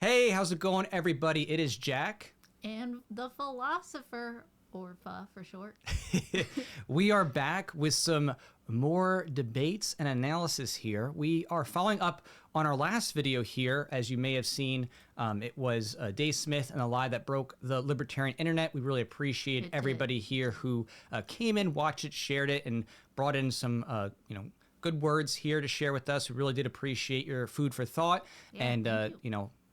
Hey, how's it going, everybody? It is Jack. And the philosopher, or Pha for short. We are back with some more debates and analysis here. We are following up on our last video here. As you may have seen, it was Dave Smith and a lie that broke the libertarian internet. We really appreciate everybody here who came in, watched it, shared it, and brought in some, good words here to share with us. We really did appreciate your food for thought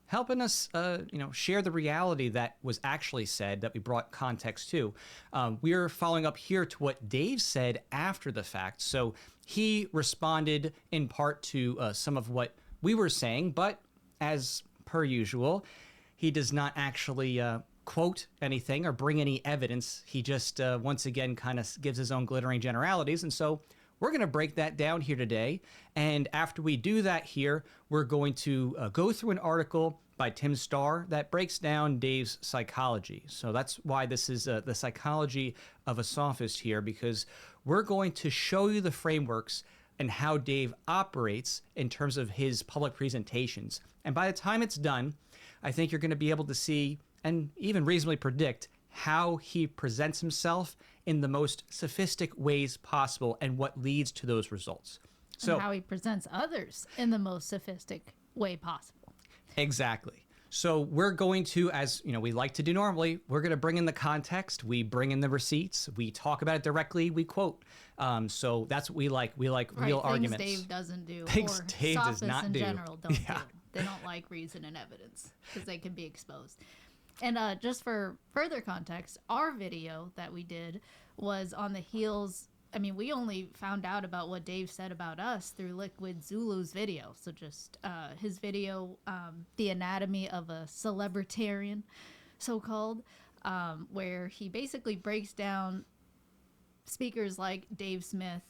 helping us, share the reality that was actually said that we brought context to. We're following up here to what Dave said after the fact. So he responded in part to some of what we were saying, but as per usual, he does not actually quote anything or bring any evidence. He just, once again, kind of gives his own glittering generalities. And so we're going to break that down here today. And after we do that here, we're going to go through an article by Tim Starr that breaks down Dave's psychology. So that's why this is the psychology of a sophist here, because we're going to show you the frameworks and how Dave operates in terms of his public presentations. And by the time it's done, I think you're going to be able to see and even reasonably predict how he presents himself in the most sophistic ways possible and what leads to those results. So, and how he presents others in the most sophistic way possible. Exactly. So we're going to, as we like to do normally, we're going to bring in the context. We bring in the receipts. We talk about it directly. We quote. So that's what we like. We like real arguments. Things Dave doesn't do. Things Dave does not do. In general don't do. They don't like reason and evidence because they can be exposed. And just for further context, our video that we did was on the heels. I mean, we only found out about what Dave said about us through Liquid Zulu's video. So just his video, The Anatomy of a Libertarian, so-called, where he basically breaks down speakers like Dave Smith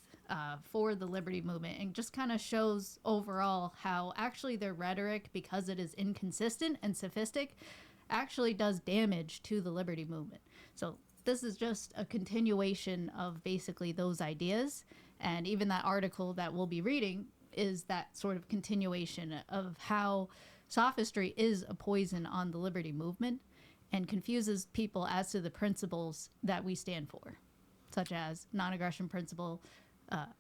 for the Liberty Movement and just kind of shows overall how actually their rhetoric, because it is inconsistent and sophistic, actually does damage to the Liberty Movement. So this is just a continuation of basically those ideas. And even that article that we'll be reading is that sort of continuation of how sophistry is a poison on the Liberty Movement and confuses people as to the principles that we stand for, such as non-aggression principle,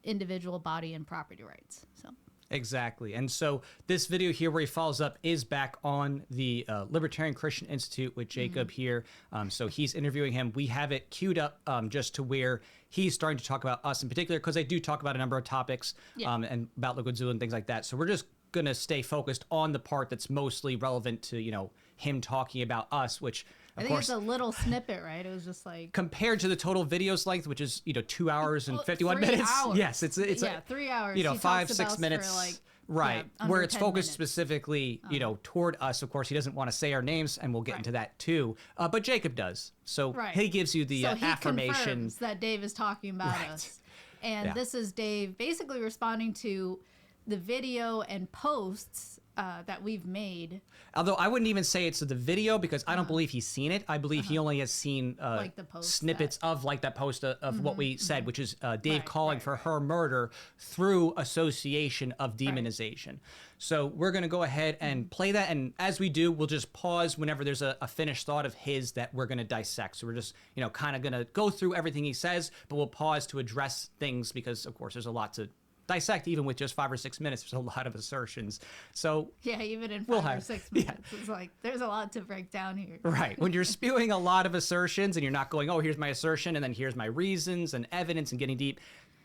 individual body and property rights. So. Exactly. And so this video here where he follows up is back on the Libertarian Christian Institute with Jacob here. So he's interviewing him. We have it queued up just to where he's starting to talk about us in particular, because they do talk about a number of topics and about Liquid Zulu and things like that. So we're just going to stay focused on the part that's mostly relevant to, him talking about us, which I think it's a little snippet, right? It was just like compared to the total video's length, which is 2 hours and 51 minutes. Hours. Yes, it's 3 hours. 5-6 minutes, right? Where it's focused specifically, toward us. Of course, he doesn't want to say our names, and we'll get into that too. But Jacob does, so he gives you the affirmation confirms that Dave is talking about us, and this is Dave basically responding to the video and posts that we've made. Although I wouldn't even say it's the video, because I don't believe he's seen it. I believe he only has seen like the post snippets of that post of what we said, which is Dave calling for her murder through association of demonization. So we're going to go ahead and play that. And as we do, we'll just pause whenever there's a finished thought of his that we're going to dissect. So we're just, kind of going to go through everything he says, but we'll pause to address things because, of course, there's a lot to dissect. Even with just 5 or 6 minutes, there's a lot of assertions. So even in 5 or 6 minutes, it's like there's a lot to break down here. Right. When you're spewing a lot of assertions and you're not going, oh, here's my assertion and then here's my reasons and evidence and getting deep,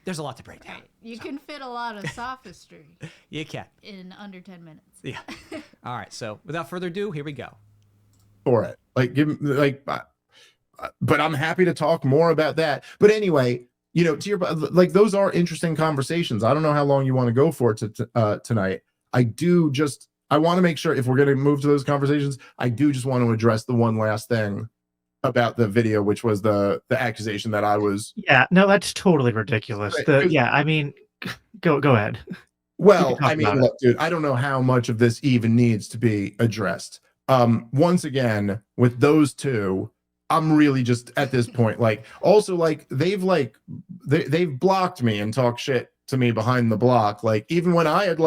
there's a lot to break down. You can fit a lot of sophistry. You can. In under 10 minutes. Yeah. All right. So without further ado, here we go. For it, but I'm happy to talk more about that. But anyway, to your those are interesting conversations. I don't know how long you want to go for tonight. I want to make sure if we're going to move to those conversations, I do just want to address the one last thing about the video, which was the accusation that I was. Yeah, no, that's totally ridiculous. I mean, go ahead. Well, I mean, look, dude, I don't know how much of this even needs to be addressed. Once again, with those two, I'm really just at this point, they've blocked me and talked shit to me behind the block. Even when I had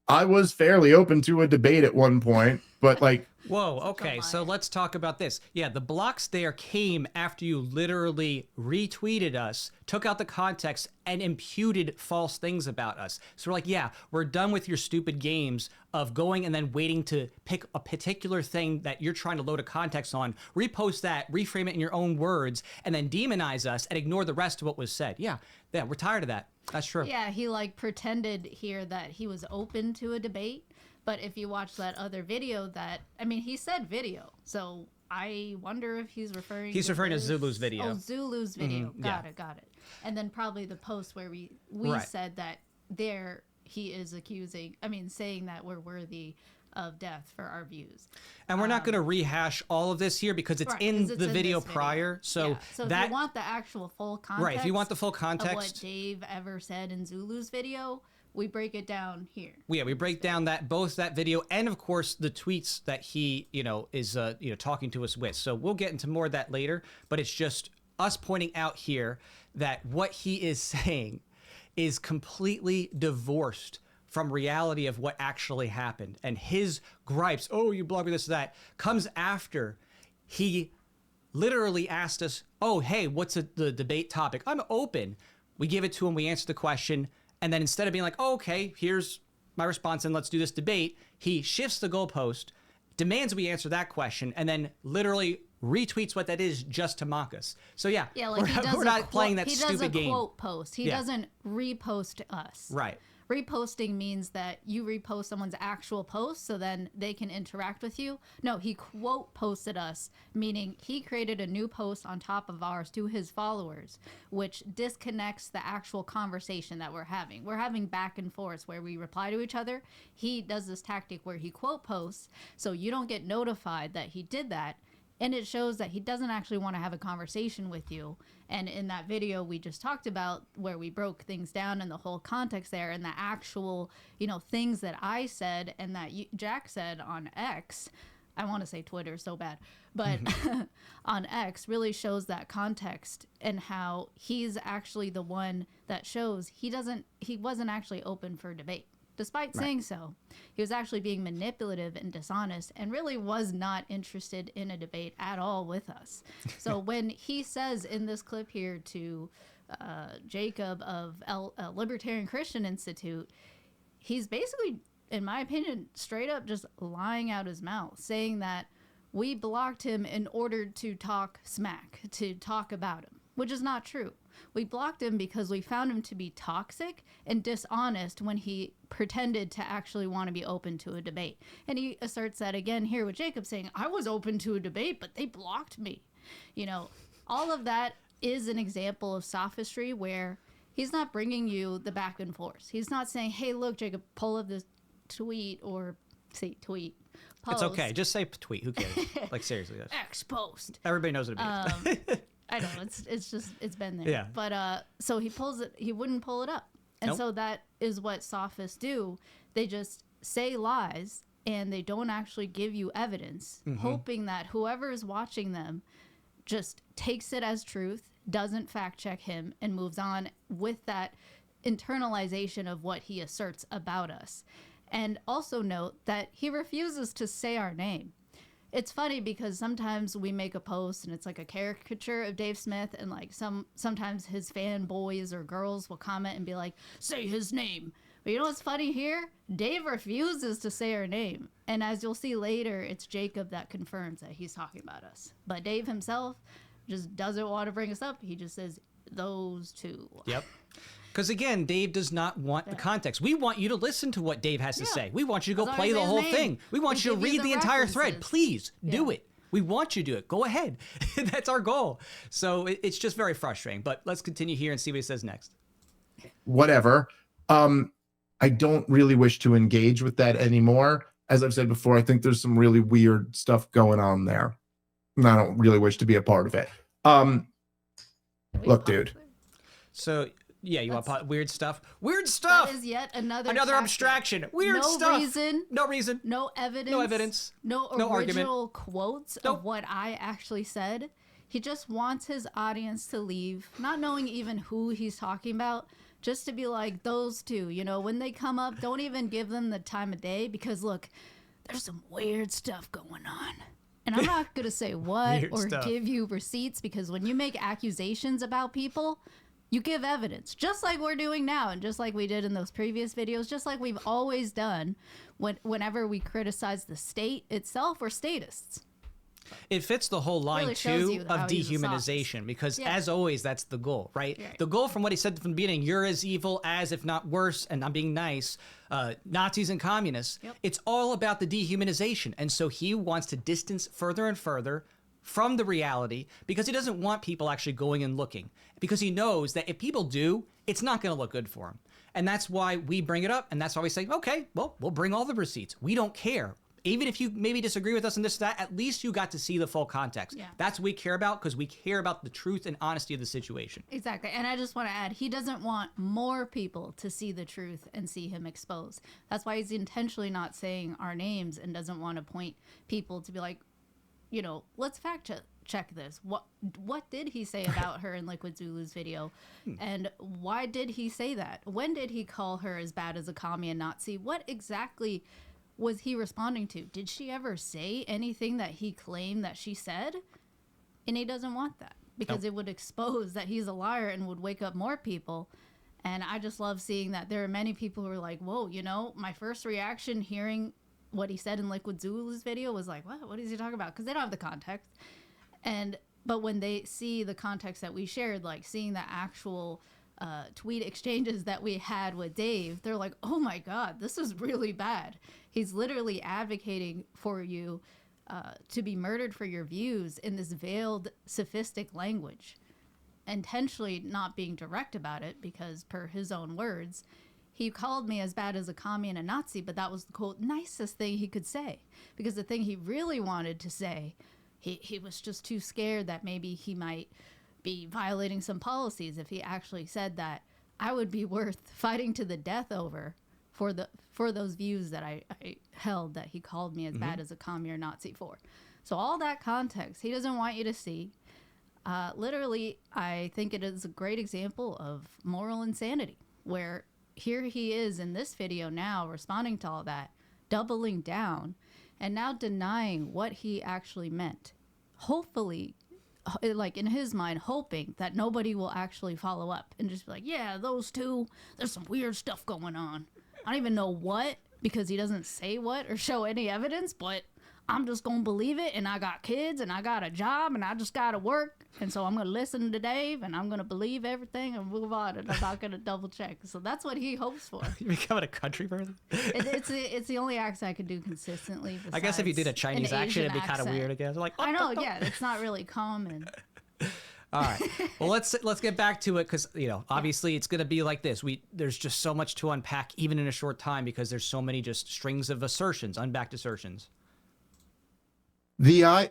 I was fairly open to a debate at one point, but like, Whoa, okay, so let's talk about this. Yeah, the block stare came after you literally retweeted us, took out the context, and imputed false things about us. So we're like, yeah, we're done with your stupid games of going and then waiting to pick a particular thing that you're trying to load a context on, repost that, reframe it in your own words, and then demonize us and ignore the rest of what was said. Yeah, we're tired of that. That's true. Yeah, he like pretended here that he was open to a debate. But if you watch that other video he said video. So I wonder if he's referring to Zulu's video. Oh, Zulu's video. Got it. And then probably the post where we Right. said that he is saying that we're worthy of death for our views. And we're not going to rehash all of this here because it's in the video this prior. So, yeah. So that, if you want the actual full context, right, if you want the full of context, what Dave ever said in Zulu's video, we break it down here. Yeah, we break down both that video and of course the tweets that he, is talking to us with. So we'll get into more of that later, but it's just us pointing out here that what he is saying is completely divorced from reality of what actually happened. And his gripes, oh, you blocked me, this, that, comes after he literally asked us, oh, hey, what's the debate topic? I'm open. We give it to him, we answer the question, and then instead of being like, oh, okay, here's my response and let's do this debate, he shifts the goalpost, demands we answer that question, and then literally retweets what that is just to mock us. So yeah, like we're not playing that stupid game. He does a quote post. He doesn't repost us. Right. Reposting means that you repost someone's actual post so then they can interact with you. No, he quote posted us, meaning he created a new post on top of ours to his followers, which disconnects the actual conversation that we're having. We're having back and forth where we reply to each other. He does this tactic where he quote posts, so you don't get notified that he did that. And it shows that he doesn't actually want to have a conversation with you. And in that video we just talked about where we broke things down and the whole context there and the actual, things that I said and that Jack said on X, I want to say Twitter so bad, but on X really shows that context and how he's actually the one that shows he wasn't actually open for debate. Despite saying so, he was actually being manipulative and dishonest and really was not interested in a debate at all with us. So when he says in this clip here to Jacob of Libertarian Christian Institute, he's basically, in my opinion, straight up just lying out his mouth, saying that we blocked him in order to talk smack, to talk about him, which is not true. We blocked him because we found him to be toxic and dishonest when he pretended to actually want to be open to a debate. And he asserts that again here with Jacob saying, I was open to a debate, but they blocked me. All of that is an example of sophistry where he's not bringing you the back and forth. He's not saying, hey, look, Jacob, pull up this tweet or say tweet. Post. It's okay. Just say tweet. Who cares? Like, seriously. X post. Everybody knows what it means. I know it's been there. Yeah. But so he pulls it. He wouldn't pull it up, and so that is what sophists do. They just say lies and they don't actually give you evidence, hoping that whoever is watching them just takes it as truth, doesn't fact check him, and moves on with that internalization of what he asserts about us. And also note that he refuses to say our name. It's funny because sometimes we make a post and it's like a caricature of Dave Smith, and like sometimes his fanboys or girls will comment and be like, say his name. But you know what's funny here? Dave refuses to say our name. And as you'll see later, it's Jacob that confirms that he's talking about us. But Dave himself just doesn't want to bring us up. He just says those two. Yep. Because again, Dave does not want the context. We want you to listen to what Dave has to say. We want you to go play the whole thing. We want you to read the entire thread. Please do it. We want you to do it. Go ahead. That's our goal. So it's just very frustrating. But let's continue here and see what he says next. Whatever. I don't really wish to engage with that anymore. As I've said before, I think there's some really weird stuff going on there, and I don't really wish to be a part of it. Look, dude. So yeah, you want weird stuff? Weird stuff. That is yet another abstraction. Weird stuff. No reason. No evidence. No evidence. No original argument. quotes of what I actually said. He just wants his audience to leave, not knowing even who he's talking about, just to be like, those two, you know, when they come up, don't even give them the time of day, because look, there's some weird stuff going on. And I'm not going to say what Weird or stuff. give you receipts, because when you make accusations about people, you give evidence, just like we're doing now, and just like we did in those previous videos, just like we've always done whenever we criticize the state itself or statists. It fits the whole line Really shows too you of how he's a dehumanization, because Yeah. as always, that's the goal, right? Right. The goal from what he said from the beginning, you're as evil as, if not worse, and I'm being nice, Nazis and communists. Yep. It's all about the dehumanization. And so he wants to distance further and further from the reality, because he doesn't want people actually going and looking, because he knows that if people do, it's not going to look good for him. And that's why we bring it up. And that's why we say, okay, well, we'll bring all the receipts. We don't care. Even if you maybe disagree with us on this or that, at least you got to see the full context. Yeah. That's what we care about, because we care about the truth and honesty of the situation. Exactly. And I just want to add, he doesn't want more people to see the truth and see him exposed. That's why he's intentionally not saying our names and doesn't want to point people to be like, you know, let's fact check this. What did he say about her in Liquid Zulu's video? And why did he say that? When did he call her as bad as a commie and Nazi? What exactly was he responding to? Did she ever say anything that he claimed that she said? And he doesn't want that, because it would expose that he's a liar and would wake up more people. And I just love seeing that there are many people who are like, whoa, you know, my first reaction hearing what he said in Liquid Zulu's video was like, what is he talking about? Because they don't have the context. But when they see the context that we shared, like seeing the actual tweet exchanges that we had with Dave, they're like, oh my God, this is really bad. He's literally advocating for you to be murdered for your views in this veiled, sophistic language, intentionally not being direct about it, because per his own words, he called me as bad as a commie and a Nazi, but that was the quote nicest thing he could say, because the thing he really wanted to say, he was just too scared that maybe he might be violating some policies if he actually said that. I would be worth fighting to the death over for those views that I held, that he called me as bad as a commie or Nazi for. So all that context he doesn't want you to see. Literally, I think it is a great example of moral insanity, where here he is in this video now responding to all that, doubling down, and now denying what he actually meant. Hopefully, like in his mind, hoping that nobody will actually follow up and just be like, yeah, those two, there's some weird stuff going on. I don't even know what, because he doesn't say what or show any evidence, but I'm just going to believe it, and I got kids, and I got a job, and I just got to work, and so I'm going to listen to Dave, and I'm going to believe everything and move on, and I'm not going to double check. So that's what he hopes for. You becoming a country person? It's the only accent I can do consistently. I guess if you did a besides Chinese an accent, it'd be Asian kind of accent. weird again. Like, I know, yeah, it's not really common. All right. Well, let's get back to it, because obviously it's going to be like this. There's just so much to unpack, even in a short time, because there's so many just strings of assertions, unbacked assertions. The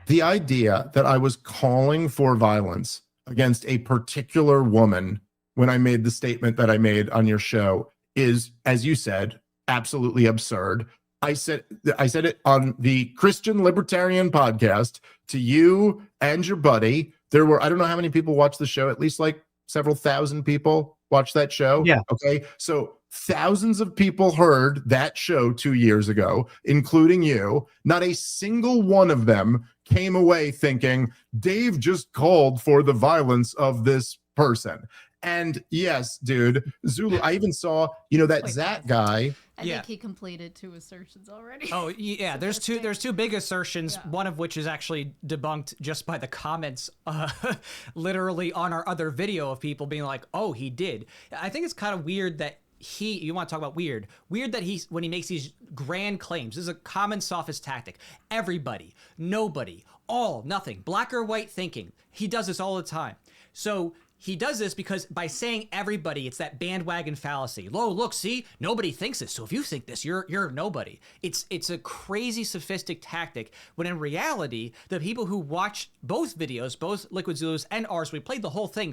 idea that I was calling for violence against a particular woman when I made the statement that I made on your show is, as you said, absolutely absurd. I said it on the Christian Libertarian podcast to you and your buddy. There were, I don't know how many people watched the show, at least like several thousand people watched that show. Yeah. Okay. So thousands of people heard that show 2 years ago, including you. Not a single one of them came away thinking Dave just called for the violence of this person. And yes, dude, Zulu, I even saw, that Wait, Zach guy. I think he completed 2 assertions already. Oh yeah, there's two big assertions, one of which is actually debunked just by the comments, literally on our other video of people being like, oh, he did. I think it's kind of weird that you want to talk about weird that when he makes these grand claims, this is a common sophist tactic. Everybody, nobody, all, nothing, black or white thinking. He does this all the time. So he does this because by saying everybody, it's that bandwagon fallacy. Look, see, nobody thinks this. So if you think this, you're nobody. It's a crazy sophistic tactic, when in reality, the people who watch both videos, both Liquid Zulu's and ours, we played the whole thing,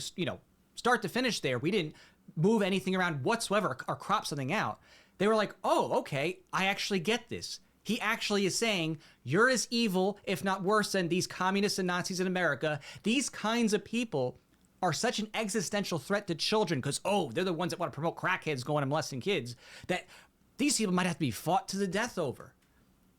start to finish there. We didn't move anything around whatsoever or crop something out. They were like, oh, okay, I actually get this. He actually is saying, you're as evil, if not worse, than these communists and Nazis in America. These kinds of people are such an existential threat to children because, oh, they're the ones that want to promote crackheads going and molesting kids, that these people might have to be fought to the death over.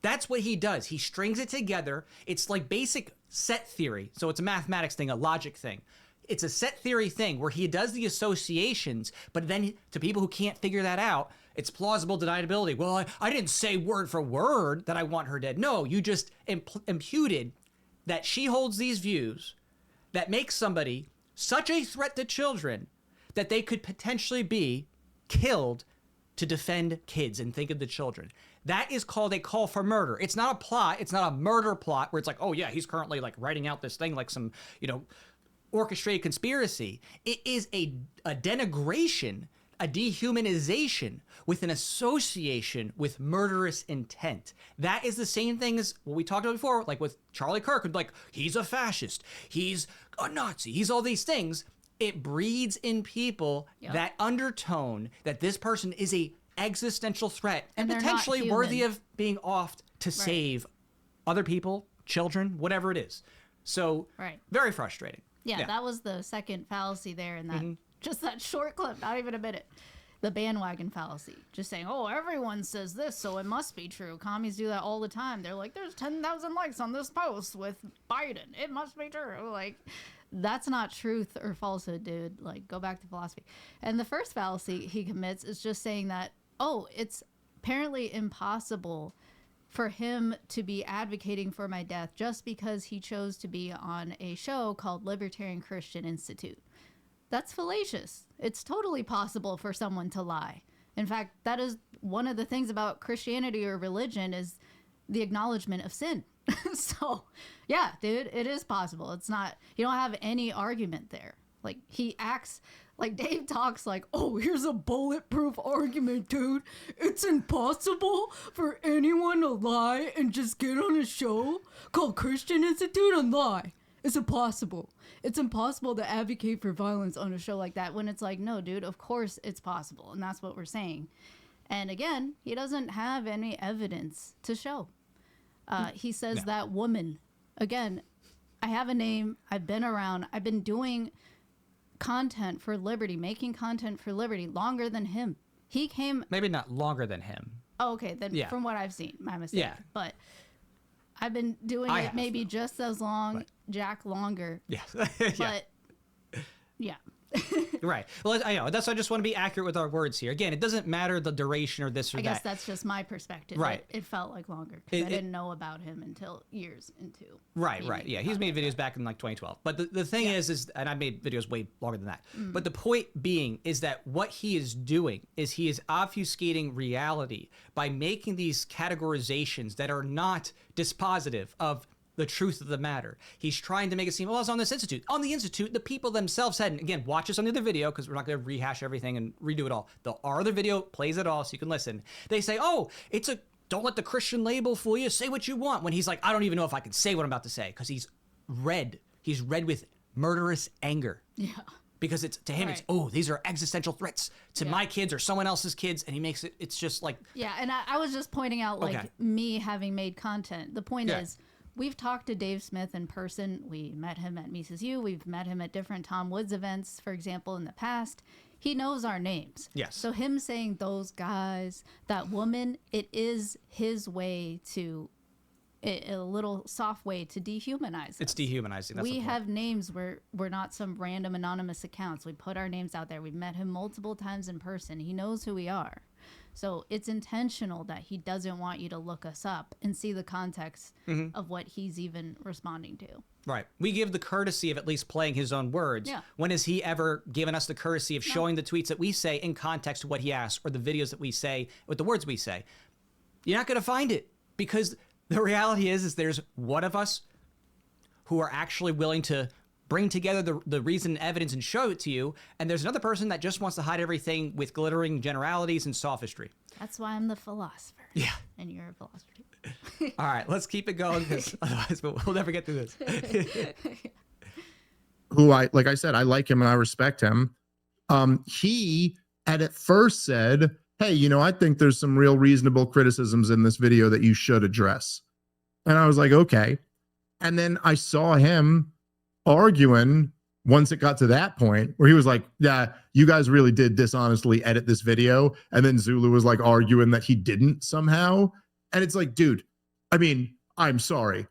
That's what he does. He strings it together. It's like basic set theory. So it's a mathematics thing, a logic thing. It's a set theory thing where he does the associations, but then to people who can't figure that out, it's plausible deniability. Well, I didn't say word for word that I want her dead. No, you just imputed that she holds these views that make somebody such a threat to children that they could potentially be killed to defend kids and think of the children. That is called a call for murder. It's not a plot. It's not a murder plot where it's like, oh yeah, he's currently like writing out this thing like some, orchestrated conspiracy. It is a denigration, a dehumanization with an association with murderous intent. That is the same thing as what we talked about before, like with Charlie Kirk, like he's a fascist, he's a Nazi, he's all these things. It breeds in people that undertone that this person is a existential threat and potentially worthy of being offed to save other people, children, whatever it is. So very frustrating. Yeah, that was the second fallacy there in that just that short clip, not even a minute. The bandwagon fallacy. Just saying, oh, everyone says this, so it must be true. Commies do that all the time. They're like, there's 10,000 likes on this post with Biden. It must be true. Like, that's not truth or falsehood, dude. Like, go back to philosophy. And the first fallacy he commits is just saying that, oh, it's apparently impossible for him to be advocating for my death just because he chose to be on a show called Libertarian Christian Institute. That's fallacious. It's totally possible for someone to lie. In fact, that is one of the things about Christianity or religion is the acknowledgement of sin. So, yeah, dude, it is possible. It's not, you don't have any argument there. Like, he acts like Dave talks like, oh, here's a bulletproof argument, dude. It's impossible for anyone to lie and just get on a show called Christian Institute and lie. It's impossible. It's impossible to advocate for violence on a show like that when it's like, no, dude, of course it's possible. And that's what we're saying. And again, he doesn't have any evidence to show. He says that woman, again, I have a name. I've been around. I've been doing content for liberty, making content for liberty longer than him. He came. Maybe not longer than him. Oh, okay. Then from what I've seen, my mistake. Yeah. But I've been doing it maybe just as long, Jack longer. Yeah. But yeah. Right. Well, I know. That's why I just want to be accurate with our words here. Again, it doesn't matter the duration or this or that. I guess that's just my perspective. Right. It felt like longer because I didn't know about him until years into. Right. Yeah. He's made videos back in like 2012. But the thing is, and I made videos way longer than that. But the point being is that what he is doing is he is obfuscating reality by making these categorizations that are not dispositive of the truth of the matter. He's trying to make it seem, well, I was on this institute. On the institute, the people themselves said, and again, watch this on the other video because we're not going to rehash everything and redo it all. Our other video plays it all so you can listen. They say, oh, don't let the Christian label fool you. Say what you want. When he's like, I don't even know if I can say what I'm about to say because he's red. He's red with murderous anger. Yeah. Because to him, it's, oh, these are existential threats to my kids or someone else's kids. And he makes it's just like. Yeah. And I was just pointing out me having made content. The point is, we've talked to Dave Smith in person. We met him at Mises U. We've met him at different Tom Woods events, for example, in the past. He knows our names. Yes. So him saying those guys, that woman, it is his way to, a little soft way to dehumanize us. It's dehumanizing. That's we have names. We're not some random anonymous accounts. We put our names out there. We've met him multiple times in person. He knows who we are. So it's intentional that he doesn't want you to look us up and see the context of what he's even responding to. Right. We give the courtesy of at least playing his own words. Yeah. When has he ever given us the courtesy of showing the tweets that we say in context to what he asks or the videos that we say with the words we say? You're not going to find it because the reality is there's one of us who are actually willing to bring together the reason and evidence and show it to you. And there's another person that just wants to hide everything with glittering generalities and sophistry. That's why I'm the philosopher. Yeah. And you're a philosopher too. All right, let's keep it going because otherwise we'll never get through this. Who like I said, I like him and I respect him. He had at first said, hey, I think there's some real reasonable criticisms in this video that you should address. And I was like, okay. And then I saw him arguing once it got to that point where he was like, yeah, you guys really did dishonestly edit this video. And then Zulu was like arguing that he didn't somehow. And it's like, dude, I mean, I'm sorry.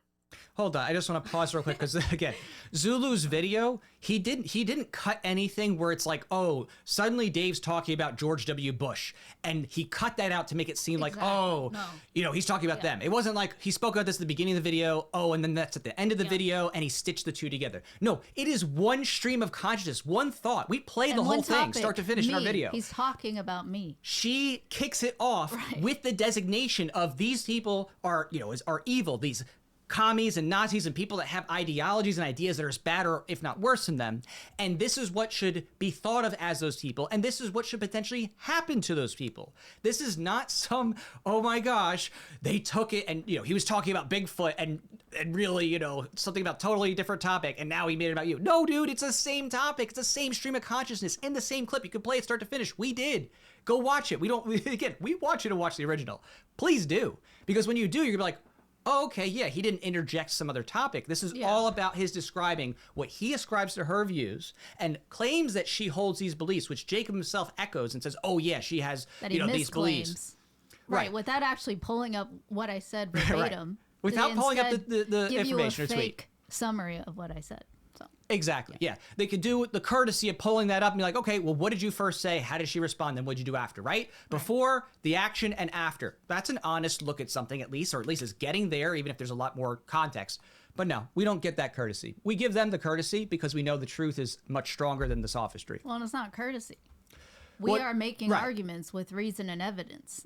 Hold on, I just want to pause real quick because again, Zulu's video, he didn't cut anything where it's like, oh, suddenly Dave's talking about George W. Bush, and he cut that out to make it seem like, oh, no. He's talking about them. It wasn't like he spoke about this at the beginning of the video, oh, and then that's at the end of the video, and he stitched the two together. No, it is one stream of consciousness, one thought. We play the whole thing, start to finish in our video. He's talking about me. She kicks it off with the designation of these people are evil. These commies and Nazis and people that have ideologies and ideas that are as bad or if not worse than them. And this is what should be thought of as those people. And this is what should potentially happen to those people. This is not some, oh my gosh, they took it and, he was talking about Bigfoot and really, something about totally different topic. And now he made it about you. No, dude, it's the same topic. It's the same stream of consciousness in the same clip. You can play it start to finish. We did. Go watch it. We want you to watch the original. Please do. Because when you do, you're gonna be like, oh, okay, yeah, he didn't interject some other topic. This is all about his describing what he ascribes to her views and claims that she holds these beliefs, which Jacob himself echoes and says, oh, yeah, she has these beliefs. Right, without actually pulling up what I said verbatim. Without pulling up the information or tweet. Summary of what I said. So. Exactly, yeah. They could do the courtesy of pulling that up and be like, okay, well, what did you first say? How did she respond? Then what did you do after, right? Before, the action, and after. That's an honest look at something at least, or at least it's getting there, even if there's a lot more context. But no, we don't get that courtesy. We give them the courtesy because we know the truth is much stronger than the sophistry. Well, and it's not courtesy. We are making arguments with reason and evidence.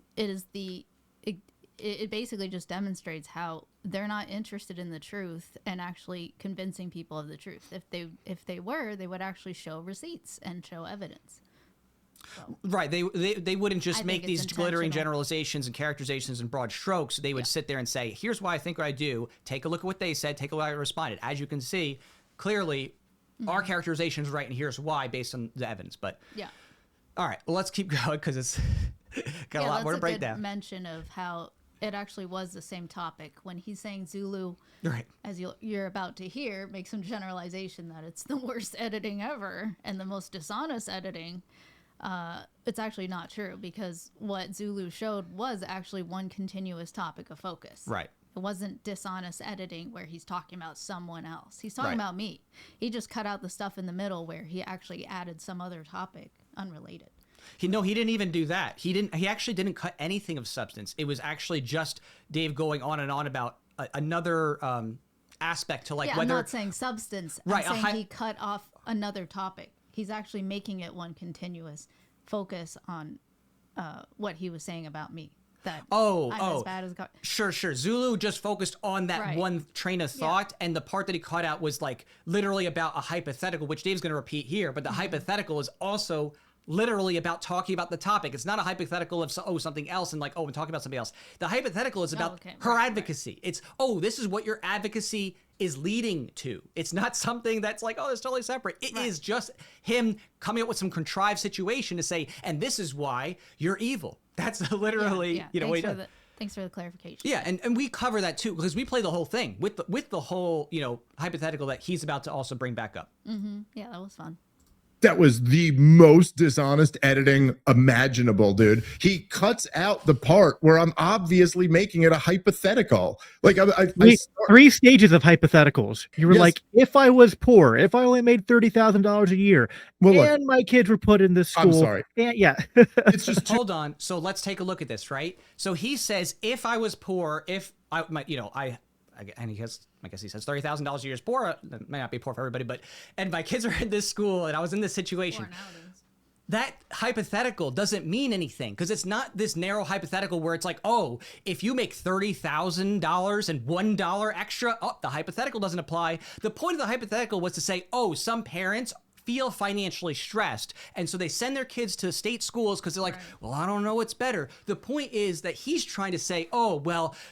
It basically just demonstrates how they're not interested in the truth and actually convincing people of the truth. If they were, they would actually show receipts and show evidence. So, right. They wouldn't just make these glittering generalizations and characterizations in broad strokes. They would sit there and say, here's why I think what I do. Take a look at what they said. Take a look at how I responded. As you can see, clearly our characterization is right, and here's why based on the evidence. But yeah. All right. Well, let's keep going because it's got a lot more to break down. Mention of how it actually was the same topic when he's saying Zulu, as you're about to hear, makes some generalization that it's the worst editing ever and the most dishonest editing. It's actually not true because what Zulu showed was actually one continuous topic of focus. Right. It wasn't dishonest editing where he's talking about someone else. He's talking about me. He just cut out the stuff in the middle where he actually added some other topic unrelated. He didn't even do that. He actually didn't cut anything of substance. It was actually just Dave going on and on about another aspect to whether. I'm not saying substance. I'm saying he cut off another topic. He's actually making it one continuous focus on what he was saying about me. That I'm as bad as God. Sure. Zulu just focused on that one train of thought, and the part that he cut out was like literally about a hypothetical, which Dave's going to repeat here. But the hypothetical is also literally about talking about the topic. It's not a hypothetical of something else and like, I'm talking about something else. The hypothetical is about her advocacy. It's, this is what your advocacy is leading to. It's not something that's like, it's totally separate. It is just him coming up with some contrived situation to say, and this is why you're evil. That's literally, Thanks for the clarification. Yeah, and we cover that too because we play the whole thing with the whole, hypothetical that he's about to also bring back up. Mm-hmm. Yeah, that was fun. That was the most dishonest editing imaginable, dude. He cuts out the part where I'm obviously making it a hypothetical. Like three stages of hypotheticals. You were like, if I was poor, if I only made $30,000 a year, and my kids were put in this school. I'm sorry. It's just hold on. So let's take a look at this, right? So he says, if I was poor, if I, and I guess he says $30,000 a year is poor. That may not be poor for everybody, and my kids are in this school and I was in this situation. That hypothetical doesn't mean anything because it's not this narrow hypothetical where it's like, if you make $30,000 and $1 extra, the hypothetical doesn't apply. The point of the hypothetical was to say, some parents feel financially stressed, and so they send their kids to state schools because they're like, I don't know what's better. The point is that he's trying to say,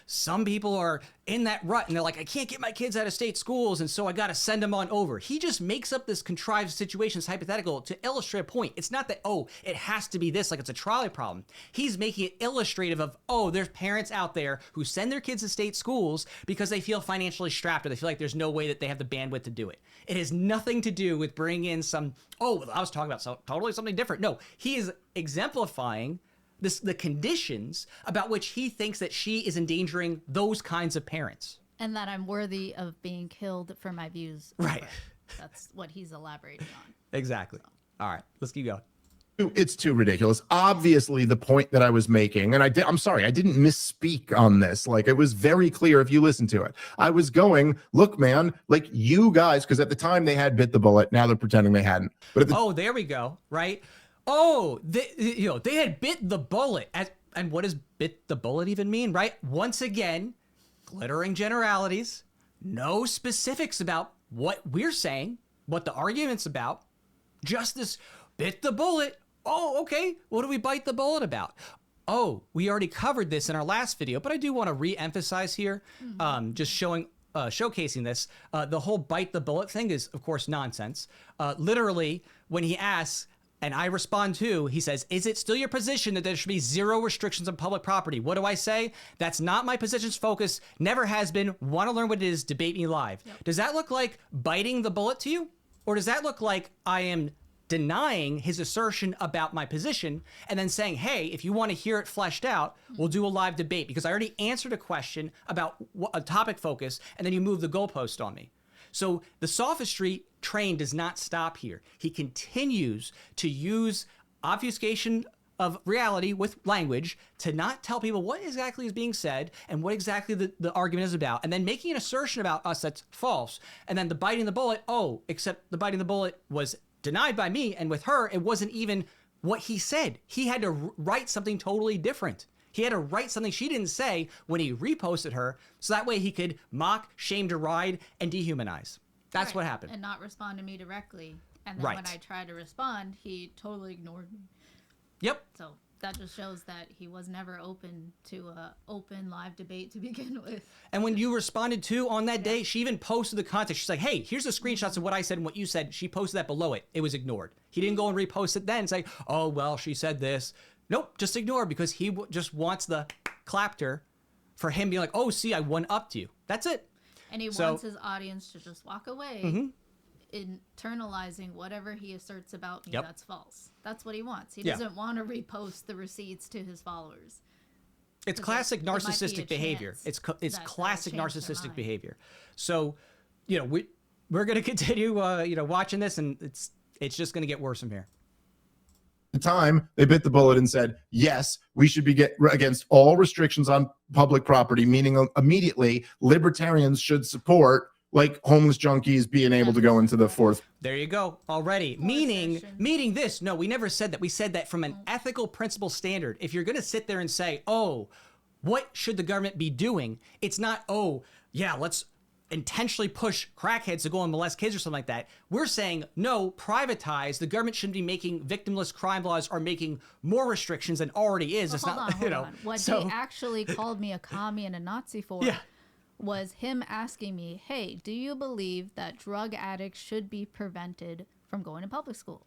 some people are in that rut and they're like, I can't get my kids out of state schools, and so I got to send them on over. He just makes up this contrived situation, this hypothetical, to illustrate a point. It's not that, oh, it has to be this, like it's a trolley problem. He's making it illustrative of, oh, there's parents out there who send their kids to state schools because they feel financially strapped or they feel like there's no way that they have the bandwidth to do it. It has nothing to do with bringing in some, oh, I was talking about totally something different. No, he is exemplifying the conditions about which he thinks that she is endangering those kinds of parents. And that I'm worthy of being killed for my views. Right. That's what he's elaborating on. Exactly. So. All right, let's keep going. It's too ridiculous. Obviously, the point that I was making, and I'm sorry, I didn't misspeak on this. Like, it was very clear if you listen to it. I was going, look, man, like you guys, because at the time they had bit the bullet. Now they're pretending they hadn't. But oh, there we go. Right. Oh, they had bit the bullet. And what does bit the bullet even mean, right? Once again, glittering generalities, no specifics about what we're saying, what the argument's about, just this bit the bullet. Oh, okay. What do we bite the bullet about? Oh, we already covered this in our last video, but I do want to re-emphasize here, just showcasing this. The whole bite the bullet thing is, of course, nonsense. Literally, when he asks, and I respond to, he says, is it still your position that there should be zero restrictions on public property? What do I say? That's not my position's focus. Never has been. Want to learn what it is? Debate me live. Yep. Does that look like biting the bullet to you? Or does that look like I am denying his assertion about my position and then saying, hey, if you want to hear it fleshed out, we'll do a live debate because I already answered a question about a topic focus and then you move the goalpost on me. So the sophistry train does not stop here. He continues to use obfuscation of reality with language to not tell people what exactly is being said and what exactly the argument is about, and then making an assertion about us that's false. And then the biting the bullet, oh, except the biting the bullet was denied by me, and with her, it wasn't even what he said. He had to write something totally different. He had to write something she didn't say when he reposted her, so that way he could mock, shame, deride, and dehumanize. That's what happened. And not respond to me directly. And then when I tried to respond, he totally ignored me. Yep. So that just shows that he was never open to a open live debate to begin with. And when you responded to on that day, she even posted the context. She's like, hey, here's the screenshots of what I said and what you said. She posted that below it. It was ignored. He didn't go and repost it then and say, oh, well, she said this. Nope, just ignore, because he just wants the clapter for him being like, oh, see, I won up to you. That's it. And he wants his audience to just walk away, internalizing whatever he asserts about me that's false. That's what he wants. He doesn't want to repost the receipts to his followers. It's classic narcissistic behavior. It's classic narcissistic behavior. So, we're going to continue, watching this, and it's just going to get worse from here. The time they bit the bullet and said, yes, we should be against all restrictions on public property, meaning immediately libertarians should support like homeless junkies being able to go into the fourth. There you go. Already. Meaning this. No, we never said that. We said that from an ethical principle standard. If you're going to sit there and say, oh, what should the government be doing? It's not, oh, yeah, let's intentionally push crackheads to go and molest kids or something like that. We're saying, no, privatize. The government shouldn't be making victimless crime laws or making more restrictions than already is. Well, hold on. What he actually called me a commie and a Nazi for was him asking me, hey, do you believe that drug addicts should be prevented from going to public school?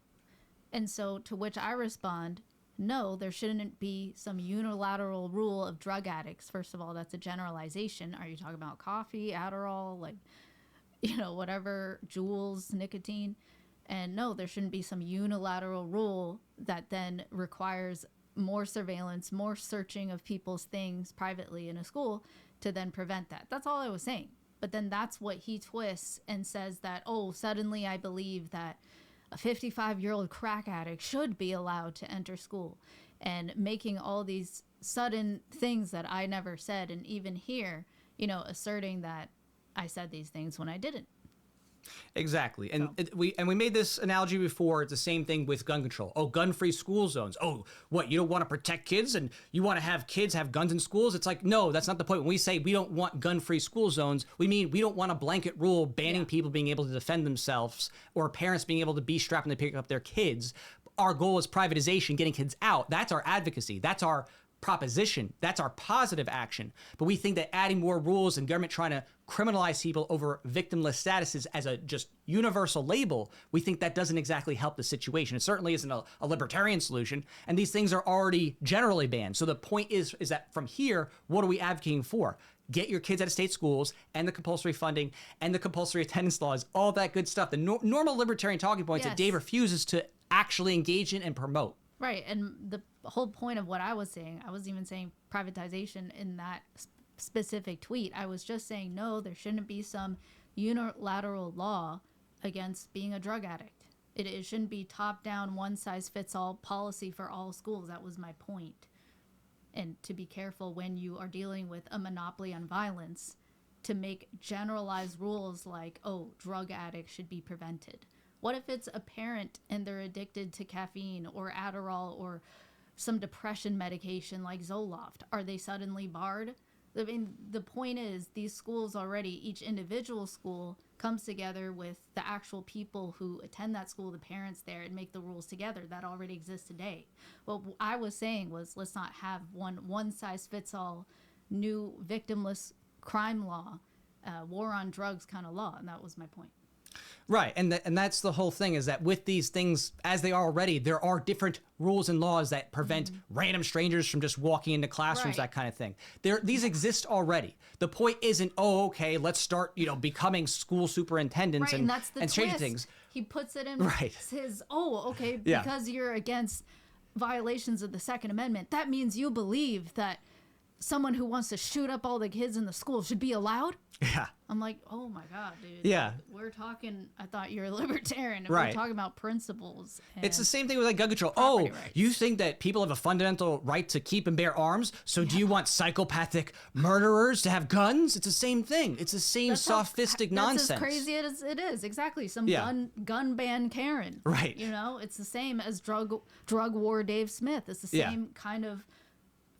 And so to which I respond, no, there shouldn't be some unilateral rule of drug addicts. First of all, that's a generalization. Are you talking about coffee, Adderall, whatever, Juuls, nicotine? And no, there shouldn't be some unilateral rule that then requires more surveillance, more searching of people's things privately in a school to then prevent that. That's all I was saying. But then that's what he twists and says that, oh, suddenly I believe that a 55-year-old crack addict should be allowed to enter school, and making all these sudden things that I never said. And even here, asserting that I said these things when I didn't. Exactly. And we made this analogy before. It's the same thing with gun control. Oh, gun-free school zones. Oh, what, you don't want to protect kids and you want to have kids have guns in schools? It's like, no, that's not the point. When we say we don't want gun-free school zones, we mean we don't want a blanket rule banning people being able to defend themselves or parents being able to be strapped when they pick up their kids. Our goal is privatization, getting kids out. That's our advocacy. That's our proposition. That's our positive action. But we think that adding more rules and government trying to criminalize people over victimless statuses as a just universal label, we think that doesn't exactly help the situation. It certainly isn't a libertarian solution, and these things are already generally banned. So the point is that from here, what are we advocating for? Get your kids out of state schools, and the compulsory funding and the compulsory attendance laws, all that good stuff. The normal libertarian talking points that Dave refuses to actually engage in and promote. Right, and the whole point of what I was saying, I wasn't even saying privatization in that specific tweet. I was just saying, no, there shouldn't be some unilateral law against being a drug addict. It shouldn't be top-down, one-size-fits-all policy for all schools. That was my point. And to be careful when you are dealing with a monopoly on violence to make generalized rules like, oh, drug addicts should be prevented. What if it's a parent and they're addicted to caffeine or Adderall or some depression medication like Zoloft? Are they suddenly barred? I mean, the point is these schools already, each individual school comes together with the actual people who attend that school, the parents there, and make the rules together. That already exists today. What I was saying was, let's not have one size fits all new victimless crime law, war on drugs kind of law. And that was my point. Right, and that's the whole thing, is that with these things, as they are already, there are different rules and laws that prevent random strangers from just walking into classrooms, that kind of thing. These exist already. The point isn't, oh, okay, let's start, becoming school superintendents and that's the changing things. He puts it in his, because you're against violations of the Second Amendment, that means you believe that someone who wants to shoot up all the kids in the school should be allowed? Yeah. I'm like, oh my God, dude. Yeah. We're talking, I thought you're a libertarian. Right. We're talking about principles. It's the same thing with like gun control. Oh, rights. You think that people have a fundamental right to keep and bear arms? So do you want psychopathic murderers to have guns? It's the same thing. It's the same sophistic nonsense. That's as crazy as it is. Exactly. Some gun ban Karen. Right. It's the same as drug war Dave Smith. It's the same kind of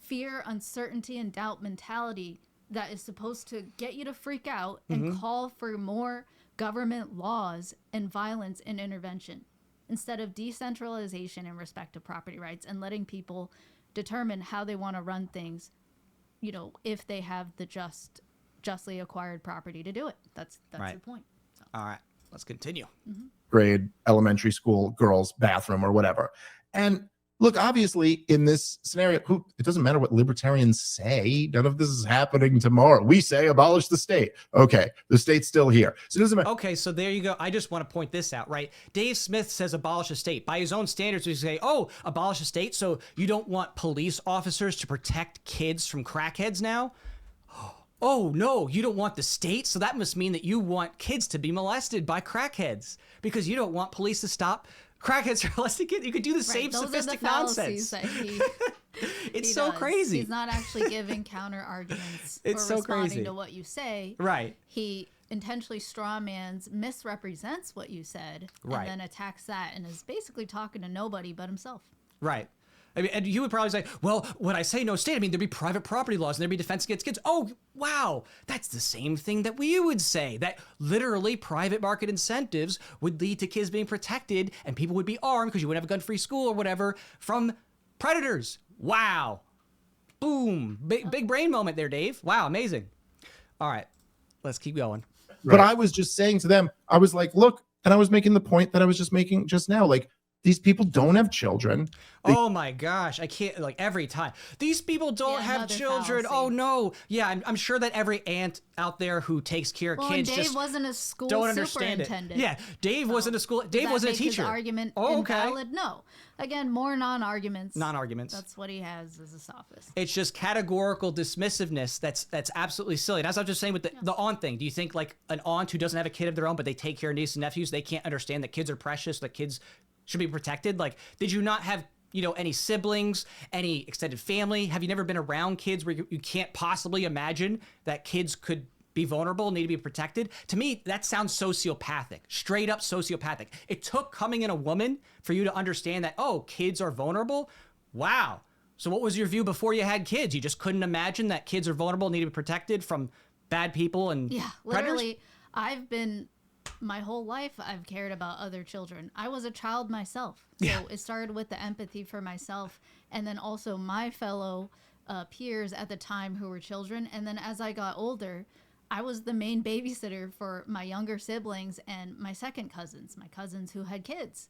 fear, uncertainty, and doubt mentality that is supposed to get you to freak out and call for more government laws and violence and intervention instead of decentralization and respect to property rights and letting people determine how they want to run things, if they have the justly acquired property to do it. That's the point. So. All right, let's continue. Grade elementary school girls' bathroom or whatever. And look, obviously, in this scenario, it doesn't matter what libertarians say. None of this is happening tomorrow. We say abolish the state. Okay, the state's still here. So it doesn't matter. Okay, so there you go. I just want to point this out, right? Dave Smith says abolish the state. By his own standards, we say, oh, abolish the state, so you don't want police officers to protect kids from crackheads now? Oh, no, you don't want the state? So that must mean that you want kids to be molested by crackheads because you don't want police to stop crackheads from molesting kids. You could do the same sophistic nonsense. That It's he so does. crazy. He's not actually giving counter arguments It's or so responding crazy. to what you say. Right. He intentionally strawmans, misrepresents what you said, Right. and then attacks that and is basically talking to nobody but himself. Right. I mean, and you would probably say, well, when I say no state, I mean, there'd be private property laws and there'd be defense against kids. Oh, wow. That's the same thing that we would say, that literally private market incentives would lead to kids being protected and people would be armed because you wouldn't have a gun-free school or whatever from predators. Wow. Boom. Big brain moment there, Dave. Wow. Amazing. All right. Let's keep going. But I was just saying to them, I was like, look, and I was making the point that I was just making just now, like, these people don't have children. Oh my gosh, I can't, like, every time. These people don't have children. Fallacy. Oh no. Yeah, I'm sure that every aunt out there who takes care of kids and Dave just wasn't a school don't understand it. superintendent. Yeah, Dave wasn't a school, Dave Does that wasn't a make his teacher. argument okay. invalid? No. Again, more non-arguments. Non-arguments. That's what he has as a sophist. It's just categorical dismissiveness that's absolutely silly. And as I was just saying with the aunt thing, do you think like an aunt who doesn't have a kid of their own, but they take care of nieces and nephews, they can't understand that kids are precious, that kids should be protected? Like, did you not have, any siblings, any extended family? Have you never been around kids where you can't possibly imagine that kids could be vulnerable, need to be protected? To me, that sounds sociopathic, straight up sociopathic. It took coming in a woman for you to understand that, oh, kids are vulnerable? Wow. So what was your view before you had kids? You just couldn't imagine that kids are vulnerable, need to be protected from bad people and literally, my whole life, I've cared about other children. I was a child myself. So it started with the empathy for myself and then also my fellow peers at the time who were children. And then as I got older, I was the main babysitter for my younger siblings and my second cousins, my cousins who had kids.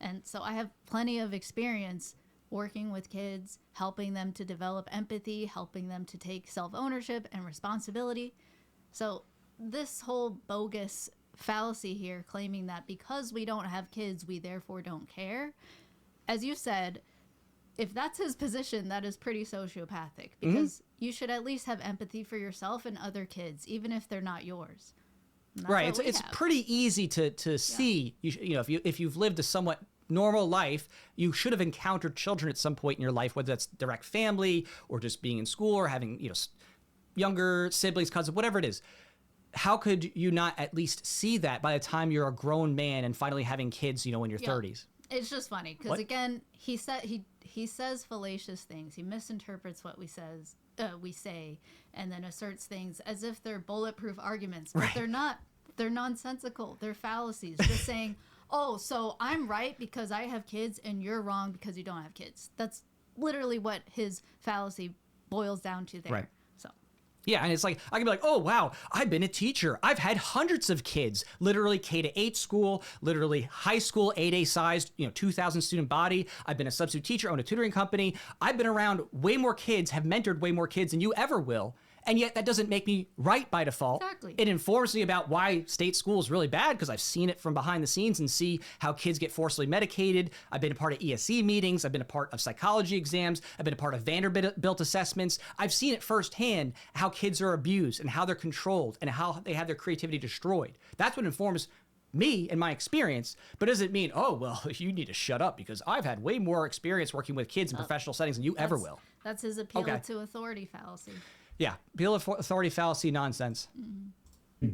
And so I have plenty of experience working with kids, helping them to develop empathy, helping them to take self-ownership and responsibility. So this whole bogus fallacy here, claiming that because we don't have kids, we therefore don't care. As you said, if that's his position, that is pretty sociopathic, because you should at least have empathy for yourself and other kids, even if they're not yours. Right. It's pretty easy to see, you know, if you've lived a somewhat normal life, you should have encountered children at some point in your life, whether that's direct family or just being in school or having, you know, younger siblings, cousins, whatever it is. How could you not at least see that by the time you're a grown man and finally having kids, you know, in your 30s? It's just funny because, again, he says fallacious things. He misinterprets what we say, and then asserts things as if they're bulletproof arguments, but they're not. They're nonsensical. They're fallacies. Just saying, oh, so I'm right because I have kids and you're wrong because you don't have kids. That's literally what his fallacy boils down to there. Right. So. Yeah, and it's like, I can be like, oh, wow, I've been a teacher. I've had hundreds of kids, literally K-8 school, literally high school, 8A sized, you know, 2,000 student body. I've been a substitute teacher, own a tutoring company. I've been around way more kids, have mentored way more kids than you ever will. And yet that doesn't make me right by default. Exactly. It informs me about why state school is really bad because I've seen it from behind the scenes and see how kids get forcibly medicated. I've been a part of ESE meetings. I've been a part of psychology exams. I've been a part of Vanderbilt assessments. I've seen it firsthand how kids are abused and how they're controlled and how they have their creativity destroyed. That's what informs me and my experience, but does it mean, oh, well, you need to shut up because I've had way more experience working with kids in professional settings than you ever will. That's his appeal to authority fallacy. Yeah, appeal of authority fallacy nonsense.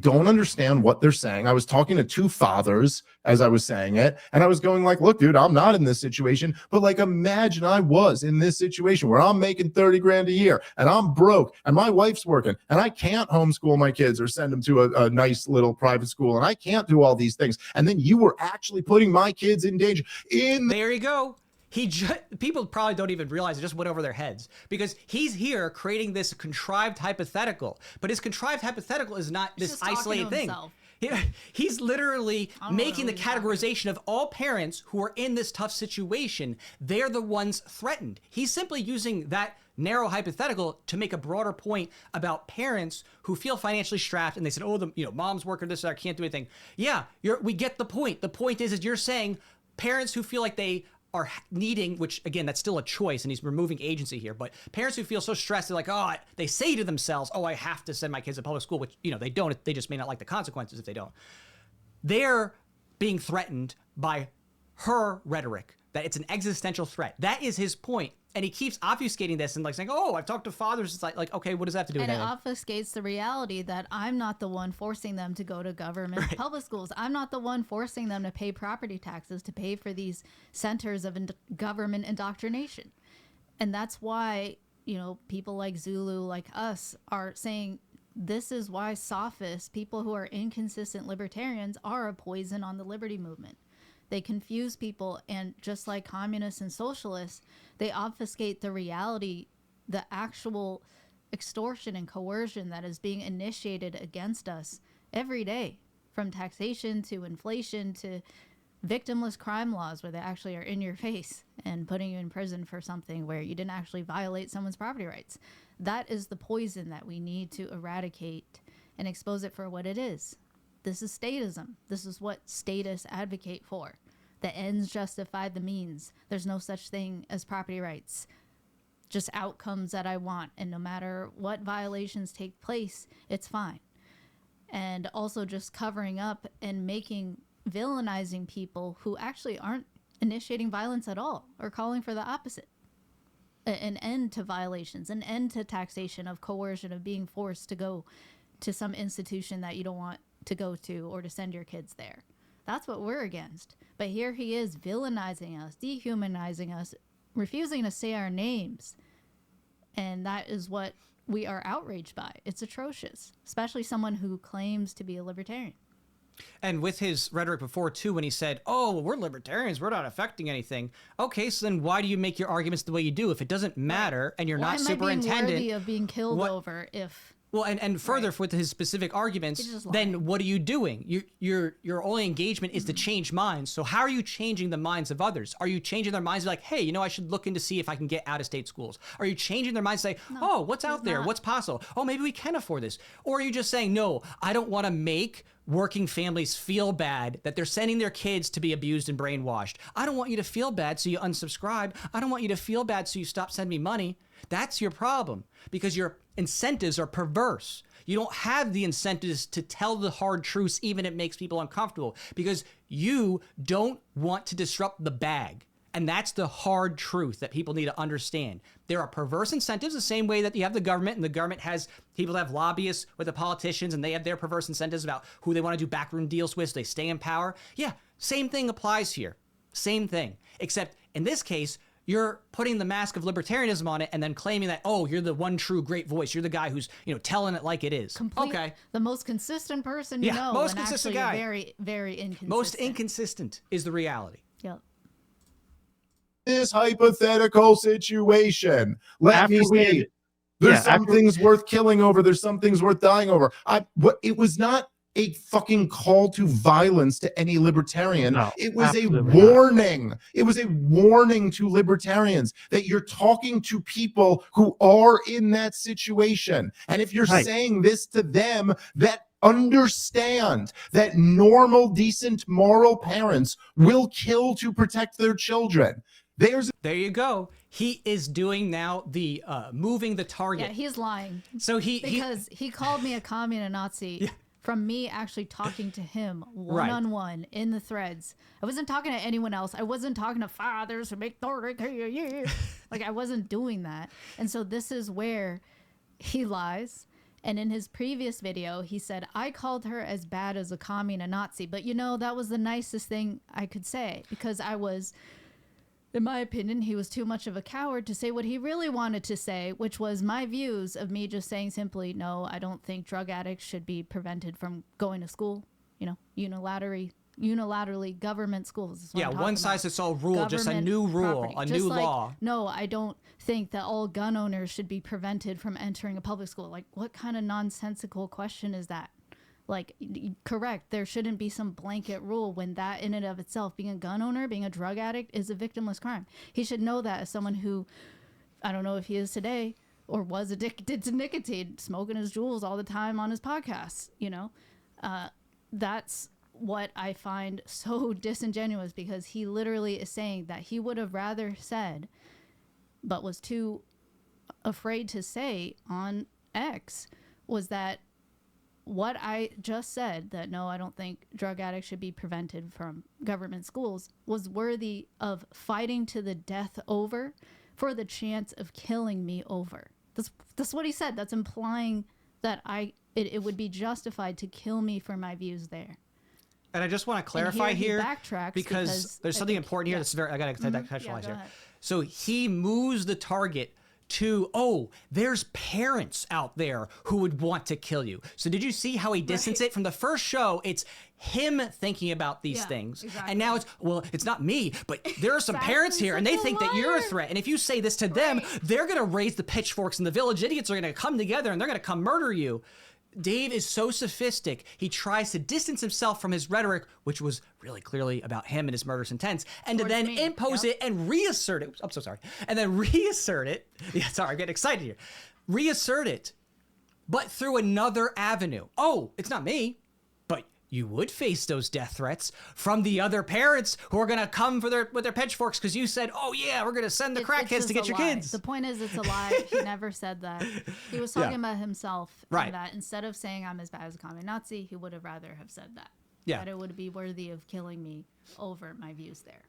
Don't understand what they're saying. I was talking to two fathers as I was saying it, and I was going like, look, dude, I'm not in this situation, but like imagine I was in this situation where I'm making 30 grand a year and I'm broke and my wife's working and I can't homeschool my kids or send them to a nice little private school and I can't do all these things. And then you were actually putting my kids in danger. There you go. People probably don't even realize it just went over their heads because he's here creating this contrived hypothetical, but his contrived hypothetical is not this isolated thing. He's literally making the categorization of all parents who are in this tough situation. They're the ones threatened. He's simply using that narrow hypothetical to make a broader point about parents who feel financially strapped and they said, oh, mom's working this, I can't do anything. Yeah, we get the point. The point is you're saying parents who feel like they are needing, which again, that's still a choice and he's removing agency here, but parents who feel so stressed, they're like, oh, they say to themselves, oh, I have to send my kids to public school, which, they don't, they just may not like the consequences if they don't. They're being threatened by her rhetoric, that it's an existential threat. That is his point. And he keeps obfuscating this and like saying, oh, I've talked to fathers. It's like, okay, what does that have to do with anything? And it obfuscates the reality that I'm not the one forcing them to go to government public schools. I'm not the one forcing them to pay property taxes to pay for these centers of government indoctrination. And that's why, people like Zulu, like us, are saying this is why sophists, people who are inconsistent libertarians, are a poison on the liberty movement. They confuse people, and just like communists and socialists, they obfuscate the reality, the actual extortion and coercion that is being initiated against us every day, from taxation to inflation to victimless crime laws where they actually are in your face and putting you in prison for something where you didn't actually violate someone's property rights. That is the poison that we need to eradicate and expose it for what it is. This is statism. This is what statists advocate for. The ends justify the means. There's no such thing as property rights. Just outcomes that I want. And no matter what violations take place, it's fine. And also just covering up and villainizing people who actually aren't initiating violence at all or calling for the opposite. An end to violations, an end to taxation, of coercion, of being forced to go to some institution that you don't want to go to or to send your kids there. That's what we're against. But here he is villainizing us, dehumanizing us, refusing to say our names. And that is what we are outraged by. It's atrocious, especially someone who claims to be a libertarian. And with his rhetoric before, too, when he said, oh, well, we're libertarians, we're not affecting anything. Okay, so then why do you make your arguments the way you do? If it doesn't matter and you're why not am superintendent. I being worthy of being killed over if... Well, and further with his specific arguments, then what are you doing? Your only engagement is to change minds. So how are you changing the minds of others? Are you changing their minds like, hey, you know, I should look into see if I can get out-of-state schools? Are you changing their minds say, oh, what's out there? What's possible? Oh, maybe we can afford this. Or are you just saying, no, I don't want to make working families feel bad that they're sending their kids to be abused and brainwashed. I don't want you to feel bad, so you unsubscribe. I don't want you to feel bad, so you stop sending me money. That's your problem, because your incentives are perverse. You don't have the incentives to tell the hard truths, even if it makes people uncomfortable, because you don't want to disrupt the bag. And that's the hard truth that people need to understand. There are perverse incentives the same way that you have the government, and the government has people that have lobbyists with the politicians, and they have their perverse incentives about who they want to do backroom deals with so they stay in power. Yeah, same thing applies here. Same thing. Except in this case, you're putting the mask of libertarianism on it and then claiming that, oh, you're the one true great voice. You're the guy who's, you know, telling it like it is. Okay. The most consistent person you know. Most consistent guy. Very, very inconsistent. Most inconsistent is the reality. Yep. This hypothetical situation. Let me say, there's some things worth killing over. There's some things worth dying over. It was not a fucking call to violence to any libertarian. No, it was a warning. Not. It was a warning to libertarians that you're talking to people who are in that situation. And if you're saying this to them, that understand that normal, decent, moral parents will kill to protect their children. There you go. He is doing now the moving the target. Yeah, he's lying. So because he called me a commie and a Nazi. Yeah. From me actually talking to him one-on-one in the threads. I wasn't talking to anyone else. I wasn't talking to fathers who make $30K a year. Like, I wasn't doing that. And so this is where he lies. And in his previous video, he said, I called her as bad as a commie and a Nazi. But, you know, that was the nicest thing I could say, because I was... In my opinion, he was too much of a coward to say what he really wanted to say, which was my views of me just saying simply, no, I don't think drug addicts should be prevented from going to school, you know, unilaterally government schools. Yeah, one size fits all rule, just a new rule, a new law. No, I don't think that all gun owners should be prevented from entering a public school. Like, what kind of nonsensical question is that? Like, correct, there shouldn't be some blanket rule when that in and of itself, being a gun owner, being a drug addict, is a victimless crime. He should know that as someone who, I don't know if he is today, or was addicted to nicotine, smoking his jewels all the time on his podcasts, you know? That's what I find so disingenuous, because he literally is saying that he would have rather said, but was too afraid to say on X, was that what I just said, that no, I don't think drug addicts should be prevented from government schools, was worthy of fighting to the death over for the chance of killing me over. That's what he said. That's implying that it would be justified to kill me for my views there. And I just want to clarify here because there's something important here. That's very, I got to contextualize here. So he moves the target to, oh, there's parents out there who would want to kill you. So did you see how he distanced it? From the first show, it's him thinking about these things. Exactly. And now it's, well, it's not me, but there are some parents here and they think that you're a threat. And if you say this to them, they're going to raise the pitchforks and the village idiots are going to come together and they're going to come murder you. Dave is so sophistic, he tries to distance himself from his rhetoric, which was really clearly about him and his murderous intents, and to then impose it and reassert it. I'm so sorry. And then reassert it. Yeah, sorry, I'm getting excited here. Reassert it, but through another avenue. Oh, it's not me, but you would face those death threats from the other parents who are going to come with their pitchforks because you said, oh yeah, we're going to send the crackheads to get your kids. The point is, it's a lie. He never said that. He was talking about himself. Right. That instead of saying I'm as bad as a commie Nazi, he would have rather have said that. Yeah. That it would be worthy of killing me over my views there.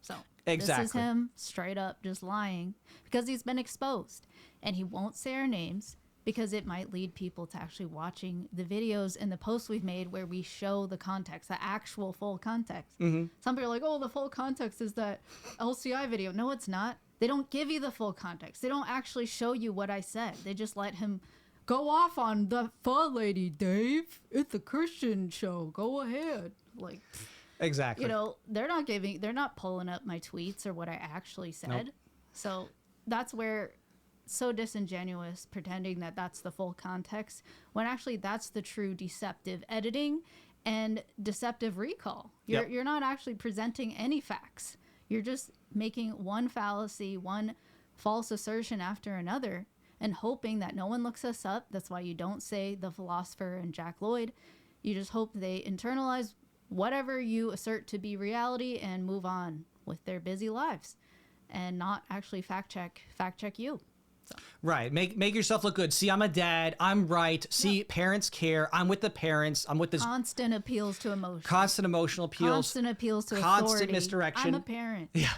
So exactly. This is him straight up just lying because he's been exposed, and he won't say our names, because it might lead people to actually watching the videos and the posts we've made where we show the context, the actual full context. Mm-hmm. Some people are like, oh, the full context is that LCI video. No, it's not. They don't give you the full context. They don't actually show you what I said. They just let him go off on the fun lady, Dave. It's a Christian show. Go ahead. Like, exactly. You know, they're not pulling up my tweets or what I actually said. Nope. So that's where so disingenuous, pretending that that's the full context, when actually that's the true deceptive editing and deceptive recall. You're not actually presenting any facts. You're just making one fallacy, one false assertion after another, and hoping that no one looks us up. That's why you don't say the philosopher and Jack Lloyd. You just hope they internalize whatever you assert to be reality and move on with their busy lives and not actually fact check you. So. Right. Make yourself look good. See, I'm a dad. I'm right. See, parents care. I'm with the parents. I'm with this constant appeals to emotion. Constant emotional appeals. Constant appeals to constant authority. misdirection. I'm a parent. Yeah.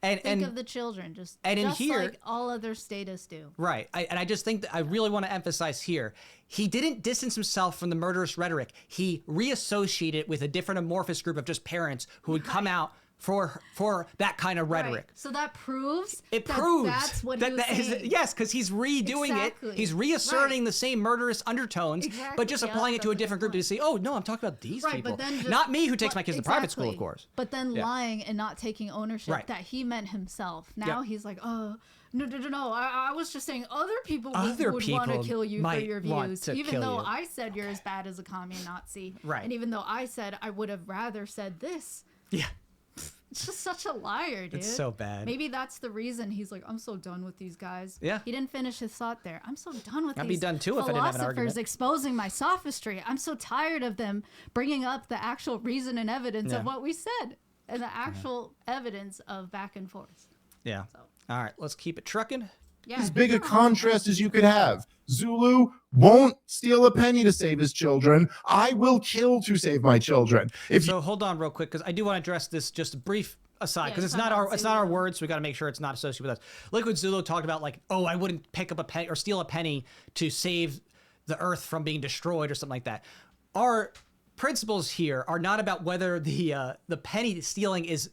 And think of the children, just here, like all other statists do. Right. I just think that I really want to emphasize here, he didn't distance himself from the murderous rhetoric. He reassociated it with a different amorphous group of just parents who would come out for that kind of rhetoric. Right. So that proves that's what he was saying. Yes, because he's redoing it. He's reasserting the same murderous undertones, but just applying it to a different group to say, oh, no, I'm talking about these people. But then not me who takes my kids to private school, of course. But then lying and not taking ownership that he meant himself. Now he's like, oh, no. I was just saying other people would want to kill you for your views. Even though I said you're as bad as a commie Nazi. Right. And even though I said I would have rather said this. Yeah. It's just such a liar, dude. It's so bad. Maybe that's the reason he's like, I'm so done with these guys. Yeah. He didn't finish his thought there. I'm so done with I'd these be done too if I didn't have an argument. philosophers exposing my sophistry. I'm so tired of them bringing up the actual reason and evidence of what we said and the actual evidence of back and forth. Yeah. So. All right, let's keep it trucking. Yeah, as big a contrast as you could have. Zulu won't steal a penny to save his children. I will kill to save my children. So hold on real quick, because I do want to address this just a brief aside, because it's not our words, so we got to make sure it's not associated with us. Liquid Zulu talked about like, oh, I wouldn't pick up a penny or steal a penny to save the earth from being destroyed or something like that. Our principles here are not about whether the penny stealing is,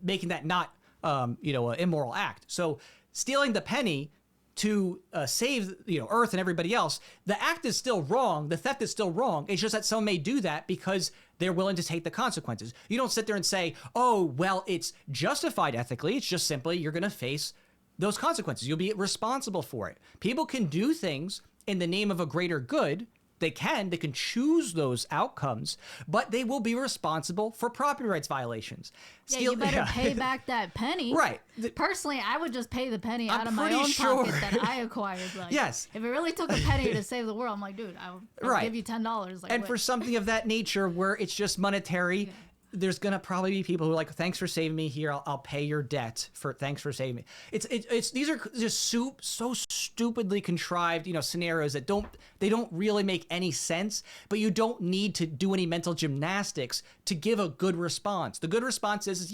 making that not an immoral act. So stealing the penny to save Earth and everybody else, the act is still wrong. The theft is still wrong. It's just that some may do that because they're willing to take the consequences. You don't sit there and say, oh, well, it's justified ethically. It's just simply you're going to face those consequences. You'll be responsible for it. People can do things in the name of a greater good. They can choose those outcomes, but they will be responsible for property rights violations. You better pay back that penny. Right. Personally, I would just pay the penny out of my own pocket that I acquired. Like, yes. If it really took a penny to save the world, I'm like, dude, I'll give you $10. Like, and for something of that nature where it's just monetary, there's gonna probably be people who are like, thanks for saving me here. I'll pay your debt thanks for saving me. It's these are just so stupidly contrived, scenarios that don't really make any sense, but you don't need to do any mental gymnastics to give a good response. The good response is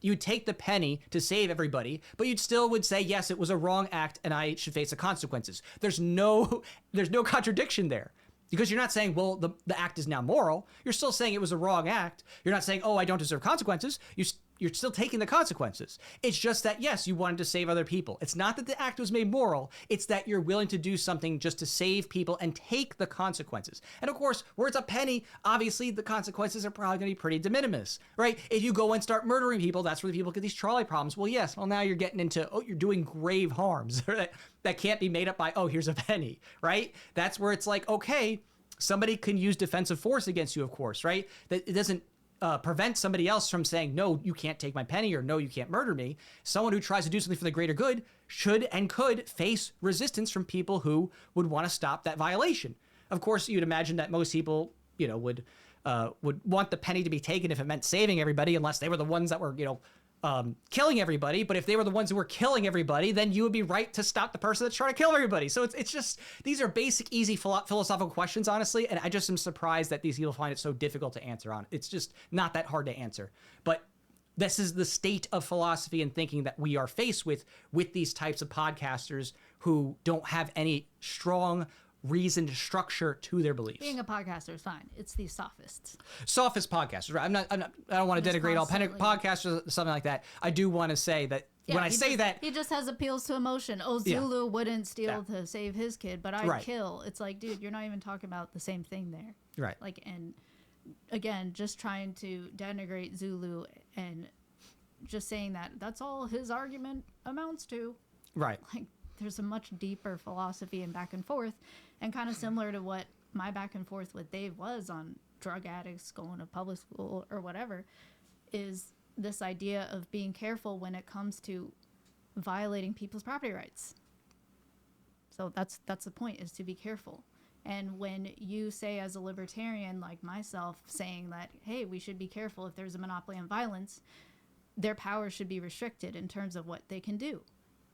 you take the penny to save everybody, but you still would say, yes, it was a wrong act and I should face the consequences. There's no contradiction there. Because you're not saying, well, the act is now moral. You're still saying it was a wrong act. You're not saying, oh, I don't deserve consequences. You're still taking the consequences. It's just that, yes, you wanted to save other people. It's not that the act was made moral. It's that you're willing to do something just to save people and take the consequences. And of course, where it's a penny, obviously the consequences are probably going to be pretty de minimis, right? If you go and start murdering people, that's where the people get these trolley problems. Well, yes, now you're getting into, you're doing grave harms that can't be made up by, here's a penny, right? That's where it's like, okay, somebody can use defensive force against you, of course, right? That it doesn't prevent somebody else from saying, no, you can't take my penny, or no, you can't murder me. Someone who tries to do something for the greater good should and could face resistance from people who would want to stop that violation. Of course, you'd imagine that most people, would want the penny to be taken if it meant saving everybody, unless they were the ones that were, killing everybody. But if they were the ones who were killing everybody, then you would be right to stop the person that's trying to kill everybody. So it's just, these are basic, easy philosophical questions, honestly. And I just am surprised that these people find it so difficult to answer on. It's just not that hard to answer. But this is the state of philosophy and thinking that we are faced with these types of podcasters who don't have any strong reasoned structure to their beliefs. Being a podcaster is fine. It's these sophists. Sophist podcasters, right? I don't want to denigrate all podcasters or something like that. I do want to say that when I say that, he just has appeals to emotion. Oh, Zulu wouldn't steal to save his kid, but I'd kill. It's like, dude, you're not even talking about the same thing there. Right. Like, and again, just trying to denigrate Zulu and just saying that that's all his argument amounts to. Right. Like, there's a much deeper philosophy and back and forth, and kind of similar to what my back and forth with Dave was on drug addicts going to public school or whatever, is this idea of being careful when it comes to violating people's property rights. So that's the point, is to be careful. And when you say, as a libertarian like myself, saying that, hey, we should be careful if there's a monopoly on violence, their power should be restricted in terms of what they can do.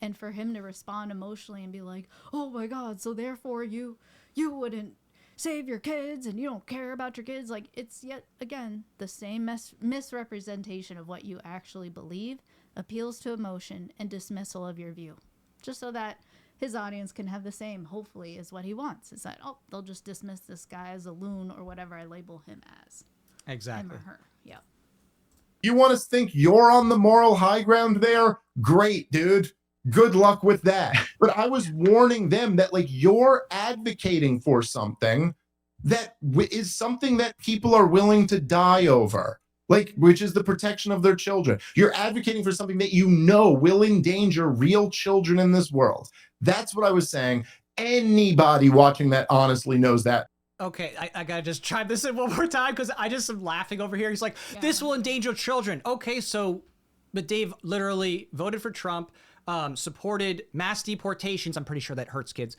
And for him to respond emotionally and be like, oh my God, so therefore you wouldn't save your kids and you don't care about your kids. Like, it's yet again the same misrepresentation of what you actually believe, appeals to emotion, and dismissal of your view. Just so that his audience can have the same, hopefully, is what he wants. Is that, oh, they'll just dismiss this guy as a loon or whatever I label him as. Exactly. Him or her. Yeah. You want to think you're on the moral high ground there? Great, dude. Good luck with that. But I was warning them that, like, you're advocating for something that is something that people are willing to die over, like, which is the protection of their children. You're advocating for something that you know will endanger real children in this world. That's what I was saying. Anybody watching that honestly knows that. Okay, I gotta just try this in one more time because I just am laughing over here. He's like, this will endanger children. Okay, so, but Dave literally voted for Trump, supported mass deportations. I'm pretty sure that hurts kids.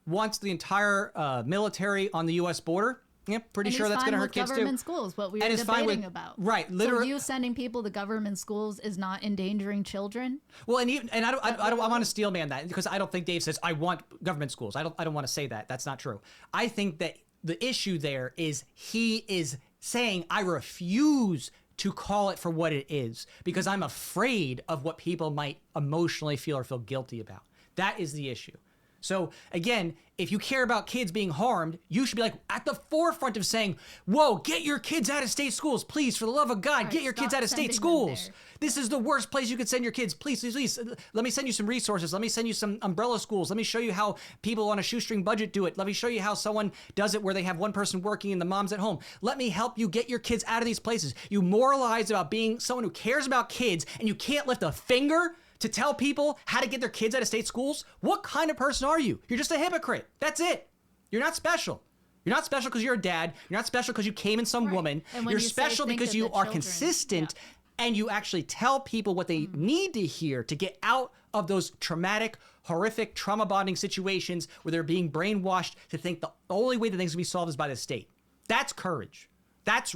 Wants the entire military on the U.S. border. Yeah, pretty sure that's going to hurt kids too. Government schools, what we were debating about. Right, literally. So you sending people to government schools is not endangering children? Well, I want to steel man that, because I don't think Dave says I want government schools. I don't want to say that. That's not true. I think that the issue there is he is saying I refuse to call it for what it is because I'm afraid of what people might emotionally feel or feel guilty about. That is the issue. So again, if you care about kids being harmed, you should be like at the forefront of saying, whoa, get your kids out of state schools, please, for the love of God, get your kids out of state schools. This is the worst place you could send your kids. Please, please, please. Let me send you some resources. Let me send you some umbrella schools. Let me show you how people on a shoestring budget do it. Let me show you how someone does it where they have one person working and the mom's at home. Let me help you get your kids out of these places. You moralize about being someone who cares about kids and you can't lift a finger to tell people how to get their kids out of state schools? What kind of person are you? You're just a hypocrite. That's it. You're not special. You're not special because you're a dad. You're not special because you came in some woman. You're special because you are consistent and you actually tell people what they need to hear to get out of those traumatic, horrific, trauma bonding situations where they're being brainwashed to think the only way that things can be solved is by the state. That's courage. That's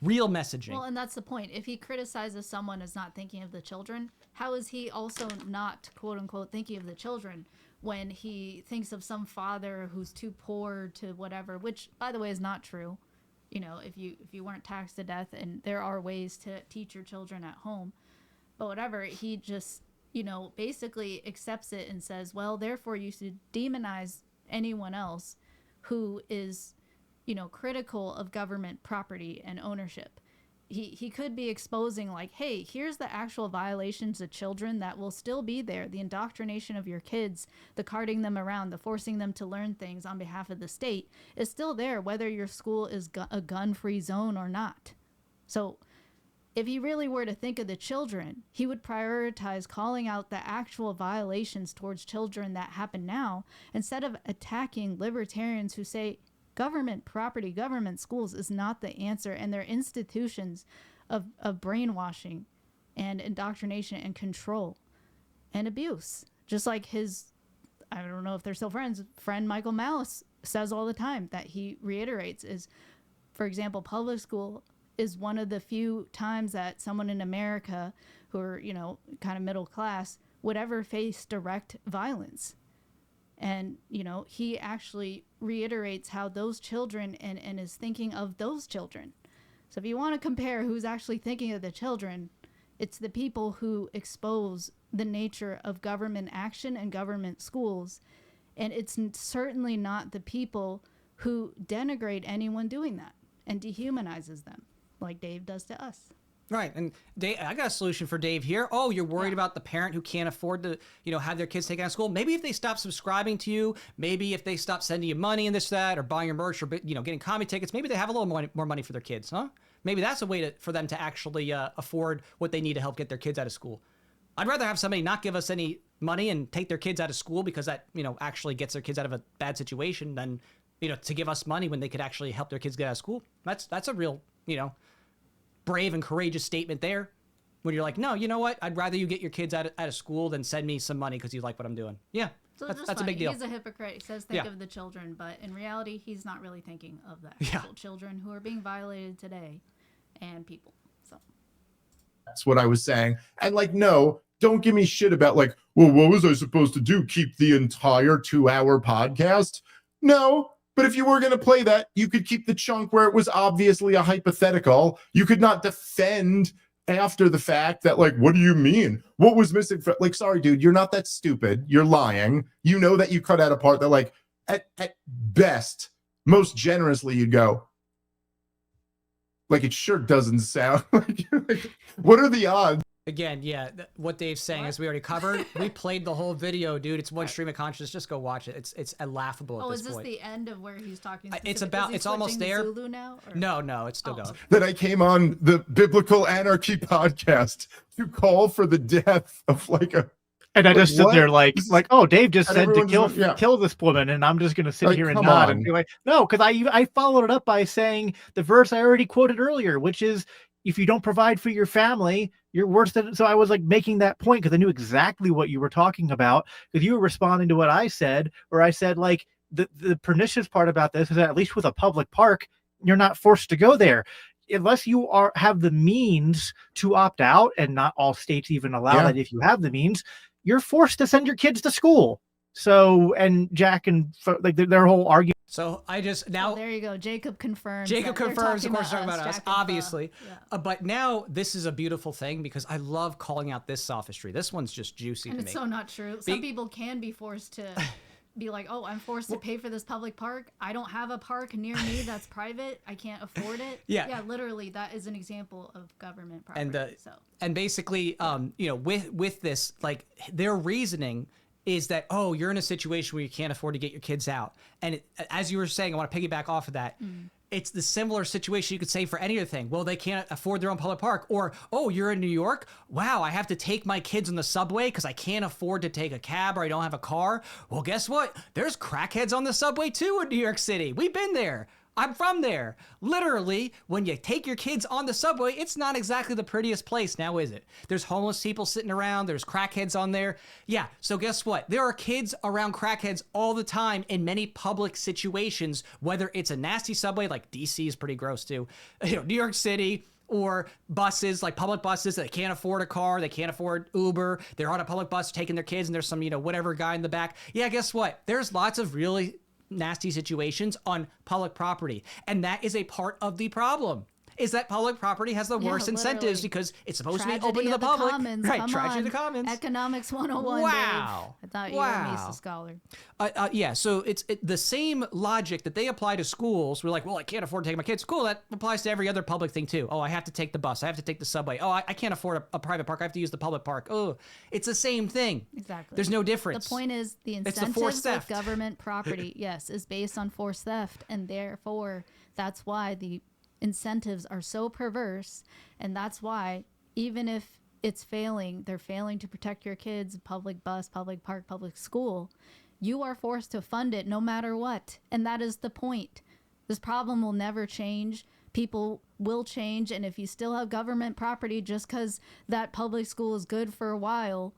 real messaging. Well, and that's the point. If he criticizes someone as not thinking of the children, how is he also not, quote unquote, thinking of the children when he thinks of some father who's too poor to whatever, which, by the way, is not true. You know, if you weren't taxed to death, and there are ways to teach your children at home, but whatever, he just, you know, basically accepts it and says, well, therefore you should demonize anyone else who is, you know, critical of government property and ownership. He could be exposing, like, hey, here's the actual violations of children that will still be there. The indoctrination of your kids, the carting them around, the forcing them to learn things on behalf of the state is still there, whether your school is a gun-free zone or not. So if he really were to think of the children, he would prioritize calling out the actual violations towards children that happen now, instead of attacking libertarians who say, government property, government schools is not the answer, and they're institutions of brainwashing and indoctrination and control and abuse. Just like his, I don't know if they're still friend Michael Malice says all the time, that he reiterates is, for example, public school is one of the few times that someone in America who are, you know, kind of middle class would ever face direct violence. And, you know, he actually reiterates how those children and is thinking of those children. So if you want to compare who's actually thinking of the children, it's the people who expose the nature of government action and government schools. And it's certainly not the people who denigrate anyone doing that and dehumanizes them like Dave does to us. Right. And Dave, I got a solution for Dave here. Oh, you're worried about the parent who can't afford to, have their kids taken out of school. Maybe if they stop subscribing to you, maybe if they stop sending you money and this, that, or buying your merch or, getting comedy tickets, maybe they have a little more money for their kids, huh? Maybe that's a way for them to actually afford what they need to help get their kids out of school. I'd rather have somebody not give us any money and take their kids out of school because that, actually gets their kids out of a bad situation than, to give us money when they could actually help their kids get out of school. That's a real, brave and courageous statement there. When you're like, no, you know what? I'd rather you get your kids out of school than send me some money because you like what I'm doing. Yeah, so that's a big deal. He's a hypocrite. He says think of the children, but in reality, he's not really thinking of the actual children who are being violated today and people. So that's what I was saying. And no, don't give me shit about well, what was I supposed to do? Keep the entire 2-hour podcast? No. But if you were going to play that, you could keep the chunk where it was obviously a hypothetical. You could not defend after the fact that, what do you mean? What was missing? Sorry, dude, you're not that stupid. You're lying. You know that you cut out a part that, at best, most generously, you'd go, it sure doesn't sound what are the odds? Again, what Dave's saying is we already covered. We played the whole video, dude. It's one stream of consciousness. Just go watch it. It's laughable at this point. Oh, is this the end of where he's talking? It's almost there. Zulu now, or? No, it's still going. That I came on the Biblical Anarchy podcast to call for the death of a. And I just stood there oh, Dave just said to kill this woman, and I'm just going to sit here and nod and be like, no, because I followed it up by saying the verse I already quoted earlier, which is, if you don't provide for your family, you're worse than. So I was making that point because I knew exactly what you were talking about, because you were responding to what I said, where I said the pernicious part about this is that at least with a public park, you're not forced to go there. Unless you have the means to opt out, and not all states even allow that. If you have the means, you're forced to send your kids to school. So, and Jack and their whole argument. So I just now. Oh, there you go. Jacob confirms. Jacob confirms. Of course, talking about us, obviously. But now this is a beautiful thing because I love calling out this sophistry. This one's just juicy to me. And it's so not true. Some people can be forced to be like, oh, I'm forced to pay for this public park. I don't have a park near me that's private. I can't afford it. Yeah, literally, that is an example of government property. And basically, with this, their reasoning is that, oh, you're in a situation where you can't afford to get your kids out. And as you were saying, I want to piggyback off of that. It's the similar situation you could say for any other thing. Well, they can't afford their own public park. Or, oh, you're in New York? Wow, I have to take my kids on the subway because I can't afford to take a cab or I don't have a car. Well, guess what? There's crackheads on the subway too in New York City. We've been there. I'm from there. Literally, when you take your kids on the subway, it's not exactly the prettiest place now, is it? There's homeless people sitting around. There's crackheads on there. Yeah, so guess what? There are kids around crackheads all the time in many public situations, whether it's a nasty subway, like DC is pretty gross too, New York City, or buses, like public buses. They can't afford a car. They can't afford Uber. They're on a public bus taking their kids and there's some, whatever guy in the back. Yeah, guess what? There's lots of really nasty situations on public property, and that is a part of the problem, is that public property has the worst incentives because it's supposed to be open to the public. Commons, right, tragedy of the commons. Economics 101. Wow. Dave. I thought you were a Mesa scholar. So it's the same logic that they apply to schools. We're like, well, I can't afford to take my kids to school. That applies to every other public thing too. Oh, I have to take the bus. I have to take the subway. Oh, I can't afford a private park. I have to use the public park. Oh, it's the same thing. Exactly. There's no difference. The point is the incentives of government property, is based on forced theft, and therefore that's why the incentives are so perverse, and that's why even if it's failing, they're failing to protect your kids, public bus, public park, public school, you are forced to fund it no matter what. And that is the point. This problem will never change. People will change, and if you still have government property just because that public school is good for a while,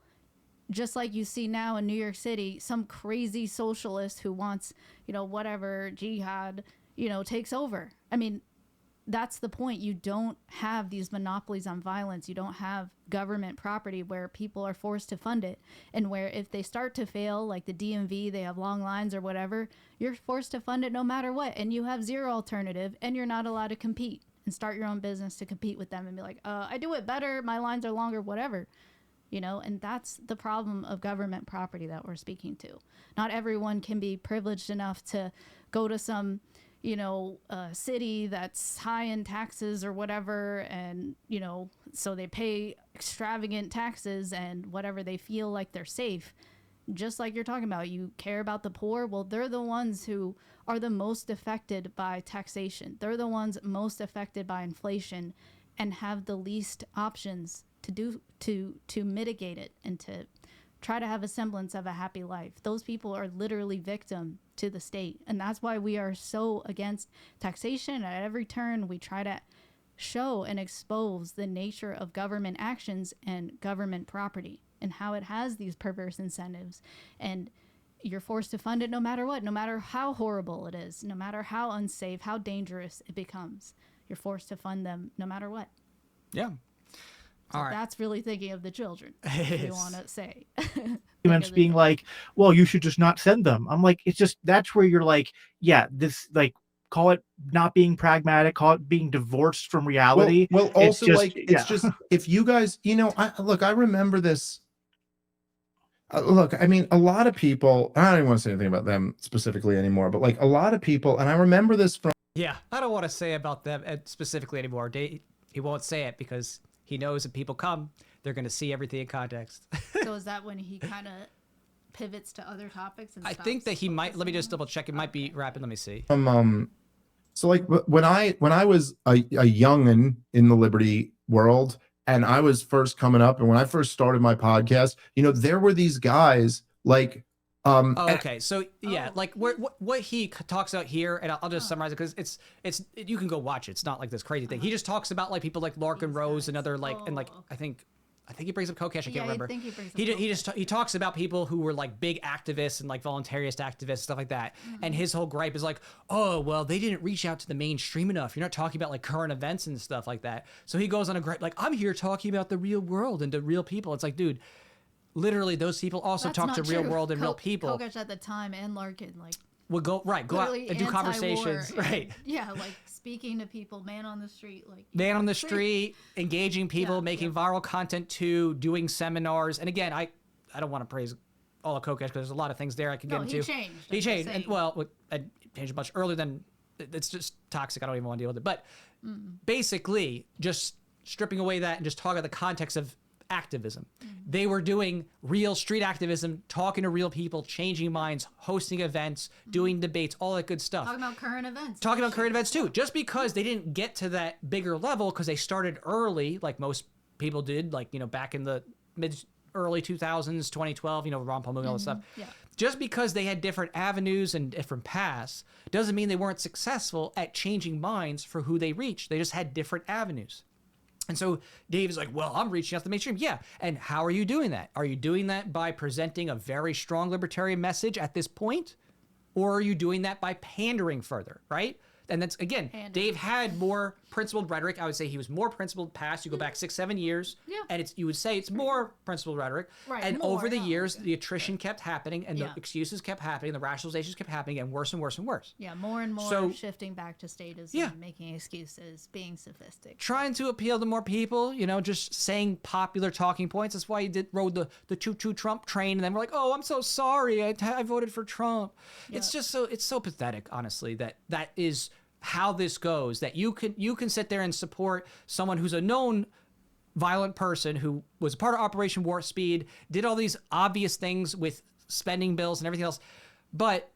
just like you see now in New York City, some crazy socialist who wants, whatever jihad, takes over. I mean, that's the point. You don't have these monopolies on violence. You don't have government property where people are forced to fund it, and where if they start to fail, like the DMV, they have long lines or whatever, you're forced to fund it no matter what, and you have zero alternative, and you're not allowed to compete and start your own business to compete with them and be like, I do it better, my lines are longer, whatever. And that's the problem of government property that we're speaking to. Not everyone can be privileged enough to go to some a city that's high in taxes or whatever, and so they pay extravagant taxes and whatever, they feel like they're safe. Just like you're talking about, you care about the poor. Well, they're the ones who are the most affected by taxation. They're the ones most affected by inflation and have the least options to mitigate it and to try to have a semblance of a happy life. Those people are literally victim to the state. And that's why we are so against taxation. At every turn, we try to show and expose the nature of government actions and government property and how it has these perverse incentives. And you're forced to fund it no matter what, no matter how horrible it is, no matter how unsafe, how dangerous it becomes. You're forced to fund them no matter what. Yeah. So that's really thinking of the children, if you want to say. Arguments being like, well, you should just not send them. I'm like, it's just, that's where you're like, yeah, this, like, call it not being pragmatic, call it being divorced from reality. Well, also, it's just, if you guys, I remember this. Look, I mean, a lot of people, I don't even want to say anything about them specifically anymore, but like a lot of people, and I remember this from. Yeah, I don't want to say about them specifically anymore. He won't say it because he knows if people come, they're going to see everything in context. So is that when he kind of pivots to other topics? And I think that he might, let me just double check. It might be rapid. Let me see. So like when I was a youngin in the liberty world, and I was first coming up, and when I first started my podcast, there were these guys like, okay. So yeah, like what he talks about here, and I'll just summarize it because it's you can go watch it. It's not like this crazy thing. He just talks about like people like Larkin Rose and other like, and like, I think he brings up Kokesh. I can't remember. I think he brings up he talks about people who were like big activists and like voluntarist activists, stuff like that. Mm-hmm. And his whole gripe is like, oh, well, they didn't reach out to the mainstream enough. You're not talking about like current events and stuff like that. So he goes on a gripe like, I'm here talking about the real world and to real people. It's like, dude, literally those people also talk to real world and real people. Kokesh at the time and Larkin would go out and do conversations, right? Yeah, like speaking to people, man on the street, man on the street, engaging people, making viral content too, doing seminars. And again, I don't want to praise all of Kokesh because there's a lot of things there I can get into. He changed, and I changed much earlier than it's just toxic. I don't even want to deal with it. But basically, just stripping away that and just talking about the context of activism. They were doing real street activism, talking to real people, changing minds, hosting events, doing debates, all that good stuff. Talking about current events. Talking about current events too. Just because they didn't get to that bigger level because they started early, like most people did, like, back in the early 2000s, 2012, Ron Paul movie, all this stuff. Yeah. Just because they had different avenues and different paths doesn't mean they weren't successful at changing minds for who they reached. They just had different avenues. And so Dave is like, well, I'm reaching out to the mainstream. Yeah. And how are you doing that? Are you doing that by presenting a very strong libertarian message at this point? Or are you doing that by pandering further, right? And that's, again, Dave had more principled rhetoric. I would say he was more principled past. You go back 6-7 years, and you would say it's more principled rhetoric. Right, and over the years, the attrition kept happening, and the excuses kept happening, the rationalizations kept happening, and worse and worse and worse. Yeah, more and more shifting back to statism, making excuses, being sophistic. Trying to appeal to more people, just saying popular talking points. That's why he rode the choo-choo Trump train, and then we're like, oh, I'm so sorry, I voted for Trump. Yep. It's so pathetic, honestly, that is how this goes, that you can sit there and support someone who's a known violent person who was part of Operation Warp Speed, did all these obvious things with spending bills and everything else. But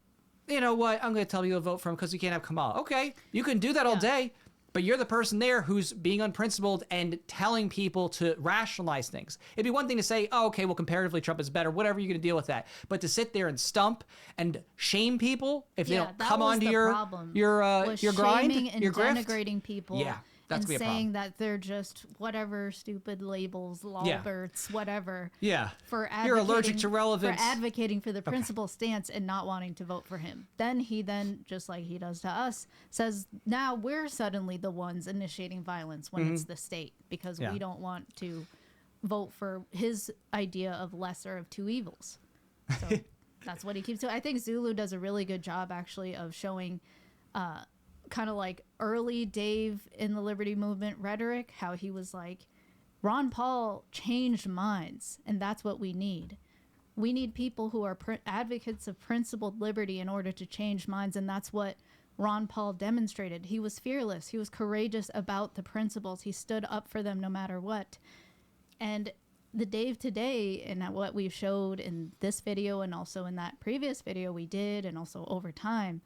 you know what? I'm going to tell you to vote for him because you can't have Kamal. Okay, you can do that all day, but you're the person there who's being unprincipled and telling people to rationalize things. It'd be one thing to say, oh, okay, well, comparatively Trump is better, whatever, you're going to deal with that. But to sit there and stump and shame people if they don't come onto your grind, your grift, denigrating people. Yeah, that's and saying that they're just whatever stupid labels, lawbirds, whatever. Yeah. You're allergic to relevance. For advocating for the principal stance and not wanting to vote for him. Then he just like he does to us, says now we're suddenly the ones initiating violence when it's the state because we don't want to vote for his idea of lesser of two evils. So that's what he keeps doing. I think Zulu does a really good job actually of showing kind of like early Dave in the Liberty Movement rhetoric, how he was like, Ron Paul changed minds, and that's what we need. We need people who are advocates of principled liberty in order to change minds, and that's what Ron Paul demonstrated. He was fearless. He was courageous about the principles. He stood up for them no matter what. And the Dave today, and what we've showed in this video and also in that previous video we did, and also over time,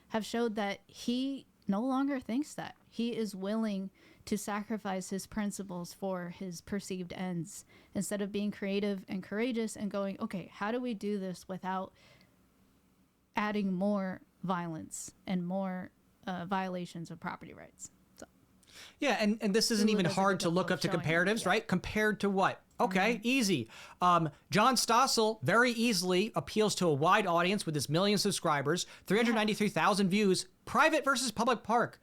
have showed that he no longer thinks that. He is willing to sacrifice his principles for his perceived ends instead of being creative and courageous and going, okay, how do we do this without adding more violence and more violations of property rights? So, yeah, and this isn't even hard to look up to comparatives, right? Compared to what? Okay, easy. John Stossel very easily appeals to a wide audience with his million subscribers, 393,000 views, private versus public park.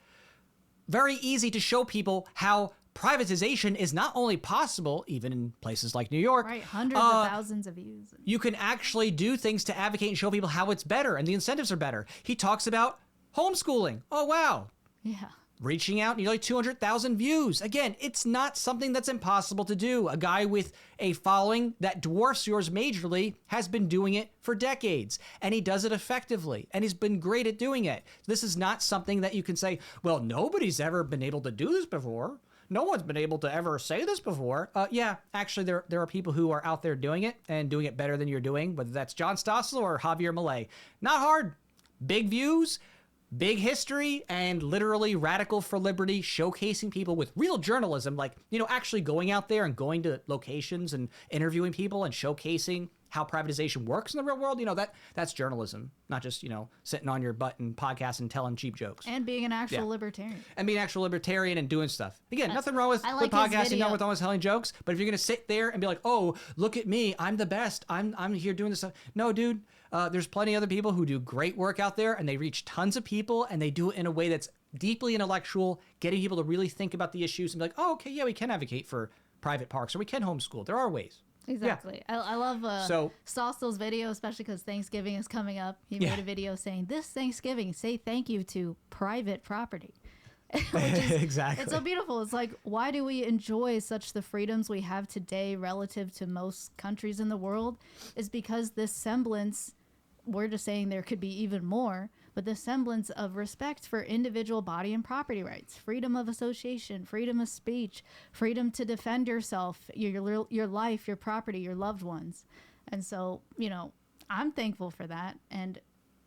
Very easy to show people how privatization is not only possible, even in places like New York. Right, hundreds of thousands of views. You can actually do things to advocate and show people how it's better and the incentives are better. He talks about homeschooling. Oh, wow. Yeah. Reaching out, nearly 200,000 views. Again, it's not something that's impossible to do. A guy with a following that dwarfs yours majorly has been doing it for decades, and he does it effectively, and he's been great at doing it. This is not something that you can say, well, nobody's ever been able to do this before. No one's been able to ever say this before. Yeah, actually, there are people who are out there doing it and doing it better than you're doing, whether that's John Stossel or Javier Milei. Not hard. Big views, big history, and literally radical for liberty, showcasing people with real journalism, like, actually going out there and going to locations and interviewing people and showcasing how privatization works in the real world. That's journalism, not just, sitting on your butt and podcasting and telling cheap jokes. And being an actual libertarian. And being an actual libertarian and doing stuff. Again, nothing wrong with podcasting, nothing wrong with always telling jokes, but if you're going to sit there and be like, oh, look at me, I'm the best, I'm here doing this stuff. No, dude. There's plenty of other people who do great work out there, and they reach tons of people, and they do it in a way that's deeply intellectual, getting people to really think about the issues and be like, oh, okay, yeah, we can advocate for private parks, or we can homeschool. There are ways. Exactly. Yeah. I love Stossel's video, especially because Thanksgiving is coming up. He made a video saying, this Thanksgiving, say thank you to private property. Exactly. It's so beautiful. It's like, why do we enjoy such the freedoms we have today relative to most countries in the world? Is because this semblance, we're just saying there could be even more, but the semblance of respect for individual body and property rights, freedom of association, freedom of speech, freedom to defend yourself, your life, your property, your loved ones. And so, I'm thankful for that. And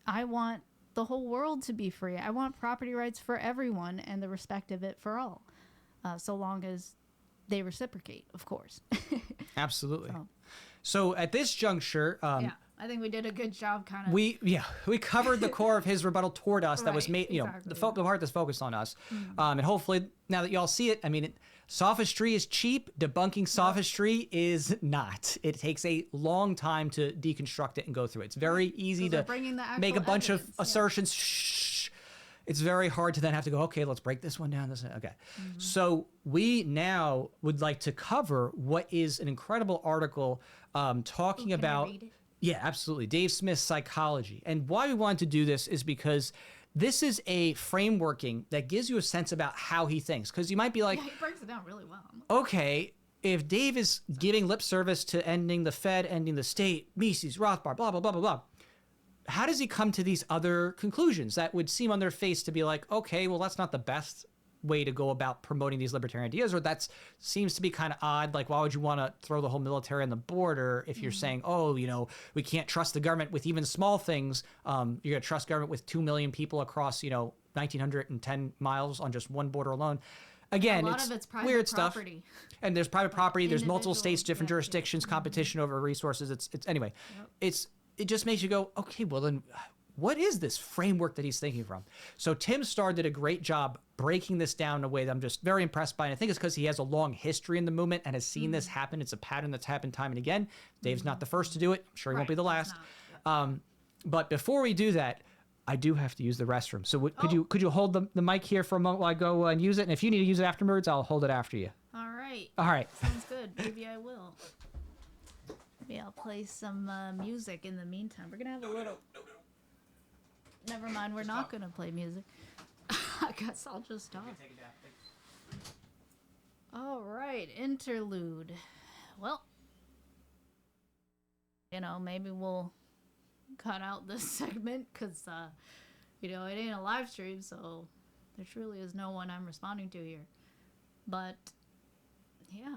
I want the whole world to be free. I want property rights for everyone and the respect of it for all, so long as they reciprocate, of course. Absolutely. So at this juncture, I think we did a good job kind of. We covered the core of his rebuttal toward us that was made, the part that's focused on us. And hopefully now that y'all see it, sophistry is cheap. Debunking sophistry is not. It takes a long time to deconstruct it and go through it. It's very easy to make a bunch of assertions. Shh. It's very hard to then have to go, okay, let's break this one down. Okay. So we now would like to cover what is an incredible article talking about. I read it? Yeah, absolutely. Dave Smith's Psychology. And why we wanted to do this is because this is a frameworking that gives you a sense about how he thinks. Because you might be like, he breaks it down really well. Okay, if Dave is giving lip service to ending the Fed, ending the state, Mises, Rothbard, blah, blah, blah, blah, blah, how does he come to these other conclusions that would seem on their face to be like, okay, well, that's not the best way to go about promoting these libertarian ideas, or that seems to be kind of odd. Like, why would you want to throw the whole military on the border if you're saying, oh, we can't trust the government with even small things. You're going to trust government with 2 million people across, 1,910 miles on just one border alone. Again, it's weird property. Stuff. And there's private property. There's multiple states, different jurisdictions, competition over resources. It's anyway, it just makes you go, okay, well then, what is this framework that he's thinking from? So Tim Starr did a great job breaking this down in a way that I'm just very impressed by. And I think it's because he has a long history in the movement and has seen this happen. It's a pattern that's happened time and again. Dave's not the first to do it. I'm sure he won't be the last. But before we do that, I do have to use the restroom. So could you hold the mic here for a moment while I go and use it? And if you need to use it afterwards, I'll hold it after you. All right. Sounds good. Maybe I will. Maybe I'll play some music in the meantime. We're going to have a little... Never mind, we're not going to play music. I guess I'll just stop. All right, interlude. Well, maybe we'll cut out this segment because it ain't a live stream, so there truly is no one I'm responding to here. But, yeah.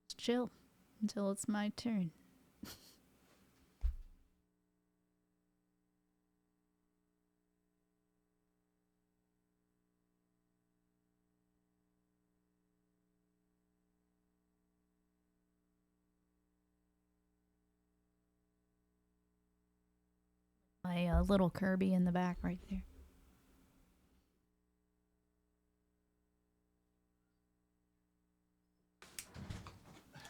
Just chill until it's my turn. My little Kirby in the back right there.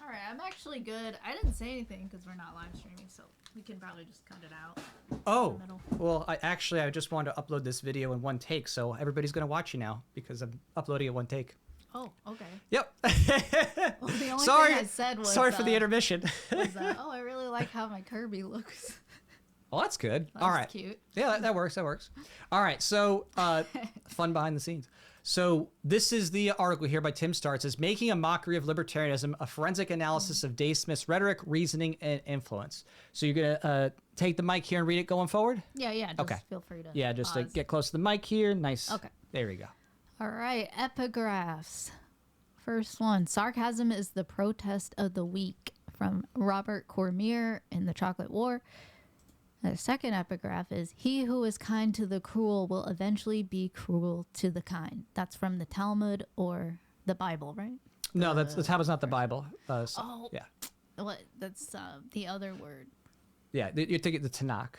All right, I'm actually good. I didn't say anything because we're not live streaming, so we can probably just cut it out. Oh, well, I just wanted to upload this video in one take, so everybody's going to watch you now because I'm uploading it one take. Oh, okay. Yep. Well, the only thing I said was... Sorry for the intermission. Oh, I really like how my Kirby looks. Well, that's good. That's all right. Cute. Yeah, that works. That works. All right. So, fun behind the scenes. So, this is the article here by Tim Starr. It says, Making a Mockery of Libertarianism, a Forensic Analysis of Dave Smith's Rhetoric, Reasoning, and Influence. So, you're going to take the mic here and read it going forward? Yeah. Just feel free to Yeah, just to get close to the mic here. Nice. Okay. There we go. All right. Epigraphs. First one. Sarcasm is the protest of the weak, from Robert Cormier in The Chocolate War. The second epigraph is, He who is kind to the cruel will eventually be cruel to the kind. That's from the Talmud or the Bible, right? No, the Talmud's not the Bible. Yeah. What? That's the other word. Yeah, you're thinking the Tanakh.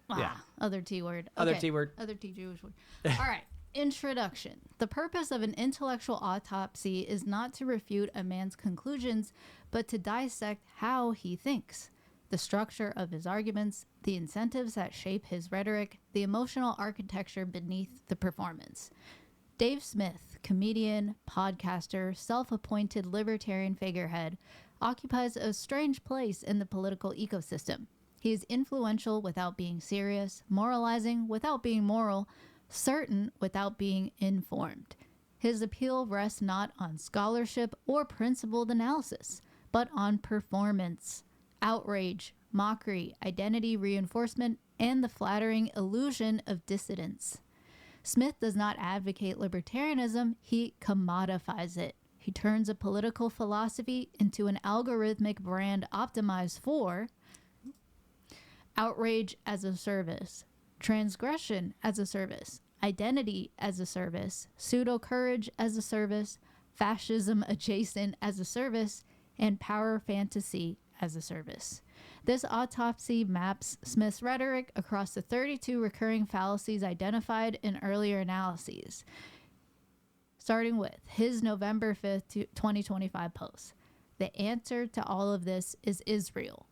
Yeah. Other T word. Other T word. Other T Jewish word. All right. Introduction. The purpose of an intellectual autopsy is not to refute a man's conclusions, but to dissect how he thinks, the structure of his arguments, the incentives that shape his rhetoric, the emotional architecture beneath the performance. Dave Smith, comedian, podcaster, self-appointed libertarian figurehead, occupies a strange place in the political ecosystem. He is influential without being serious, moralizing without being moral, certain without being informed. His appeal rests not on scholarship or principled analysis, but on performance, outrage, mockery, identity reinforcement, and the flattering illusion of dissidence. Smith does not advocate libertarianism, he commodifies it. He turns a political philosophy into an algorithmic brand optimized for outrage as a service, transgression as a service, identity as a service, pseudo-courage as a service, fascism adjacent as a service, and power fantasy as a service. This autopsy maps Smith's rhetoric across the 32 recurring fallacies identified in earlier analyses, starting with his November 5th, 2025 post. The answer to all of this is Israel.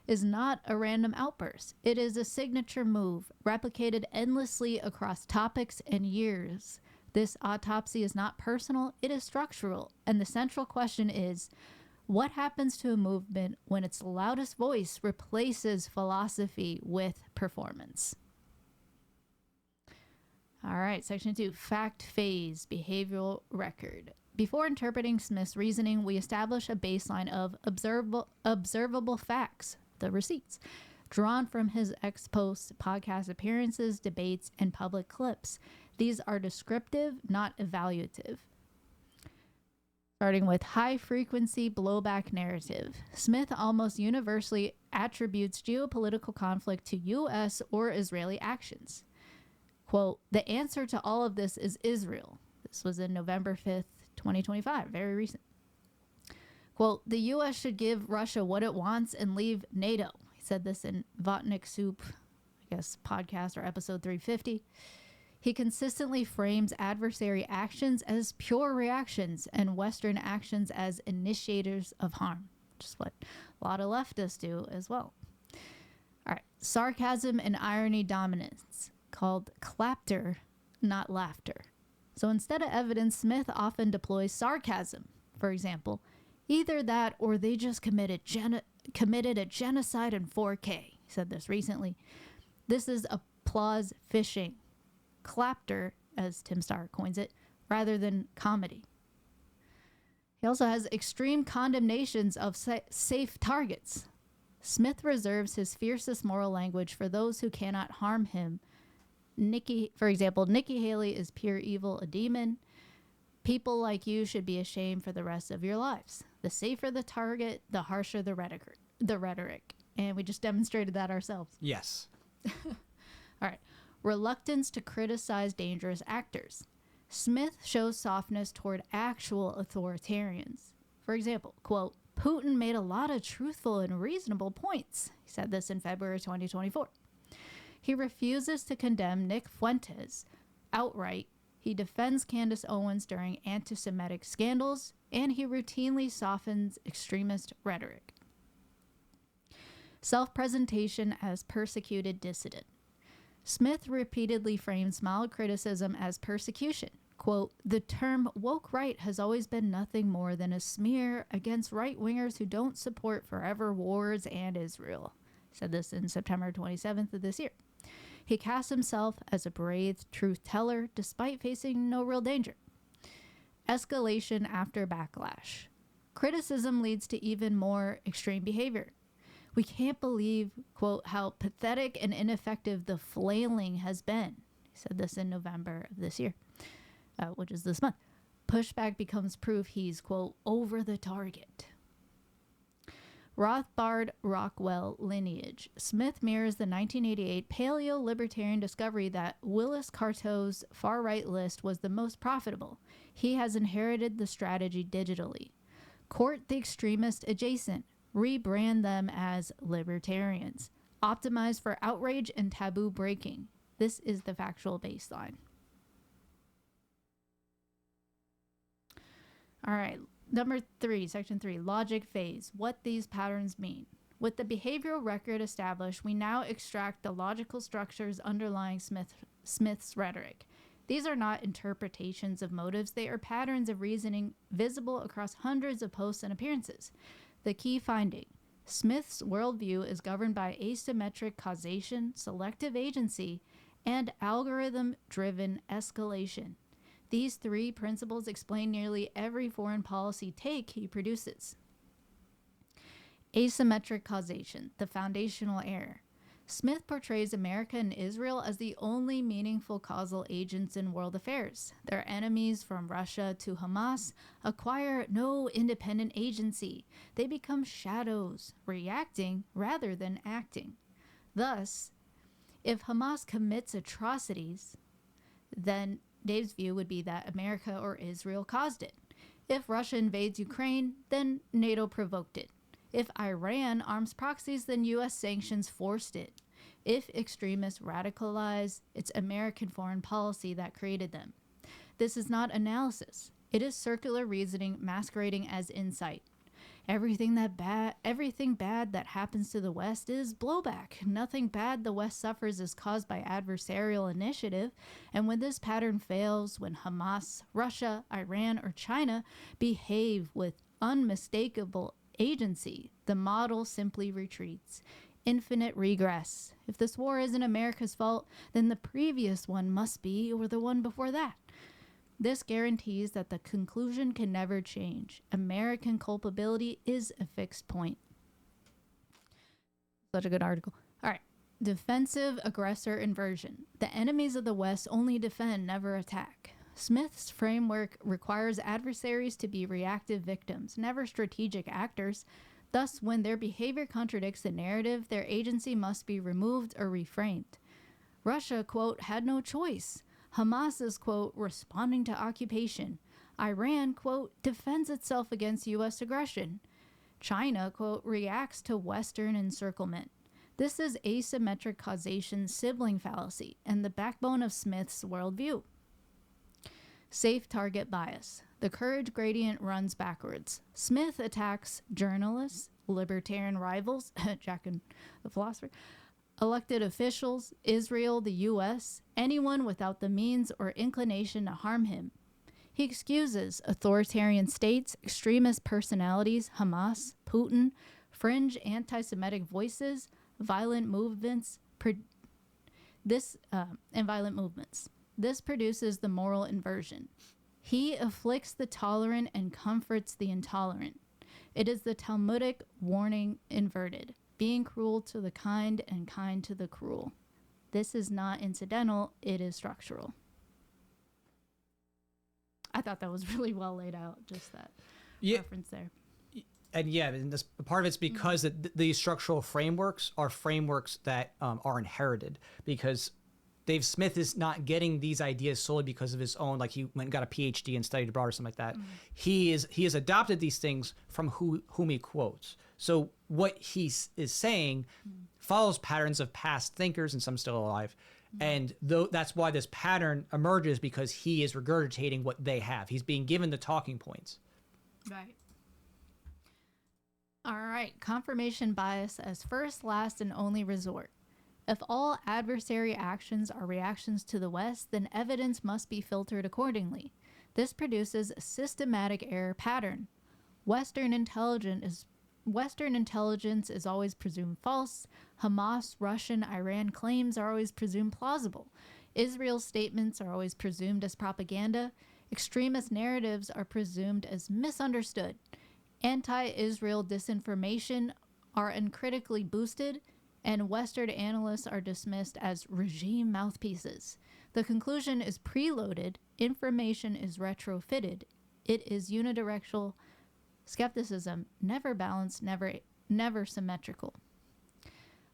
Is not a random outburst. It is a signature move, replicated endlessly across topics and years. This autopsy is not personal, it is structural, and the central question is, what happens to a movement when its loudest voice replaces philosophy with performance? All right, section 2, fact phase, behavioral record. Before interpreting Smith's reasoning, we establish a baseline of observable facts, the receipts, drawn from his ex-post podcast appearances, debates, and public clips. These are descriptive, not evaluative. Starting with high-frequency blowback narrative. Smith almost universally attributes geopolitical conflict to U.S. or Israeli actions. Quote, the answer to all of this is Israel. This was in November 5th, 2025, very recent. Quote, the U.S. should give Russia what it wants and leave NATO. He said this in Votnik Soup, I guess, podcast or episode 350. He consistently frames adversary actions as pure reactions and Western actions as initiators of harm, which is what a lot of leftists do as well. All right, sarcasm and irony dominance, called clapter, not laughter. So instead of evidence, Smith often deploys sarcasm. For example, either that or they just committed a genocide in 4K. He said this recently. This is applause fishing. Clapter, as Tim Starr coins it, rather than comedy. He also has extreme condemnations of safe targets. Smith reserves his fiercest moral language for those who cannot harm him. For example, Nikki Haley is pure evil, a demon. People like you should be ashamed for the rest of your lives. The safer the target, the harsher the rhetoric. And we just demonstrated that ourselves. Yes. All right. Reluctance to criticize dangerous actors. Smith shows softness toward actual authoritarians. For example, quote, Putin made a lot of truthful and reasonable points. He said this in February 2024. He refuses to condemn Nick Fuentes outright. He defends Candace Owens during anti-Semitic scandals, and he routinely softens extremist rhetoric. Self-presentation as persecuted dissident. Smith repeatedly frames mild criticism as persecution. Quote, the term woke right has always been nothing more than a smear against right-wingers who don't support forever wars and Israel. Said this in September 27th of this year. He casts himself as a brave truth teller despite facing no real danger. Escalation after backlash. Criticism leads to even more extreme behavior. We can't believe, quote, how pathetic and ineffective the flailing has been. He said this in November of this year, which is this month. Pushback becomes proof he's, quote, over the target. Rothbard-Rockwell lineage. Smith mirrors the 1988 paleo-libertarian discovery that Willis Carto's far-right list was the most profitable. He has inherited the strategy digitally. Court the extremist adjacent. Rebrand them as libertarians. Optimize for outrage and taboo breaking. This is the factual baseline. All right. Number 3, section 3, logic phase, what these patterns mean. With the behavioral record established, we now extract the logical structures underlying Smith's rhetoric. These are not interpretations of motives, they are patterns of reasoning visible across hundreds of posts and appearances. The key finding, Smith's worldview is governed by asymmetric causation, selective agency, and algorithm-driven escalation. These 3 principles explain nearly every foreign policy take he produces. Asymmetric causation, the foundational error. Smith portrays America and Israel as the only meaningful causal agents in world affairs. Their enemies, from Russia to Hamas, acquire no independent agency. They become shadows, reacting rather than acting. Thus, if Hamas commits atrocities, then Dave's view would be that America or Israel caused it. If Russia invades Ukraine, then NATO provoked it. If Iran arms proxies, then U.S. sanctions forced it. If extremists radicalize, it's American foreign policy that created them. This is not analysis. It is circular reasoning masquerading as insight. Everything bad that happens to the West is blowback. Nothing bad the West suffers is caused by adversarial initiative. And when this pattern fails, when Hamas, Russia, Iran, or China behave with unmistakable agency, the model simply retreats. Infinite regress. If this war isn't America's fault, then the previous one must be, or the one before that. This guarantees that the conclusion can never change. American culpability is a fixed point. Such a good article. All right. Defensive aggressor inversion. The enemies of the West only defend, never attack. Smith's framework requires adversaries to be reactive victims, never strategic actors. Thus, when their behavior contradicts the narrative, their agency must be removed or reframed. Russia, quote, had no choice. Hamas is, quote, responding to occupation. Iran, quote, defends itself against U.S. aggression. China, quote, reacts to Western encirclement. This is asymmetric causation sibling fallacy and the backbone of Smith's worldview. Safe target bias. The courage gradient runs backwards. Smith attacks journalists, libertarian rivals, Jack and the philosopher, elected officials, Israel, the U.S., anyone without the means or inclination to harm him. He excuses authoritarian states, extremist personalities, Hamas, Putin, fringe anti-Semitic voices, violent movements, and violent movements. This produces the moral inversion. He afflicts the tolerant and comforts the intolerant. It is the Talmudic warning inverted. being cruel to the kind and kind to the cruel. This is not incidental, it is structural. I thought that was really well laid out, just that reference there. And and this part of it's because these structural frameworks are frameworks that are inherited, because Dave Smith is not getting these ideas solely because of his own, like he went and got a PhD and studied abroad or something like that. He has adopted these things from whom he quotes. So what he is saying follows patterns of past thinkers, and some still alive. And that's why this pattern emerges, because he is regurgitating what they have. He's being given the talking points. Right. All right. Confirmation bias as first, last, and only resort. If all adversary actions are reactions to the West, then evidence must be filtered accordingly. This produces a systematic error pattern. Western intelligence is always presumed false. Hamas, Russian, Iran claims are always presumed plausible. Israel's statements are always presumed as propaganda. Extremist narratives are presumed as misunderstood. Anti-Israel disinformation are uncritically boosted, and Western analysts are dismissed as regime mouthpieces. The conclusion is preloaded, information is retrofitted, it is unidirectional skepticism, never balanced, never symmetrical.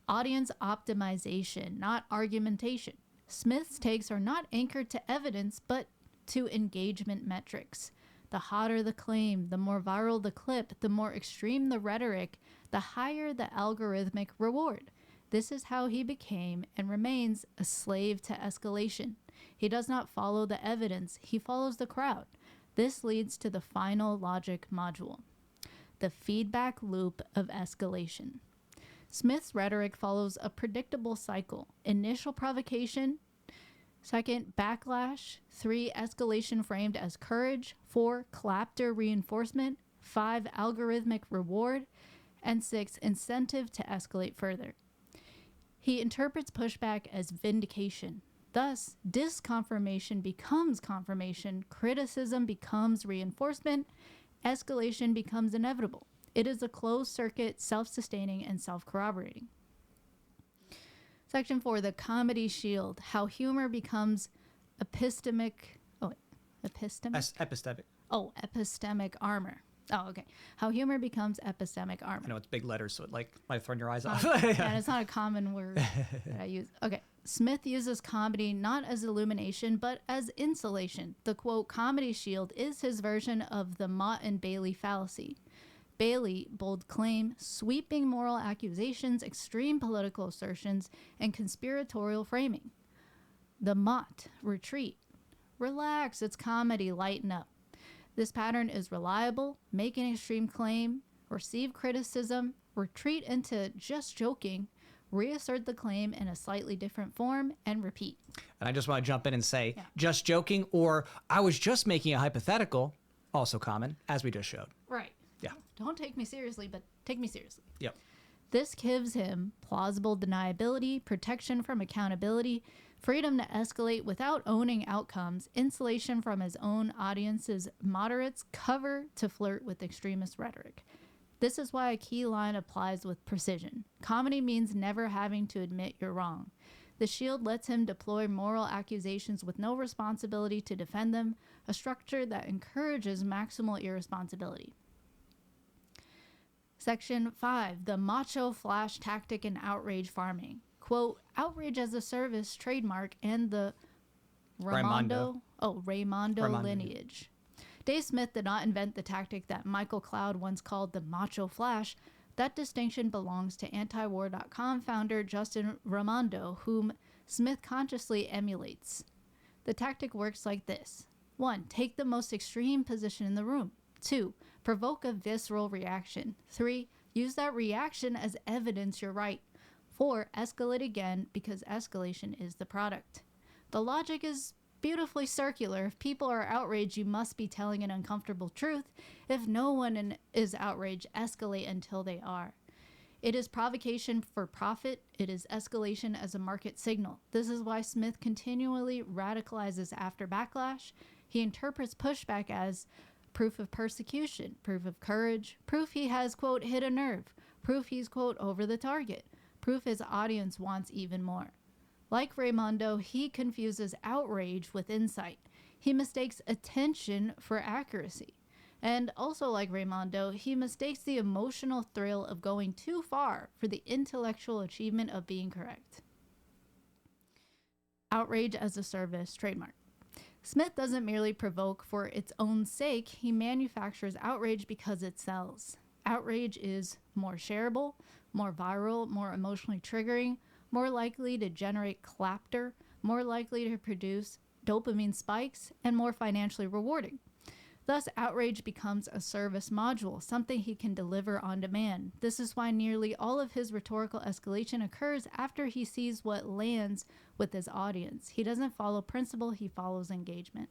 Audience optimization, not argumentation. Smith's takes are not anchored to evidence, but to engagement metrics. The hotter the claim, the more viral the clip, the more extreme the rhetoric, the higher the algorithmic reward. This is how he became and remains a slave to escalation. He does not follow the evidence, he follows the crowd. This leads to the final logic module, the feedback loop of escalation. Smith's rhetoric follows a predictable cycle. Initial provocation, 2nd, backlash, 3, escalation framed as courage, 4, clapter reinforcement, 5, algorithmic reward, and 6, incentive to escalate further. He interprets pushback as vindication. Thus, disconfirmation becomes confirmation, criticism becomes reinforcement, escalation becomes inevitable. It is a closed circuit, self-sustaining, and self-corroborating. Section 4, the comedy shield, how humor becomes epistemic armor. Oh, okay. How humor becomes epistemic armor. I know it's big letters, so it might have thrown your eyes off. And it's not a common word that I use. Okay. Smith uses comedy not as illumination, but as insulation. The quote, comedy shield is his version of the Mott and Bailey fallacy. Bailey, bold claim, sweeping moral accusations, extreme political assertions, and conspiratorial framing. The Mott, retreat. Relax, it's comedy, lighten up. This pattern is reliable, make an extreme claim, receive criticism, retreat into just joking, reassert the claim in a slightly different form, and repeat. And I just want to jump in and say, just joking, or I was just making a hypothetical, also common, as we just showed. Right. Yeah. Don't take me seriously, but take me seriously. Yep. This gives him plausible deniability, protection from accountability, freedom to escalate without owning outcomes, insulation from his own audience's moderates, cover to flirt with extremist rhetoric. This is why a key line applies with precision. Comedy means never having to admit you're wrong. The shield lets him deploy moral accusations with no responsibility to defend them, a structure that encourages maximal irresponsibility. Section 5, the macho flash tactic in outrage farming. Quote, outrage as a service trademark and the Raimondo lineage. Dave Smith did not invent the tactic that Michael Cloud once called the macho flash. That distinction belongs to antiwar.com founder Justin Raimondo, whom Smith consciously emulates. The tactic works like this. 1. Take the most extreme position in the room. 2. Provoke a visceral reaction. 3. Use that reaction as evidence you're right. 4. Escalate again because escalation is the product. The logic is beautifully circular. If people are outraged, you must be telling an uncomfortable truth. If no one is outraged, escalate until they are. It is provocation for profit. It is escalation as a market signal. This is why Smith continually radicalizes after backlash. He interprets pushback as proof of persecution, proof of courage, proof he has, quote, hit a nerve, Proof he's, quote, over the target. Proof his audience wants even more. Like Raimondo, he confuses outrage with insight. He mistakes attention for accuracy. And also like Raimondo, he mistakes the emotional thrill of going too far for the intellectual achievement of being correct. Outrage as a service, trademark. Smith doesn't merely provoke for its own sake, he manufactures outrage because it sells. Outrage is more shareable, more viral, more emotionally triggering, more likely to generate clapter, more likely to produce dopamine spikes, and more financially rewarding. Thus, outrage becomes a service module, something he can deliver on demand. This is why nearly all of his rhetorical escalation occurs after he sees what lands with his audience. He doesn't follow principle, he follows engagement.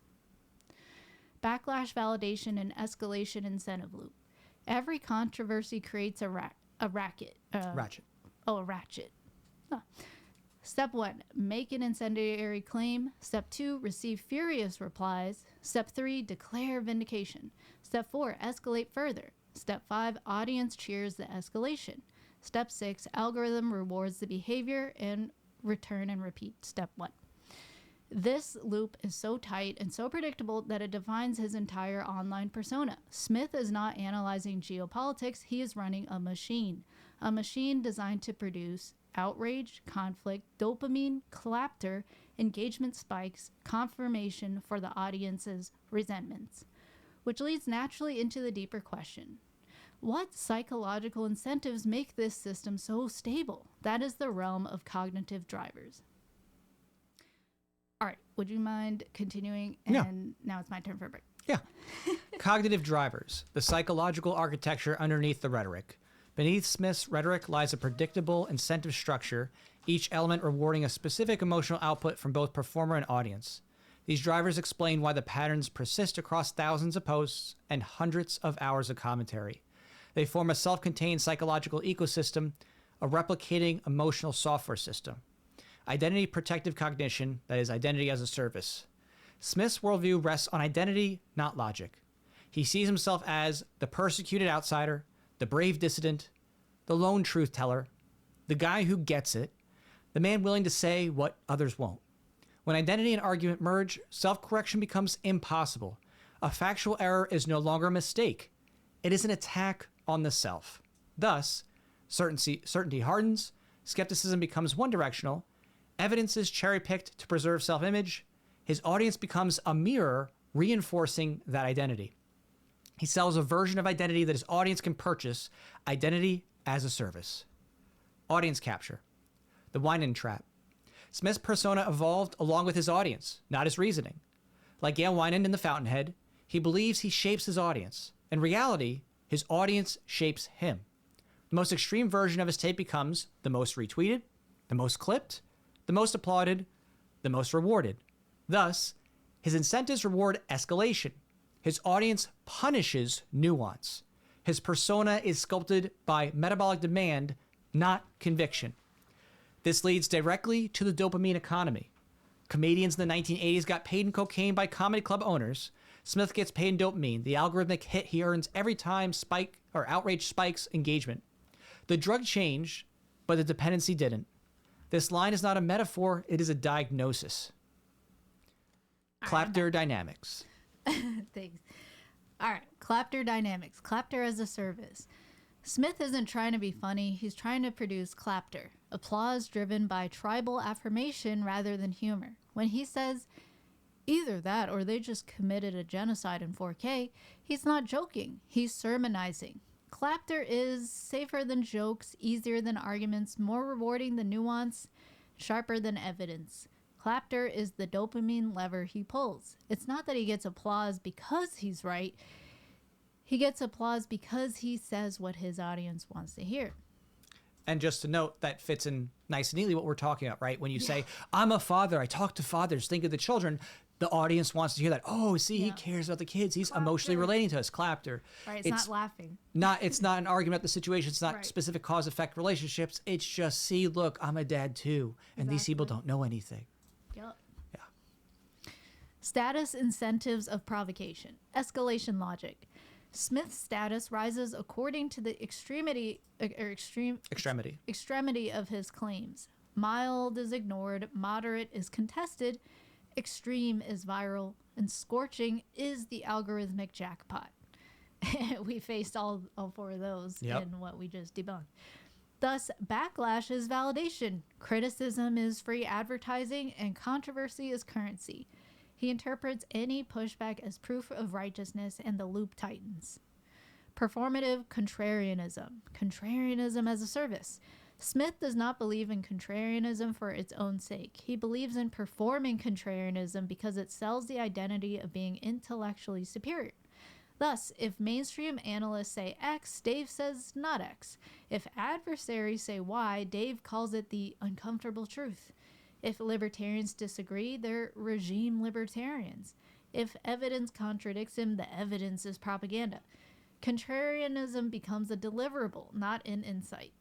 Backlash, validation, and escalation incentive loop. Every controversy creates a racket. Ratchet. A ratchet. Huh. Step 1, make an incendiary claim. Step 2, receive furious replies. Step 3, declare vindication. Step 4, escalate further. Step 5, audience cheers the escalation. Step 6, algorithm rewards the behavior, and return and repeat. Step 1. This loop is so tight and so predictable that it defines his entire online persona. Smith is not analyzing geopolitics, he is running a machine designed to produce outrage, conflict, dopamine, clapter, engagement spikes, confirmation for the audience's resentments. Which leads naturally into the deeper question. What psychological incentives make this system so stable? That is the realm of cognitive drivers. All right, would you mind continuing? And Yeah. Now it's my turn for a break. Yeah. Cognitive drivers, the psychological architecture underneath the rhetoric. Beneath Smith's rhetoric lies a predictable incentive structure, each element rewarding a specific emotional output from both performer and audience. These drivers explain why the patterns persist across thousands of posts and hundreds of hours of commentary. They form a self-contained psychological ecosystem, a replicating emotional software system. Identity protective cognition, that is, identity as a service. Smith's worldview rests on identity, not logic. He sees himself as the persecuted outsider, the brave dissident, the lone truth teller, the guy who gets it, the man willing to say what others won't. When identity and argument merge, self-correction becomes impossible. A factual error is no longer a mistake. It is an attack on the self. Thus, certainty hardens, skepticism becomes one-directional, evidence is cherry-picked to preserve self-image, his audience becomes a mirror reinforcing that identity. He sells a version of identity that his audience can purchase, identity as a service. Audience capture. The Winan trap. Smith's persona evolved along with his audience, not his reasoning. Like Gail Winan in The Fountainhead, he believes he shapes his audience. In reality, his audience shapes him. The most extreme version of his tape becomes the most retweeted, the most clipped, the most applauded, the most rewarded. Thus, his incentives reward escalation. His audience punishes nuance. His persona is sculpted by metabolic demand, not conviction. This leads directly to the dopamine economy. Comedians in the 1980s got paid in cocaine by comedy club owners. Smith gets paid in dopamine, the algorithmic hit he earns every time outrage spikes engagement. The drug changed, but the dependency didn't. This line is not a metaphor, it is a diagnosis. Clapter dynamics. Thanks. All right, clapter dynamics. Clapter as a service. Smith isn't trying to be funny. He's trying to produce clapter, applause driven by tribal affirmation rather than humor. When he says, either that or they just committed a genocide in 4K, he's not joking. He's sermonizing. Clapter is safer than jokes, easier than arguments, more rewarding than nuance, sharper than evidence. Clapter is the dopamine lever he pulls. It's not that he gets applause because he's right. He gets applause because he says what his audience wants to hear. And just to note, that fits in nice and neatly what we're talking about, right? When you say, I'm a father, I talk to fathers, think of the children, the audience wants to hear that. Oh, see, he cares about the kids. He's emotionally relating to us. Clapter. Right, it's not laughing. It's not an argument about the situation. It's not specific cause-effect relationships. It's just, see, look, I'm a dad too. And these people don't know anything. Yep. Yeah. Status incentives of provocation. Escalation logic. Smith's status rises according to the extremity of his claims. Mild is ignored, moderate is contested, extreme is viral, and scorching is the algorithmic jackpot. We faced all four of those in what we just debunked. Thus, backlash is validation, criticism is free advertising, and controversy is currency. He interprets any pushback as proof of righteousness, and the loop tightens. Performative contrarianism as a service. Smith does not believe in contrarianism for its own sake. He believes in performing contrarianism because it sells the identity of being intellectually superior. Thus, if mainstream analysts say X, Dave says not X. If adversaries say Y, Dave calls it the uncomfortable truth. If libertarians disagree, they're regime libertarians. If evidence contradicts him, the evidence is propaganda. Contrarianism becomes a deliverable, not an insight.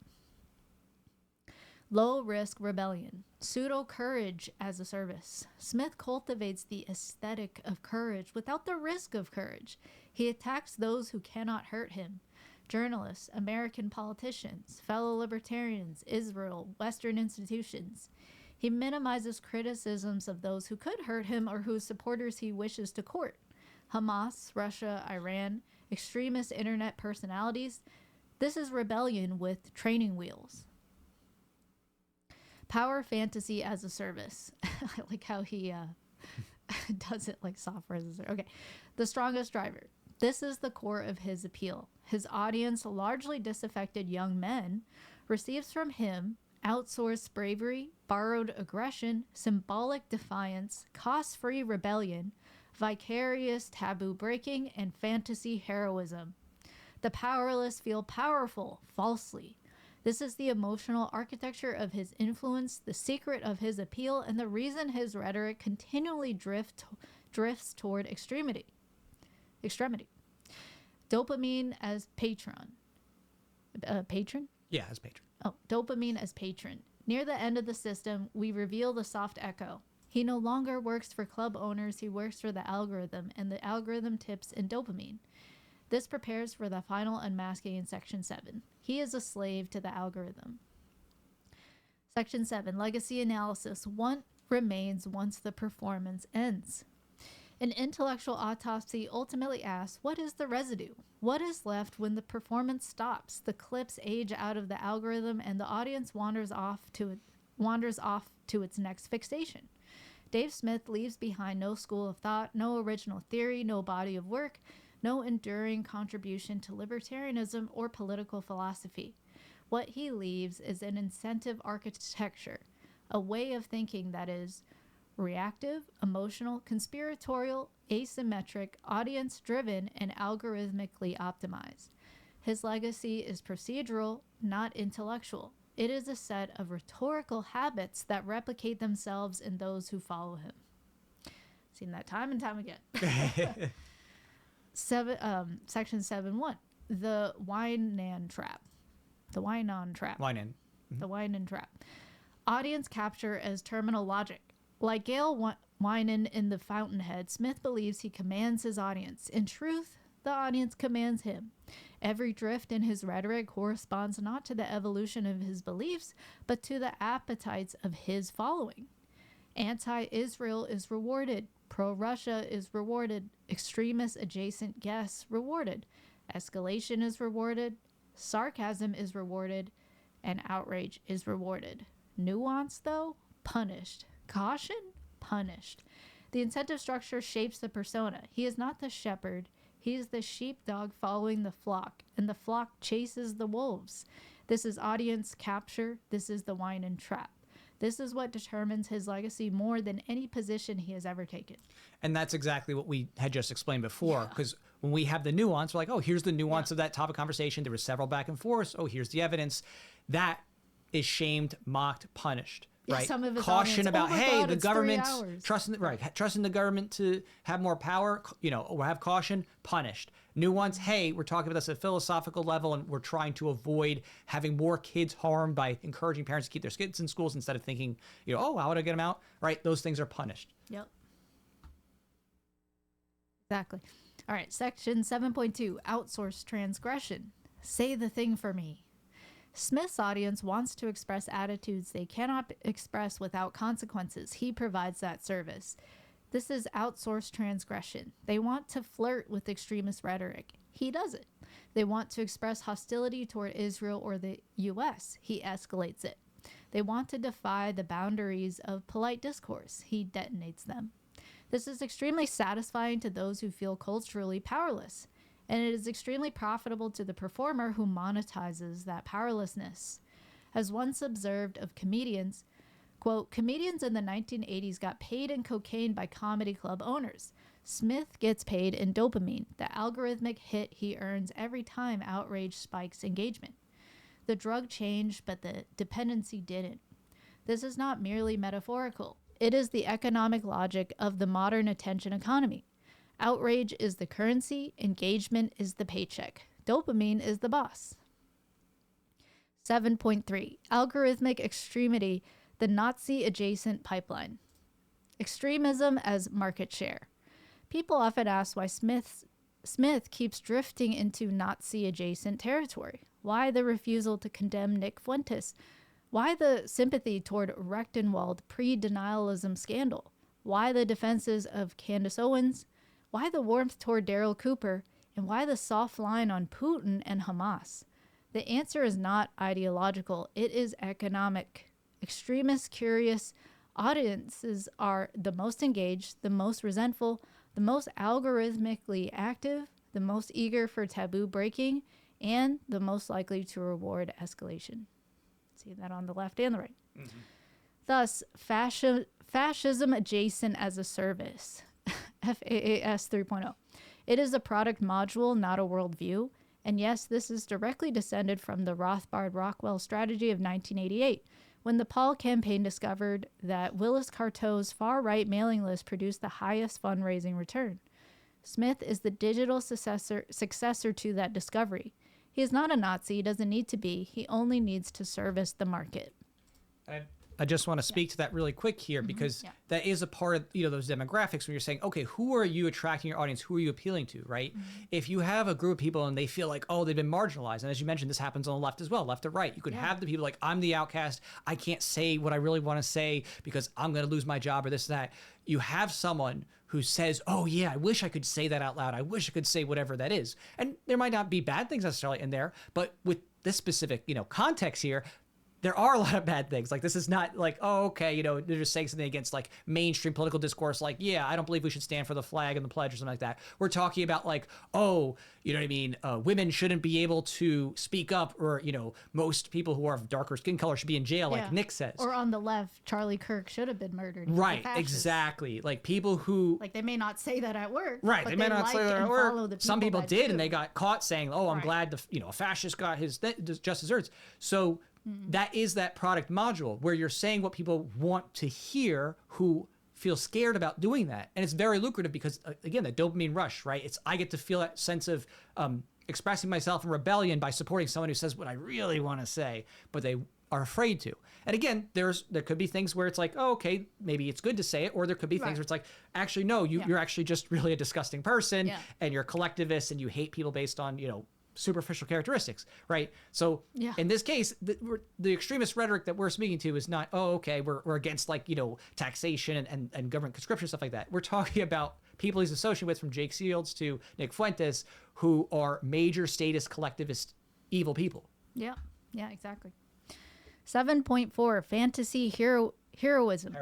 Low-risk rebellion. Pseudo-courage as a service. Smith cultivates the aesthetic of courage without the risk of courage. He attacks those who cannot hurt him. Journalists, American politicians, fellow libertarians, Israel, Western institutions. He minimizes criticisms of those who could hurt him or whose supporters he wishes to court. Hamas, Russia, Iran, extremist internet personalities. This is rebellion with training wheels. Power fantasy as a service. I like how he does it like software as a service. Okay. The strongest driver. This is the core of his appeal. His audience, largely disaffected young men, receives from him outsourced bravery, borrowed aggression, symbolic defiance, cost-free rebellion, vicarious taboo breaking, and fantasy heroism. The powerless feel powerful, falsely. This is the emotional architecture of his influence, the secret of his appeal, and the reason his rhetoric continually drifts toward extremity. Dopamine as patron. Patron? Yeah, as patron. Oh, dopamine as patron. Near the end of the system, we reveal the soft echo. He no longer works for club owners, he works for the algorithm, and the algorithm tips in dopamine. This prepares for the final unmasking in Section 7. He is a slave to the algorithm. Section 7, Legacy Analysis. What remains once the performance ends? An intellectual autopsy ultimately asks, what is the residue? What is left when the performance stops? The clips age out of the algorithm and the audience wanders off to its next fixation. Dave Smith leaves behind no school of thought, no original theory, no body of work, no enduring contribution to libertarianism or political philosophy. What he leaves is an incentive architecture, a way of thinking that is reactive, emotional, conspiratorial, asymmetric, audience-driven, and algorithmically optimized. His legacy is procedural, not intellectual. It is a set of rhetorical habits that replicate themselves in those who follow him. Seen that time and time again. Section 7.1, the Winan trap. The Winan trap. Winan. Mm-hmm. The Winan trap. Audience capture as terminal logic. Like Gail Winan in The Fountainhead, Smith believes he commands his audience. In truth, the audience commands him. Every drift in his rhetoric corresponds not to the evolution of his beliefs, but to the appetites of his following. Anti-Israel is rewarded. Pro-Russia is rewarded. Extremist adjacent guests rewarded. Escalation is rewarded. Sarcasm is rewarded. And outrage is rewarded. Nuance, though, punished. Caution, punished. The incentive structure shapes the persona. He is not the shepherd. He is the sheepdog following the flock, and the flock chases the wolves. This is audience capture. This is the Winan trap. This is what determines his legacy more than any position he has ever taken. And that's exactly what we had just explained before, because when we have the nuance, we're like, oh, here's the nuance of that topic conversation. There was several back and forth. Oh, here's the evidence. That is shamed, mocked, punished. Right. Some of his caution audience, about, hey, God, the government's trusting the government to have more power, or have caution, punished. Nuance, hey, we're talking about this at a philosophical level and we're trying to avoid having more kids harmed by encouraging parents to keep their kids in schools instead of thinking, oh, how would I get them out? Right? Those things are punished. Yep. Exactly. All right, section 7.2, outsource transgression. Say the thing for me. Smith's audience wants to express attitudes they cannot express without consequences. He provides that service. This is outsourced transgression. They want to flirt with extremist rhetoric. He does it. They want to express hostility toward Israel or the U.S. He escalates it. They want to defy the boundaries of polite discourse. He detonates them. This is extremely satisfying to those who feel culturally powerless, and it is extremely profitable to the performer who monetizes that powerlessness. As once observed of comedians, quote, comedians in the 1980s got paid in cocaine by comedy club owners. Smith gets paid in dopamine, the algorithmic hit he earns every time outrage spikes engagement. The drug changed, but the dependency didn't. This is not merely metaphorical. It is the economic logic of the modern attention economy. Outrage is the currency, engagement is the paycheck. Dopamine is the boss. 7.3. Algorithmic extremity, the Nazi-adjacent pipeline. Extremism as market share. People often ask why Smith keeps drifting into Nazi-adjacent territory. Why the refusal to condemn Nick Fuentes? Why the sympathy toward Rechtenwald pre-denialism scandal? Why the defenses of Candace Owens? Why the warmth toward Daryl Cooper? And why the soft line on Putin and Hamas? The answer is not ideological. It is economic. Extremist, curious audiences are the most engaged, the most resentful, the most algorithmically active, the most eager for taboo breaking, and the most likely to reward escalation. See that on the left and the right. Mm-hmm. Thus, fascism adjacent as a service. FAAS 3.0. It is a product module, not a worldview. And yes, this is directly descended from the Rothbard-Rockwell strategy of 1988, when the Paul campaign discovered that Willis Carto's far-right mailing list produced the highest fundraising return. Smith is the digital successor to that discovery. He is not a Nazi. He doesn't need to be. He only needs to service the market. I just want to speak to that really quick here, because that is a part of, those demographics when you're saying, okay, who are you attracting your audience? Who are you appealing to, right? If you have a group of people and they feel like, oh, they've been marginalized. And as you mentioned, this happens on the left as well, left to right. You could have the people like, I'm the outcast. I can't say what I really want to say because I'm going to lose my job or this and that. You have someone who says, oh yeah, I wish I could say that out loud. I wish I could say whatever that is. And there might not be bad things necessarily in there, but with this specific, context here, there are a lot of bad things. Like, this is not like, oh, okay, they're just saying something against like mainstream political discourse. Like, yeah, I don't believe we should stand for the flag and the pledge or something like that. We're talking about like, oh, you know what I mean? Women shouldn't be able to speak up, or, most people who are of darker skin color should be in jail, like Nick says. Or on the left, Charlie Kirk should have been murdered. Right, exactly. Like, people who... Like, they may not say that at work. Right, they may not say that at work. Some people did, and they got caught saying, oh, I'm glad a fascist got his just desserts. So... that is that product module where you're saying what people want to hear who feel scared about doing that. And it's very lucrative because, again, the dopamine rush, right? I get to feel that sense of expressing myself in rebellion by supporting someone who says what I really want to say, but they are afraid to. And again, there could be things where it's like, oh, okay, maybe it's good to say it, or there could be things where it's like, actually, no, you're actually just really a disgusting person, and you're a collectivist, and you hate people based on, superficial characteristics, right? So in this case, the extremist rhetoric that we're speaking to is not, oh, okay, we're against like, taxation and government conscription, stuff like that. We're talking about people he's associated with, from Jake Shields to Nick Fuentes, who are major statist collectivist evil people. Yeah, exactly. 7.4, fantasy heroism.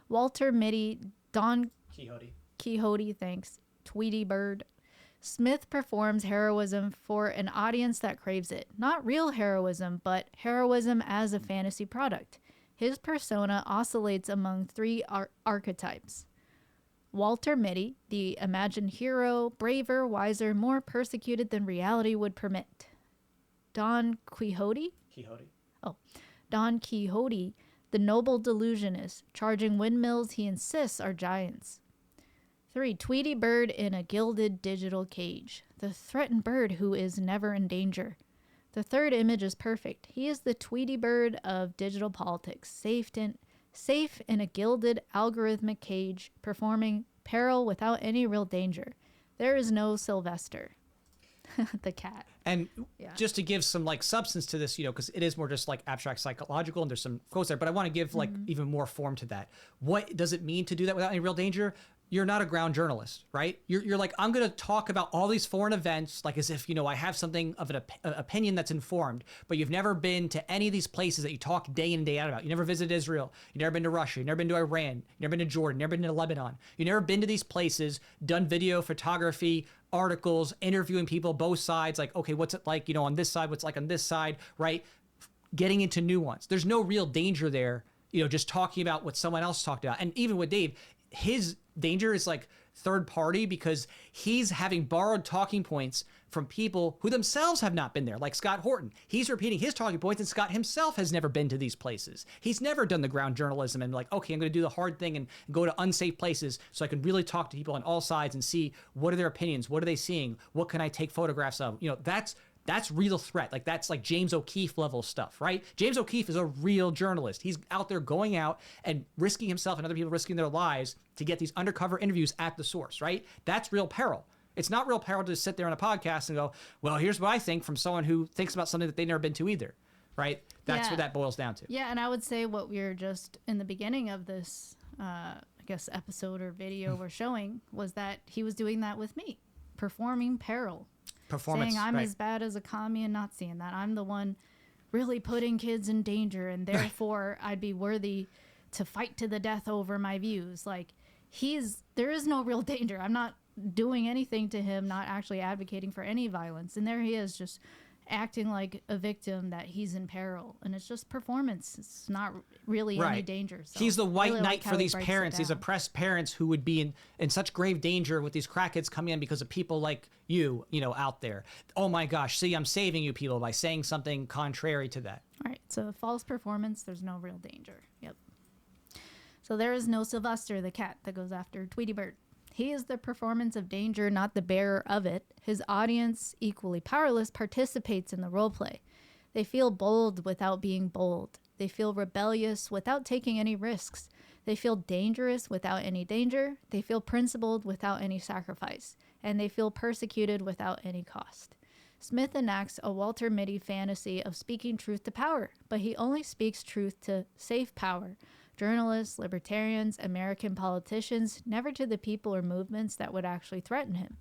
Walter Mitty, Don Quixote, thanks. Tweety Bird. Smith performs heroism for an audience that craves it. Not real heroism, but heroism as a fantasy product. His persona oscillates among three archetypes. Walter Mitty, the imagined hero, braver, wiser, more persecuted than reality would permit. Don Quixote? Don Quixote, the noble delusionist, charging windmills he insists are giants. 3. Tweety Bird in a gilded digital cage. The threatened bird who is never in danger. The third image is perfect. He is the Tweety Bird of digital politics, safe in a gilded algorithmic cage, performing peril without any real danger. There is no Sylvester, the cat. And just to give some like substance to this, because it is more just like abstract psychological and there's some quotes there, but I want to give like even more form to that. What does it mean to do that without any real danger? You're not a ground journalist, right? You're like, I'm going to talk about all these foreign events, like as if, I have something of an opinion that's informed, but you've never been to any of these places that you talk day in and day out about. You never visited Israel. You've never been to Russia. You've never been to Iran. You've never been to Jordan. You've never been to Lebanon. You've never been to these places, done video, photography, articles, interviewing people, both sides, like, okay, what's it like, on this side, what's it like on this side, right? Getting into nuance. There's no real danger there, just talking about what someone else talked about. And even with Dave, his danger is like third party because he's having borrowed talking points from people who themselves have not been there, like Scott Horton. He's repeating his talking points, and Scott himself has never been to these places. He's never done the ground journalism and like, okay, I'm going to do the hard thing and go to unsafe places so I can really talk to people on all sides and see what are their opinions, what are they seeing, what can I take photographs of? That's real threat. Like that's like James O'Keefe level stuff, right? James O'Keefe is a real journalist. He's out there going out and risking himself and other people risking their lives to get these undercover interviews at the source, right? That's real peril. It's not real peril to sit there on a podcast and go, well, here's what I think from someone who thinks about something that they've never been to either, right? That's what that boils down to. Yeah, and I would say what we were just in the beginning of this, I guess, episode or video we're showing was that he was doing that with me, performing peril. Saying I'm as bad as a commie and Nazi and that I'm the one really putting kids in danger and therefore I'd be worthy to fight to the death over my views. Like there is no real danger. I'm not doing anything to him, not actually advocating for any violence. And there he is just acting like a victim that he's in peril. And it's just performance. It's not really any danger. So he's the white knight for these parents, these oppressed parents who would be in such grave danger with these crackheads coming in because of people like you, out there. Oh my gosh, see, I'm saving you people by saying something contrary to that. All right, so false performance, there's no real danger. Yep. So there is no Sylvester, the cat that goes after Tweety Bird. He is the performance of danger, not the bearer of it. His audience, equally powerless, participates in the role play. They feel bold without being bold. They feel rebellious without taking any risks. They feel dangerous without any danger. They feel principled without any sacrifice. And they feel persecuted without any cost. Smith enacts a Walter Mitty fantasy of speaking truth to power, but he only speaks truth to safe power. Journalists, libertarians, American politicians, never to the people or movements that would actually threaten him.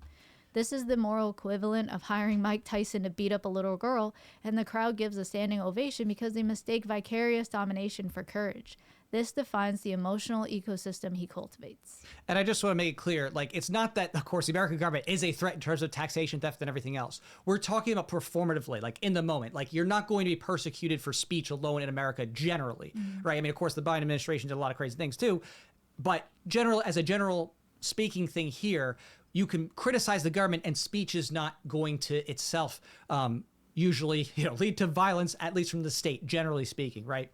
This is the moral equivalent of hiring Mike Tyson to beat up a little girl, and the crowd gives a standing ovation because they mistake vicarious domination for courage. This defines the emotional ecosystem he cultivates. And I just want to make it clear, like, it's not that, of course, the American government is a threat in terms of taxation, theft, and everything else. We're talking about performatively, like in the moment. Like, you're not going to be persecuted for speech alone in America generally, right? I mean, of course, the Biden administration did a lot of crazy things too, but as a general speaking thing here, you can criticize the government and speech is not going to itself usually lead to violence, at least from the state, generally speaking, right?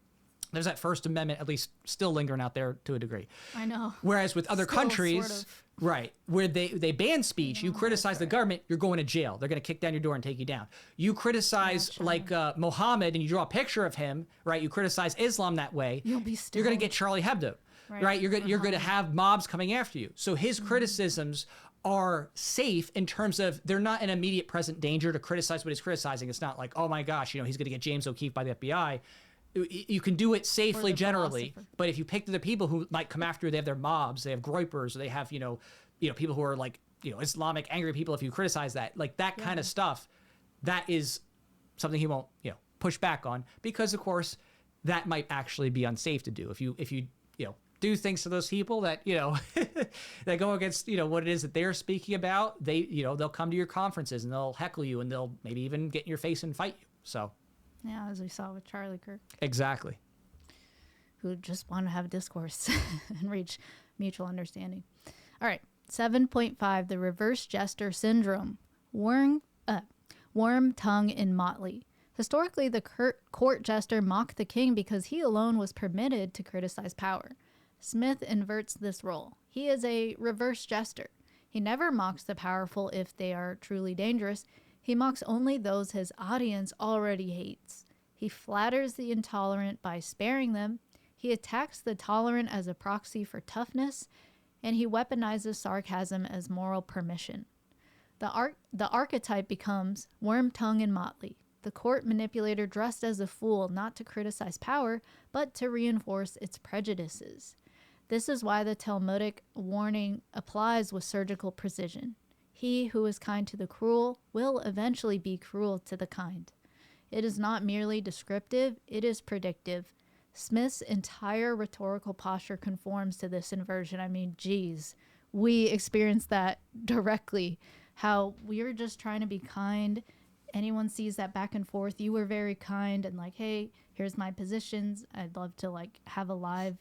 There's that First Amendment, at least still lingering out there to a degree. I know. Whereas with other countries, sort of. right, where they ban speech, you criticize the government, you're going to jail. They're going to kick down your door and take you down. You criticize Mohammed and you draw a picture of him, right? You criticize Islam that way. You'll be You're going to get Charlie Hebdo, right? You're going to have mobs coming after you. So his criticisms are safe in terms of they're not an immediate present danger to criticize what he's criticizing. It's not like, oh my gosh, he's going to get James O'Keefe by the FBI. You can do it safely generally, but if you pick the people who might come after you, they have their mobs, they have groypers, or they have, people who are like, Islamic angry people. If you criticize that, like that kind of stuff, that is something he won't, push back on because of course that might actually be unsafe to do. If you do things to those people that, that go against, what it is that they're speaking about, they'll come to your conferences and they'll heckle you and they'll maybe even get in your face and fight you. So. Yeah, as we saw with Charlie Kirk. Exactly. Who just want to have discourse and reach mutual understanding. All right, 7.5, the reverse jester syndrome. Worm tongue in motley. Historically, the court jester mocked the king because he alone was permitted to criticize power. Smith inverts this role. He is a reverse jester. He never mocks the powerful if they are truly dangerous. He mocks only those his audience already hates. He flatters the intolerant by sparing them. He attacks the tolerant as a proxy for toughness. and he weaponizes sarcasm as moral permission. The archetype becomes worm tongue and motley, the court manipulator dressed as a fool not to criticize power, but to reinforce its prejudices. This is why the Talmudic warning applies with surgical precision. He who is kind to the cruel will eventually be cruel to the kind. It is not merely descriptive, it is predictive. Smith's entire rhetorical posture conforms to this inversion. I mean, geez, we experienced that directly. How we were just trying to be kind. Anyone sees that back and forth. You were very kind and like, hey, here's my positions. I'd love to like have a live,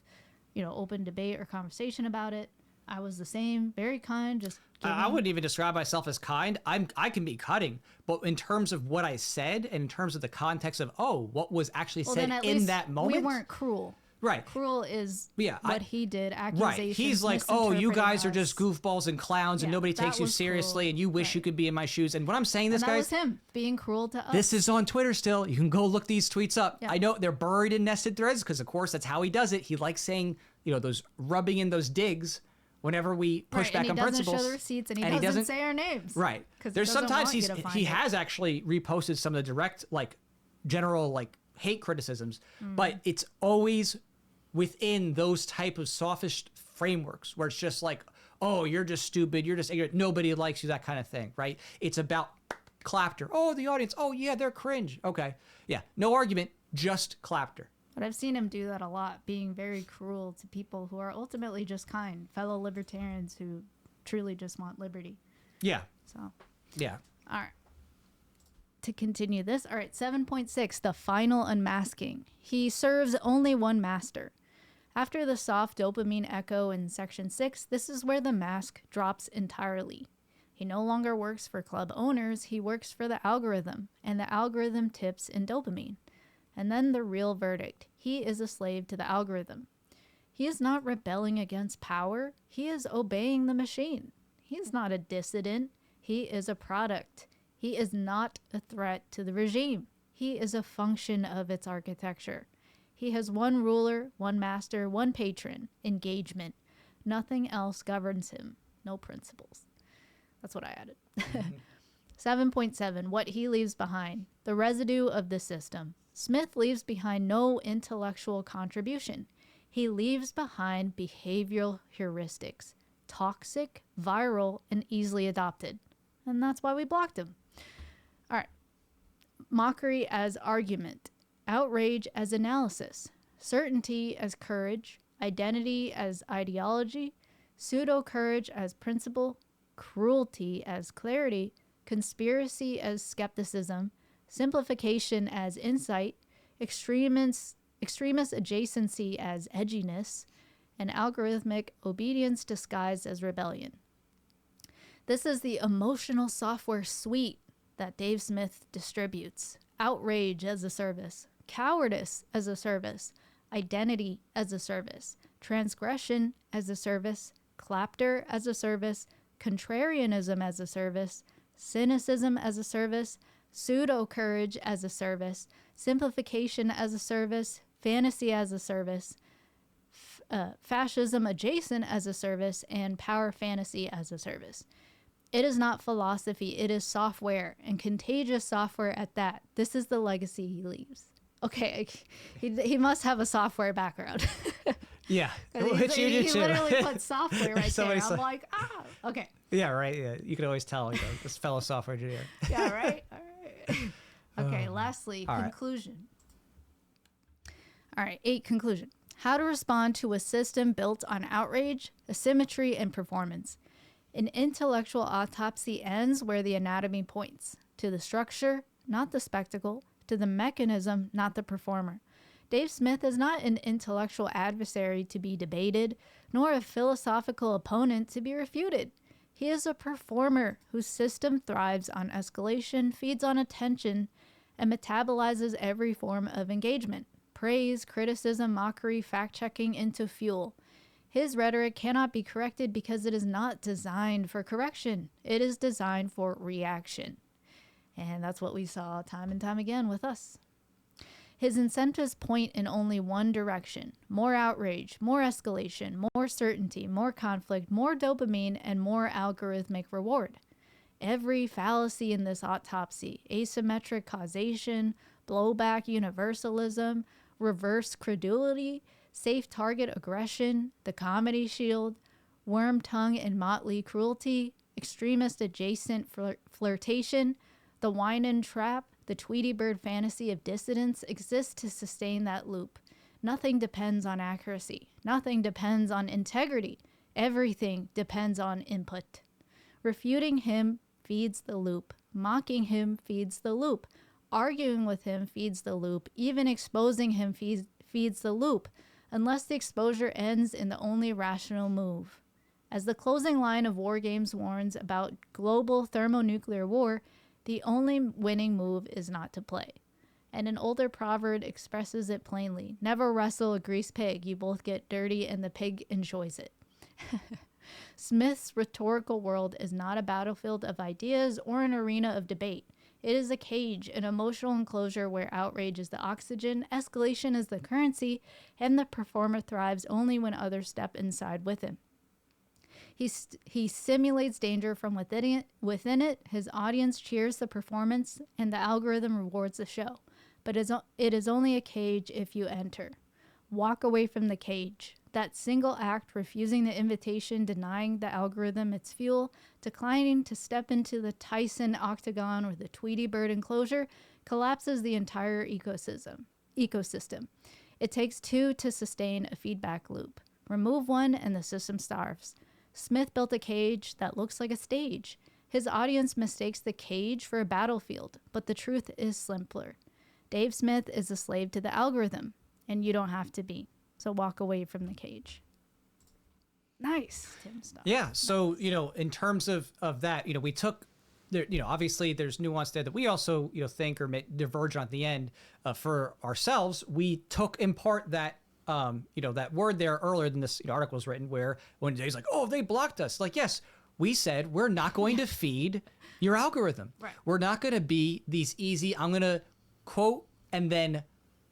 open debate or conversation about it. I was the same, very kind. Just I wouldn't even describe myself as kind. I can be cutting, but in terms of what I said, and in terms of the context of what was actually said in that moment, we weren't cruel. Right. Cruel is what he did. Accusations. Right. He's like, you guys are just goofballs and clowns, and nobody takes you seriously, cruel. And you wish you could be in my shoes. And when I'm saying this, guys, that was him being cruel to us. This is on Twitter still. You can go look these tweets up. Yeah. I know they're buried in nested threads because, of course, that's how he does it. He likes saying, those rubbing in those digs whenever we push back on principles. And he doesn't show the receipts, and he doesn't say our names. Right. There's sometimes he has actually reposted some of the direct, general, hate criticisms, but it's always within those type of sophist frameworks where it's just like, you're just stupid, you're just ignorant, nobody likes you, that kind of thing, right? It's about clapter. The audience, yeah, they're cringe. Okay. Yeah, no argument, just clapter. But I've seen him do that a lot, being very cruel to people who are ultimately just kind, fellow libertarians who truly just want liberty. Yeah. So. Yeah. All right. To continue this, all right, 7.6, the final unmasking. He serves only one master. After the soft dopamine echo in section 6, this is where the mask drops entirely. He no longer works for club owners, he works for the algorithm, and the algorithm tips in dopamine. And then the real verdict. He is a slave to the algorithm. He is not rebelling against power. He is obeying the machine. He is not a dissident. He is a product. He is not a threat to the regime. He is a function of its architecture. He has one ruler, one master, one patron, engagement. Nothing else governs him. No principles. That's what I added. 7.7, what he leaves behind. The residue of the system. Smith leaves behind no intellectual contribution. He leaves behind behavioral heuristics, toxic, viral, and easily adopted. And that's why we blocked him. All right. Mockery as argument, outrage as analysis, certainty as courage, identity as ideology, pseudo-courage as principle, cruelty as clarity, conspiracy as skepticism, simplification as insight, extremist adjacency as edginess, and algorithmic obedience disguised as rebellion. This is the emotional software suite that Dave Smith distributes. Outrage as a service, cowardice as a service, identity as a service, transgression as a service, clapter as a service, contrarianism as a service, cynicism as a service, pseudo-courage as a service, simplification as a service, fantasy as a service, fascism adjacent as a service, and power fantasy as a service. It is not philosophy, it is software, and contagious software at that. This is the legacy he leaves. Okay, he must have a software background. Yeah, he literally put software right there. I'm like, okay. Yeah, right. Yeah, you can always tell this fellow software engineer. Yeah, right. All right. Okay. Lastly, conclusion. All right. 8, conclusion. How to respond to a system built on outrage, asymmetry, and performance. An intellectual autopsy ends where the anatomy points, to the structure, not the spectacle, to the mechanism, not the performer. Dave Smith is not an intellectual adversary to be debated, nor a philosophical opponent to be refuted. He is a performer whose system thrives on escalation, feeds on attention, and metabolizes every form of engagement. Praise, criticism, mockery, fact-checking into fuel. His rhetoric cannot be corrected because it is not designed for correction. It is designed for reaction. And that's what we saw time and time again with us. His incentives point in only one direction: more outrage, more escalation, more certainty, more conflict, more dopamine, and more algorithmic reward. Every fallacy in this autopsy, asymmetric causation, blowback universalism, reverse credulity, safe target aggression, the comedy shield, worm tongue and motley cruelty, extremist adjacent flirtation, the wine and trap, the Tweety Bird fantasy of dissidence exists to sustain that loop. Nothing depends on accuracy. Nothing depends on integrity. Everything depends on input. Refuting him feeds the loop. Mocking him feeds the loop. Arguing with him feeds the loop. Even exposing him feeds the loop, unless the exposure ends in the only rational move. As the closing line of War Games warns about global thermonuclear war, the only winning move is not to play. And an older proverb expresses it plainly: never wrestle a greased pig, you both get dirty and the pig enjoys it. Smith's rhetorical world is not a battlefield of ideas or an arena of debate. It is a cage, an emotional enclosure where outrage is the oxygen, escalation is the currency, and the performer thrives only when others step inside with him. He simulates danger from within it. His audience cheers the performance, and the algorithm rewards the show. But it is only a cage if you enter. Walk away from the cage. That single act, refusing the invitation, denying the algorithm its fuel, declining to step into the Tyson octagon or the Tweety Bird enclosure, collapses the entire ecosystem. It takes two to sustain a feedback loop. Remove one and the system starves. Smith built a cage that looks like a stage. His audience mistakes the cage for a battlefield, but the truth is simpler. Dave Smith is a slave to the algorithm, and you don't have to be. So walk away from the cage. Nice, Tim Stock. Yeah, so, in terms of that, we took, there, obviously there's nuance there that we also, think or diverge on at the end for ourselves. We took in part that, that word there earlier than this article was written, where when Dave's like, oh, they blocked us. Like, yes, we said we're not going to feed your algorithm. Right. We're not going to be these easy, I'm going to quote and then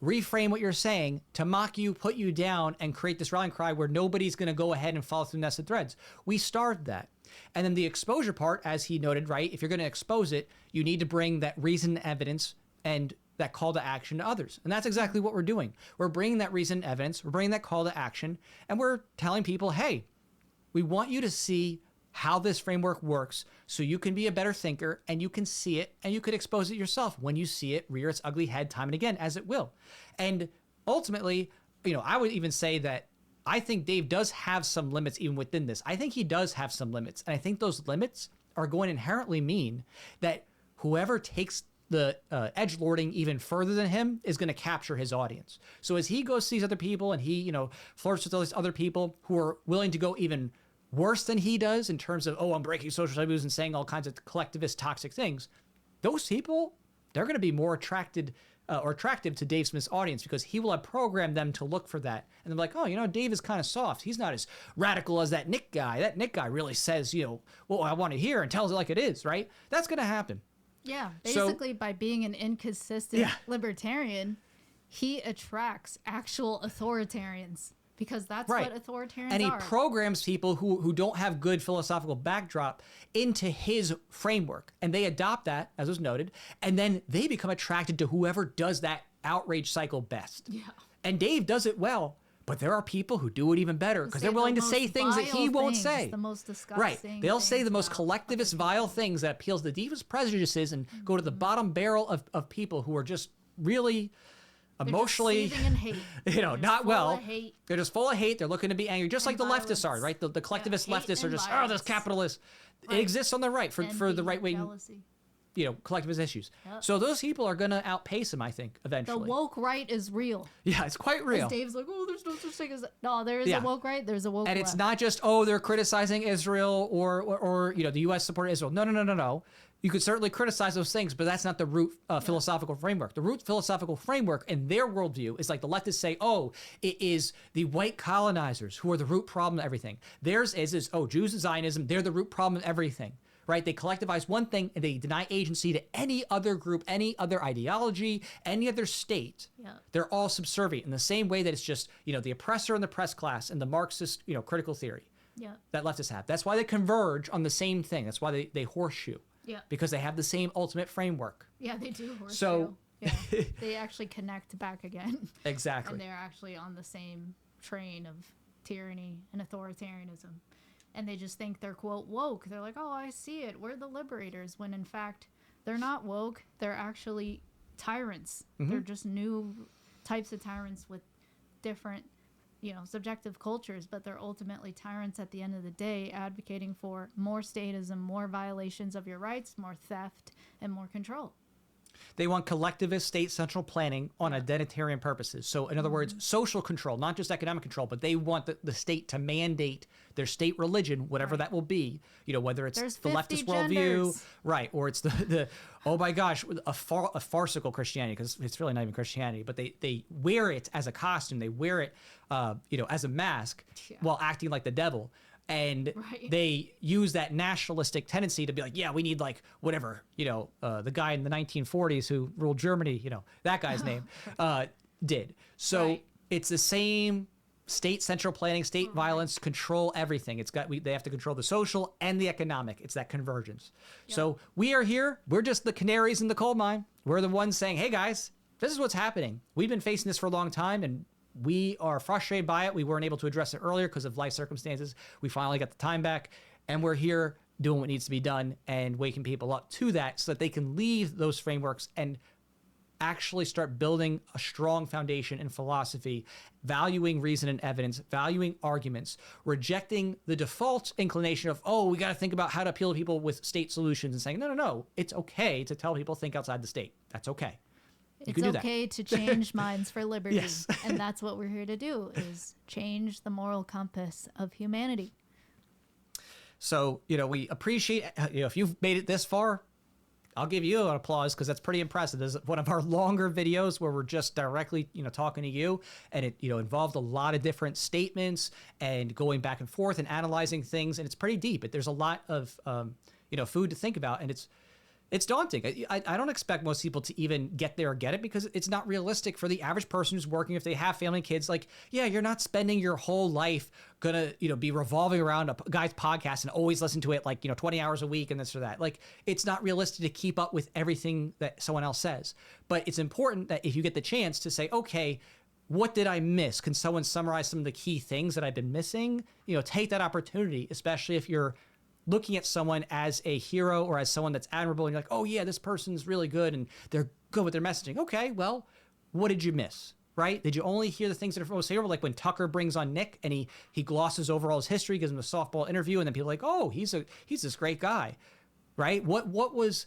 reframe what you're saying to mock you, put you down, and create this rallying cry where nobody's going to go ahead and follow through nested threads. We starved that. And then the exposure part, as he noted, right, if you're going to expose it, you need to bring that reason, evidence, and that call to action to others. And that's exactly what we're doing. We're bringing that reason, evidence, we're bringing that call to action, and we're telling people, hey, we want you to see how this framework works so you can be a better thinker and you can see it and you could expose it yourself when you see it rear its ugly head time and again, as it will. And ultimately, I would even say that I think Dave does have some limits even within this. I think he does have some limits. And I think those limits are going to inherently mean that whoever takes the edgelording even further than him is going to capture his audience. So as he goes sees other people and he, flirts with all these other people who are willing to go even worse than he does in terms of, I'm breaking social taboos and saying all kinds of collectivist toxic things, those people, they're going to be more attractive to Dave Smith's audience because he will have programmed them to look for that. And they're like, Dave is kind of soft. He's not as radical as that Nick guy. That Nick guy really says, what I want to hear and tells it like it is, right? That's going to happen. Yeah, basically by being an inconsistent libertarian, he attracts actual authoritarians. Because that's what authoritarians are. And he programs people who don't have good philosophical backdrop into his framework. And they adopt that, as was noted, and then they become attracted to whoever does that outrage cycle best. Yeah. And Dave does it well, but there are people who do it even better because they're willing to say things that he won't say. The most disgusting. Right. They'll say the most collectivist, vile things that appeals to the deepest prejudices and go to the bottom barrel of people who are just really emotionally, and hate. Not well. They're just full of hate. They're looking to be angry, just like the leftists are, right? The collectivist leftists are just, this capitalist. Right. It exists on the right for the right wing, collectivist issues. Yep. So those people are going to outpace him, I think, eventually. The woke right is real. Yeah, it's quite real. Dave's like, there's no such thing as no. There is a woke right. There's a woke and left. It's not just they're criticizing Israel or the U.S. supported Israel. No. You could certainly criticize those things, but that's not the root philosophical framework. The root philosophical framework in their worldview is like the leftists say, it is the white colonizers who are the root problem of everything. Theirs is Jews and Zionism, they're the root problem of everything. right? They collectivize one thing and they deny agency to any other group, any other ideology, any other state. Yeah. They're all subservient in the same way that it's just, the oppressor and the press class and the Marxist, critical theory that leftists have. That's why they converge on the same thing. That's why they horseshoe. Yeah. Because they have the same ultimate framework. Yeah, they do horseshoe. So yeah, they actually connect back again. Exactly. And they're actually on the same train of tyranny and authoritarianism. And they just think they're, quote, woke. They're like, oh, I see it. We're the liberators. When in fact, they're not woke. They're actually tyrants. Mm-hmm. They're just new types of tyrants with different, subjective cultures. But they're ultimately tyrants at the end of the day, advocating for more statism, more violations of your rights, more theft, and more control. They want collectivist state central planning on identitarian purposes. So in other words, social control, not just economic control, but they want the state to mandate their state religion, whatever that will be, whether it's There's the leftist worldview, right, or it's the oh my gosh, a farcical Christianity, because it's really not even Christianity, but they wear it as a costume. They wear it, as a mask while acting like the devil. And they use that nationalistic tendency to be like, yeah, we need like whatever, the guy in the 1940s who ruled Germany, that guy's name did. So it's the same state central planning, state violence, control everything. They have to control the social and the economic. It's that convergence. Yep. So we are here. We're just the canaries in the coal mine. We're the ones saying, hey guys, this is what's happening. We've been facing this for a long time, and we are frustrated by it. We weren't able to address it earlier because of life circumstances. We finally got the time back, and we're here doing what needs to be done and waking people up to that so that they can leave those frameworks and actually start building a strong foundation in philosophy, valuing reason and evidence, valuing arguments, rejecting the default inclination of, oh, we got to think about how to appeal to people with state solutions, and saying, no, it's okay to tell people think outside the state. That's okay. It's okay to change minds for liberty. Yes. And that's what we're here to do, is change the moral compass of humanity. So, we appreciate, if you've made it this far, I'll give you an applause, because that's pretty impressive. This is one of our longer videos where we're just directly, talking to you, and it, involved a lot of different statements and going back and forth and analyzing things. And it's pretty deep. There's a lot of, food to think about, and it's daunting. I don't expect most people to even get there or get it, because it's not realistic for the average person who's working, if they have family and kids. Like, yeah, you're not spending your whole life gonna, be revolving around a guy's podcast and always listen to it like, 20 hours a week and this or that. Like, it's not realistic to keep up with everything that someone else says. But it's important that if you get the chance to say, okay, what did I miss? Can someone summarize some of the key things that I've been missing? Take that opportunity, especially if you're looking at someone as a hero or as someone that's admirable, and you're like, oh yeah, this person's really good and they're good with their messaging. Okay, well, what did you miss, right? Did you only hear the things that are most favorable? Like when Tucker brings on Nick and he glosses over all his history, gives him a softball interview, and then people are like, oh, he's this great guy, right? What was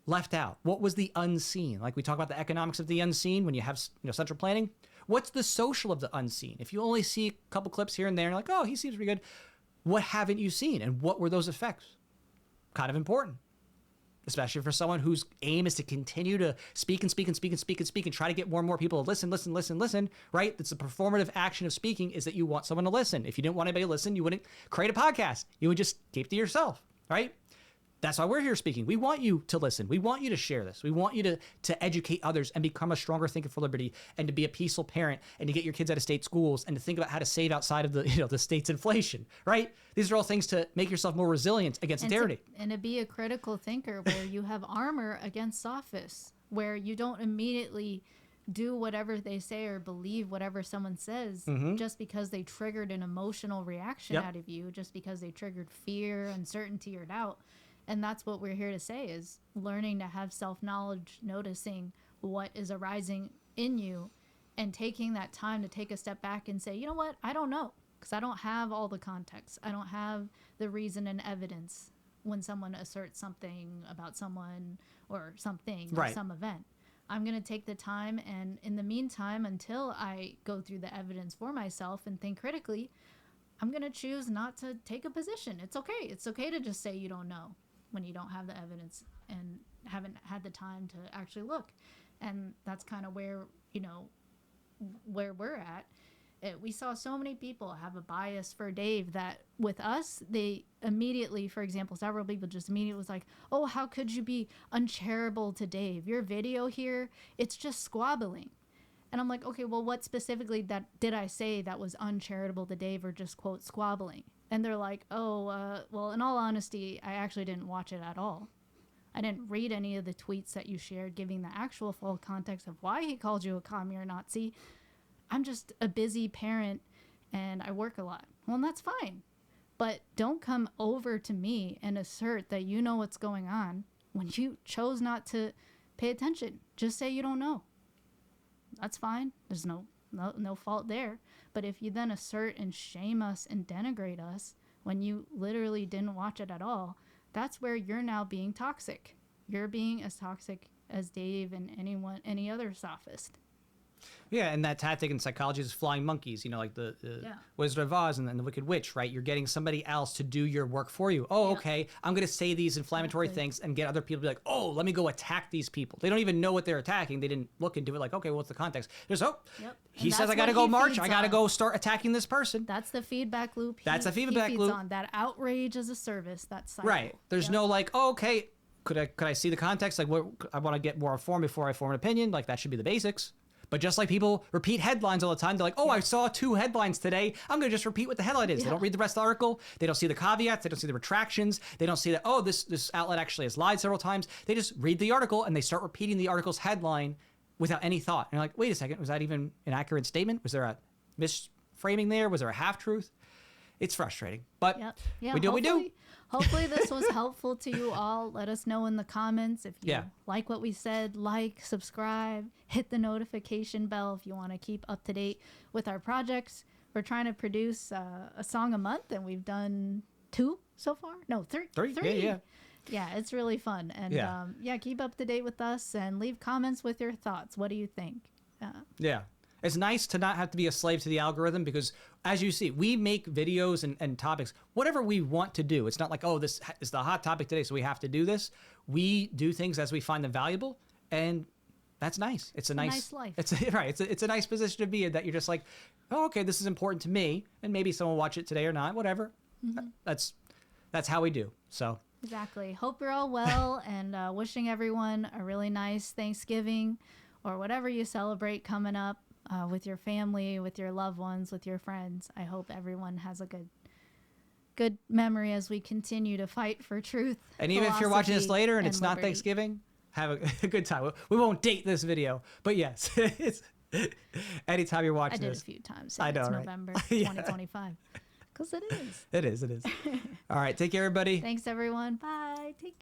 left out? What was the unseen? Like we talk about the economics of the unseen when you have central planning. What's the social of the unseen? If you only see a couple clips here and there, and you're like, oh, he seems pretty good. What haven't you seen? And what were those effects? Kind of important, especially for someone whose aim is to continue to speak and try to get more and more people to listen, right? That's the performative action of speaking, is that you want someone to listen. If you didn't want anybody to listen, you wouldn't create a podcast. You would just keep it to yourself, right? That's why we're here speaking. We want you to listen. We want you to share this. We want you to educate others and become a stronger thinker for liberty, and to be a peaceful parent, and to get your kids out of state schools, and to think about how to save outside of the the state's inflation, right? These are all things to make yourself more resilient against tyranny. And to be a critical thinker where you have armor against sophists, where you don't immediately do whatever they say or believe whatever someone says just because they triggered an emotional reaction out of you, just because they triggered fear, uncertainty, or doubt. And that's what we're here to say, is learning to have self-knowledge, noticing what is arising in you, and taking that time to take a step back and say, you know what, I don't know, because I don't have all the context. I don't have the reason and evidence when someone asserts something about someone or something or some event. I'm going to take the time, and in the meantime, until I go through the evidence for myself and think critically, I'm going to choose not to take a position. It's okay. It's okay to just say you don't know when you don't have the evidence and haven't had the time to actually look. And that's kind of where, where we're at. we saw so many people have a bias for Dave that with us, they immediately, for example, several people just immediately was like, oh, how could you be uncharitable to Dave? Your video here, it's just squabbling. And I'm like, okay, well, what specifically did I say that was uncharitable to Dave or just, quote, squabbling? And they're like, oh, well, in all honesty, I actually didn't watch it at all. I didn't read any of the tweets that you shared giving the actual full context of why he called you a commie or Nazi. I'm just a busy parent and I work a lot. Well, and that's fine. But don't come over to me and assert that you know what's going on when you chose not to pay attention. Just say you don't know. That's fine. There's no fault there. But if you then assert and shame us and denigrate us when you literally didn't watch it at all, that's where you're now being toxic. You're being as toxic as Dave and any other sophist. Yeah, and that tactic in psychology is flying monkeys, you know, like the Wizard of Oz and then the Wicked Witch, right? You're getting somebody else to do your work for you. Oh, okay, I'm going to say these inflammatory things and get other people to be like, oh, let me go attack these people. They don't even know what they're attacking. They didn't look into it like, okay, what's the context? There's, he says I got to go march. I got to go start attacking this person. That's the feedback loop. That's a feedback loop. On that outrage as a service, that cycle. Right. There's no like, oh, okay, could I see the context? Like, what I want to get more informed before I form an opinion. Like, that should be the basics. But just like people repeat headlines all the time, they're like, oh, I saw 2 headlines today. I'm going to just repeat what the headline is. They don't read the rest of the article. They don't see the caveats. They don't see the retractions. They don't see that, oh, this outlet actually has lied several times. They just read the article and they start repeating the article's headline without any thought. And you're like, wait a second, was that even an accurate statement? Was there a misframing there? Was there a half-truth? It's frustrating. But we do what we do. Hopefully this was helpful to you all. Let us know in the comments if you like what we said. Like, subscribe, hit the notification bell if you want to keep up to date with our projects. We're trying to produce a song a month, and we've done 2 so far. No, 3. 3. Yeah, it's really fun. And keep up to date with us and leave comments with your thoughts. What do you think? It's nice to not have to be a slave to the algorithm because, as you see, we make videos and topics, whatever we want to do. It's not like, oh, this is the hot topic today, so we have to do this. We do things as we find them valuable, and that's nice. It's a nice life. It's a nice position to be in that you're just like, oh, okay, this is important to me, and maybe someone will watch it today or not, whatever. Mm-hmm. That's how we do. So exactly. Hope you're all well, and wishing everyone a really nice Thanksgiving or whatever you celebrate coming up. With your family, with your loved ones, with your friends. I hope everyone has a good memory as we continue to fight for truth. And even if you're watching this later and it's not Thanksgiving, have a good time. We won't date this video, but yes, it's anytime you're watching this. I did a few times. I know, it's November 2025. Because it is. It is. All right. Take care, everybody. Thanks, everyone. Bye. Take care.